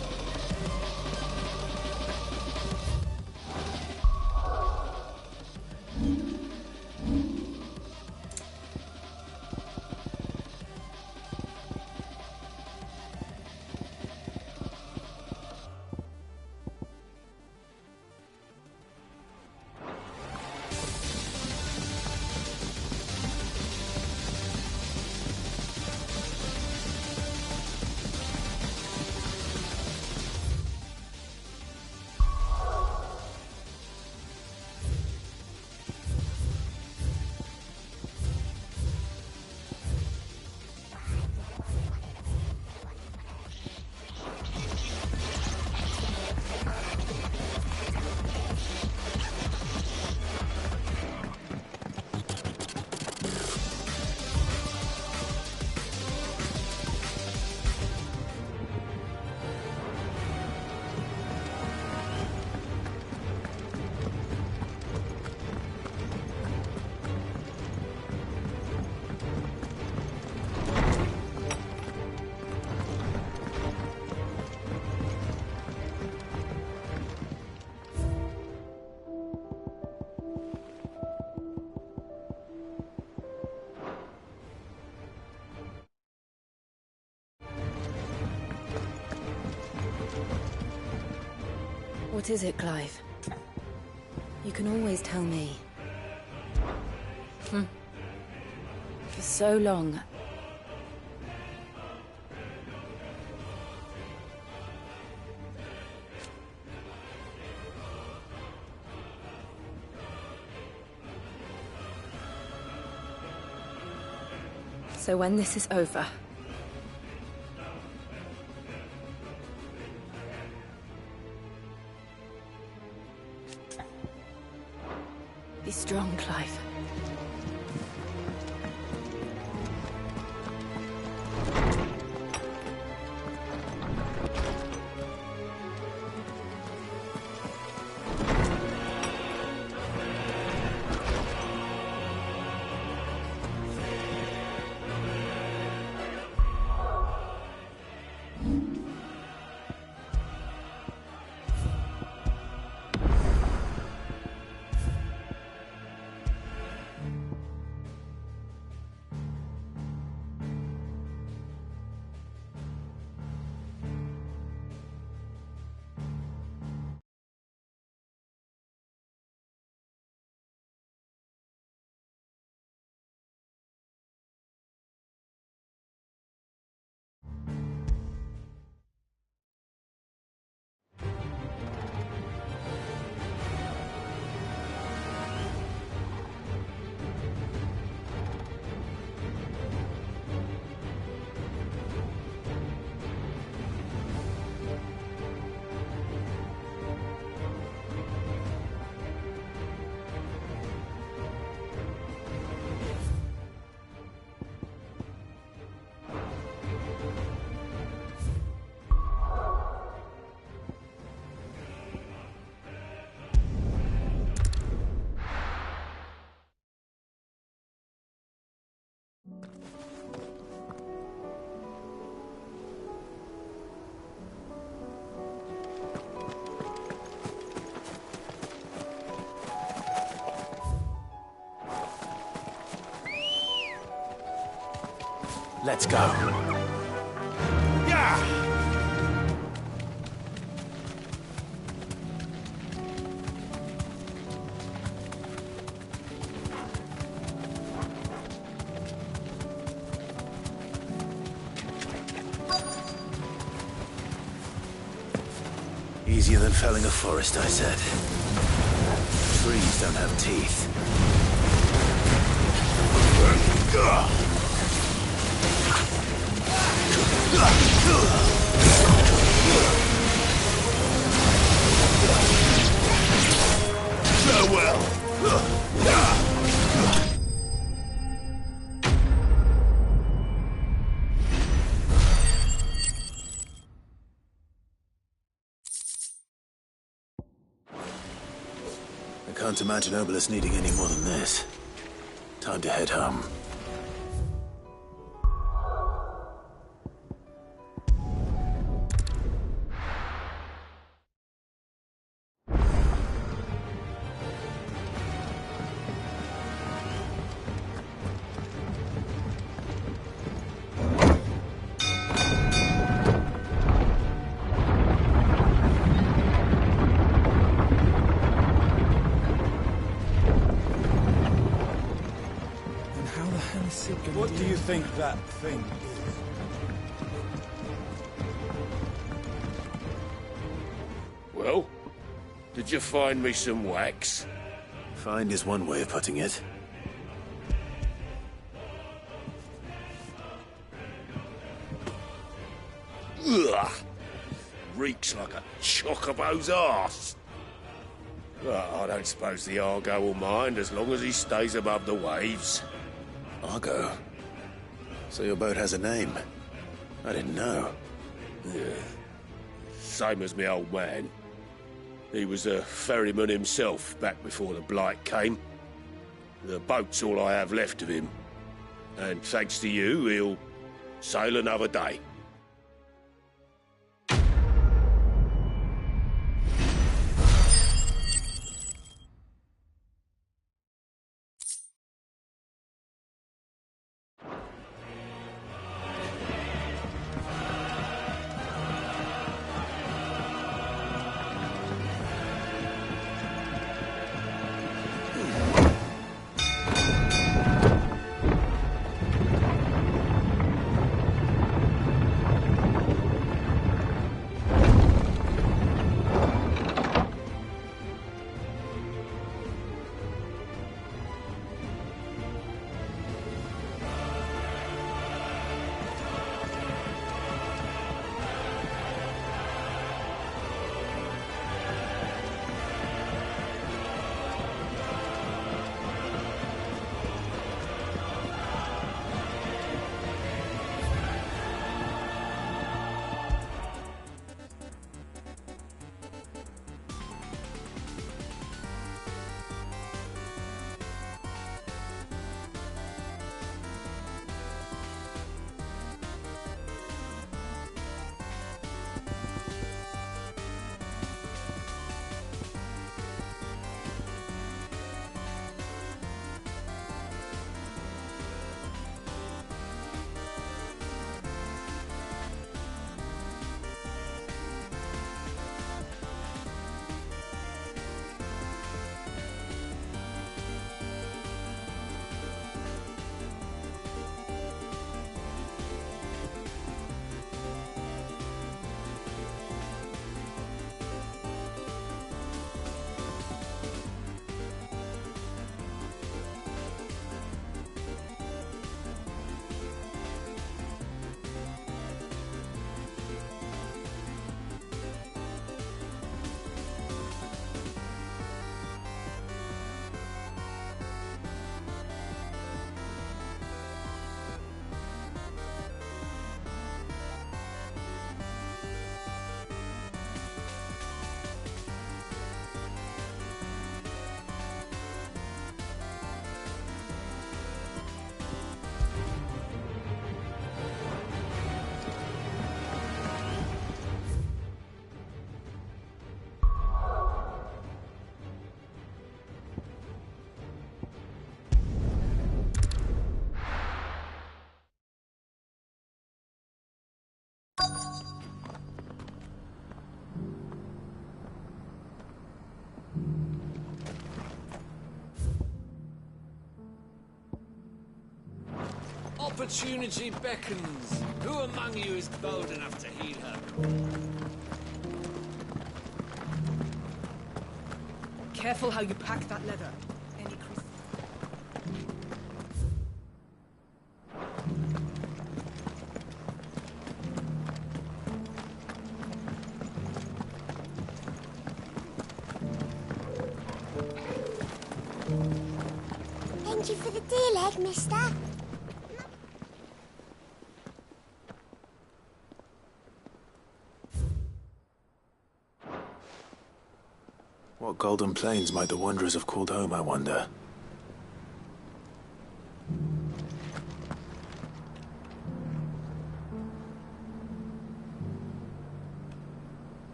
What is it, Clive? You can always tell me. For so long. So when this is over, be strong, Clive. Let's go. Yeah! Easier than felling a forest, I said. Trees don't have teeth. Farewell. I can't imagine Obolus needing any more than this. Time to head home. What do you think that thing is? Well, did you find me some wax? Find is one way of putting it. Ugh! Reeks like a chocobo's arse. Well, I don't suppose the Argo will mind as long as he stays above the waves. Argo? So your boat has a name? I didn't know. Yeah. Same as me old man. He was a ferryman himself back before the Blight came. The boat's all I have left of him. And thanks to you, he'll sail another day. Opportunity beckons. Who among you is bold enough to heed her call? Careful how you pack that leather. Any Thank you for the deer leg, mister. What golden plains might the Wanderers have called home, I wonder?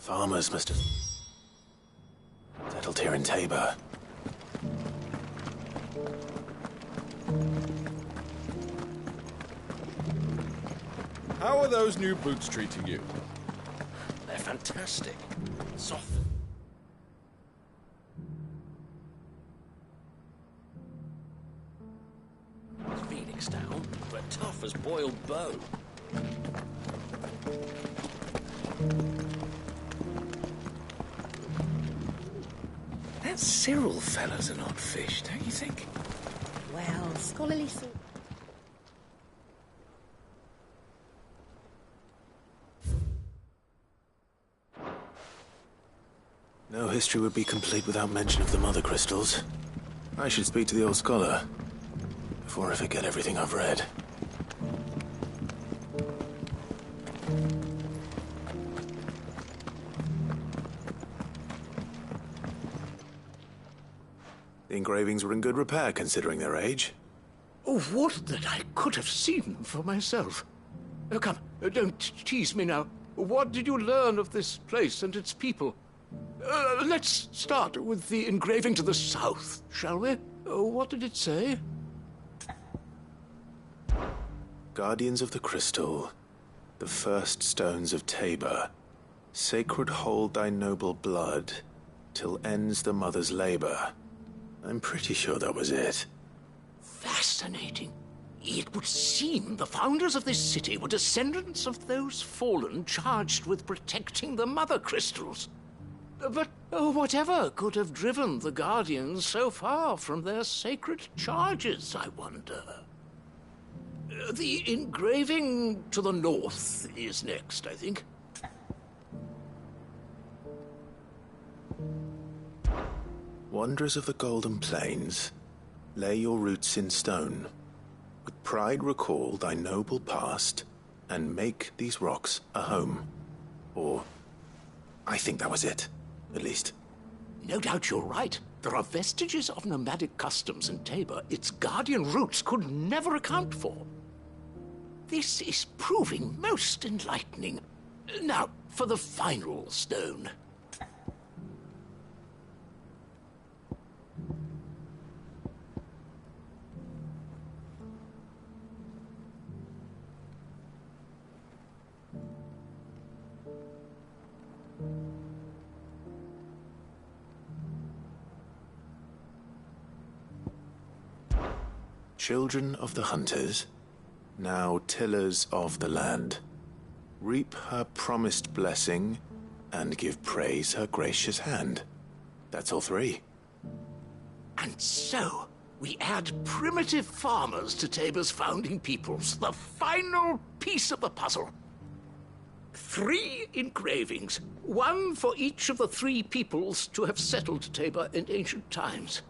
Farmers must have settled here in Tabor. How are those new boots treating you? They're fantastic. Soft. Phoenix down, but tough as boiled bow. That Cyril fella's an odd fish, don't you think? Well, scholarly thought. No history would be complete without mention of the Mother Crystals. I should speak to the old scholar before I forget everything I've read. The engravings were in good repair considering their age. Oh, what that I could have seen for myself. Oh, come, don't tease me now. What did you learn of this place and its people? Let's start with the engraving to the south, shall we? What did it say? Guardians of the Crystal, the first stones of Tabor, sacred hold thy noble blood, till ends the mother's labor. I'm pretty sure that was it. Fascinating. It would seem the founders of this city were descendants of those fallen charged with protecting the Mother Crystals. But whatever could have driven the Guardians so far from their sacred charges, I wonder? The engraving to the north is next, I think. Wanderers of the Golden Plains, lay your roots in stone. With pride recall thy noble past, and make these rocks a home. Or, I think that was it, at least. No doubt you're right. There are vestiges of nomadic customs in Tabor its guardian roots could never account for. This is proving most enlightening. Now, for the final stone. Children of the hunters, now tillers of the land, reap her promised blessing and give praise her gracious hand. That's all three. And so, we add primitive farmers to Tabor's founding peoples, the final piece of the puzzle. 3 engravings, one for each of the 3 peoples to have settled Tabor in ancient times.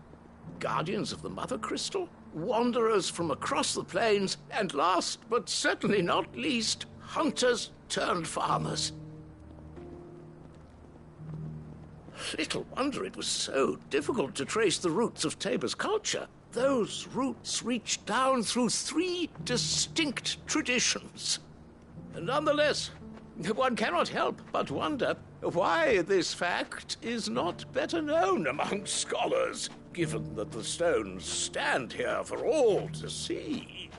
Guardians of the Mother Crystal, wanderers from across the plains, and last but certainly not least, hunters turned farmers. Little wonder it was so difficult to trace the roots of Tabor's culture. Those roots reach down through 3 distinct traditions. Nonetheless, one cannot help but wonder why this fact is not better known among scholars, given that the stones stand here for all to see.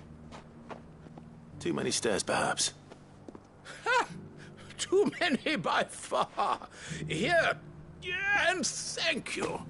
Too many stairs, perhaps. Ha! Too many by far. Here, and thank you.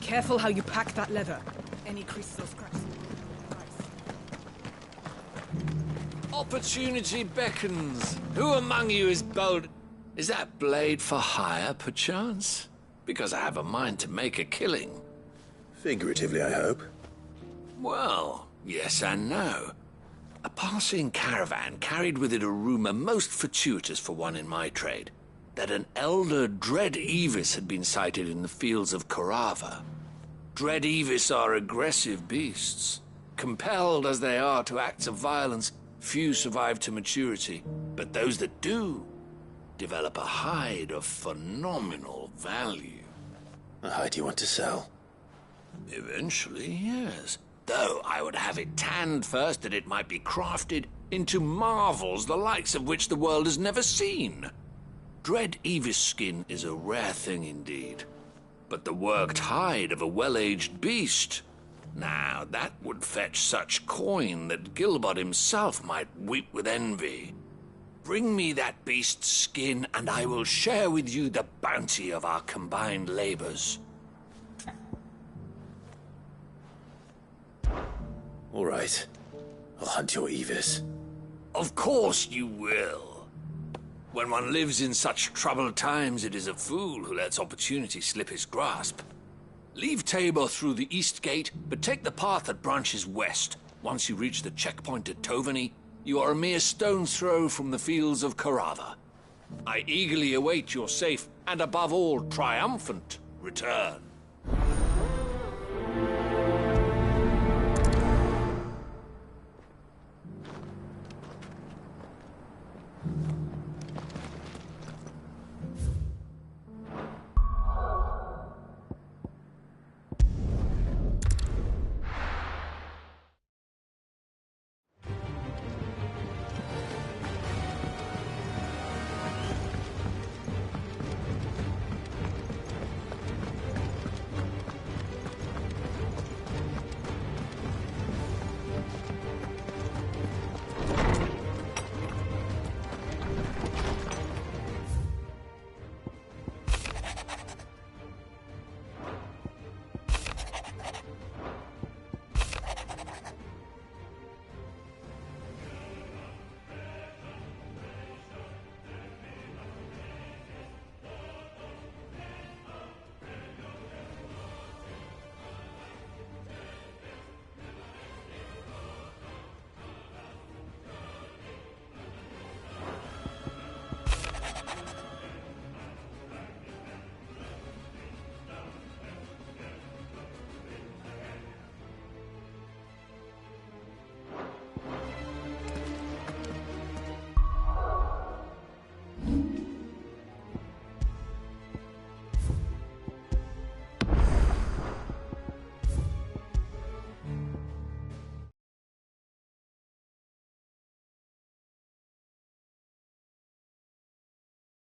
Careful how you pack that leather. Any creases or scratches. Opportunity beckons. Who among you is bold? Is that blade for hire, perchance? Because I have a mind to make a killing. Figuratively, I hope. Well, yes and no. A passing caravan carried with it a rumour most fortuitous for one in my trade, that an elder Dread Evis had been sighted in the fields of Corava. Dread Evis are aggressive beasts. Compelled as they are to acts of violence, few survive to maturity, but those that do develop a hide of phenomenal value. A hide you want to sell? Eventually, yes. Though I would have it tanned first that it might be crafted into marvels the likes of which the world has never seen. Dread Evis skin is a rare thing indeed. But the worked hide of a well-aged beast, now that would fetch such coin that Gilbert himself might weep with envy. Bring me that beast's skin, and I will share with you the bounty of our combined labors. All right. I'll hunt your Evis. Of course you will. When one lives in such troubled times, it is a fool who lets opportunity slip his grasp. Leave Tabor through the east gate, but take the path that branches west. Once you reach the checkpoint at Tovany, you are a mere stone's throw from the fields of Corava. I eagerly await your safe, and above all, triumphant return.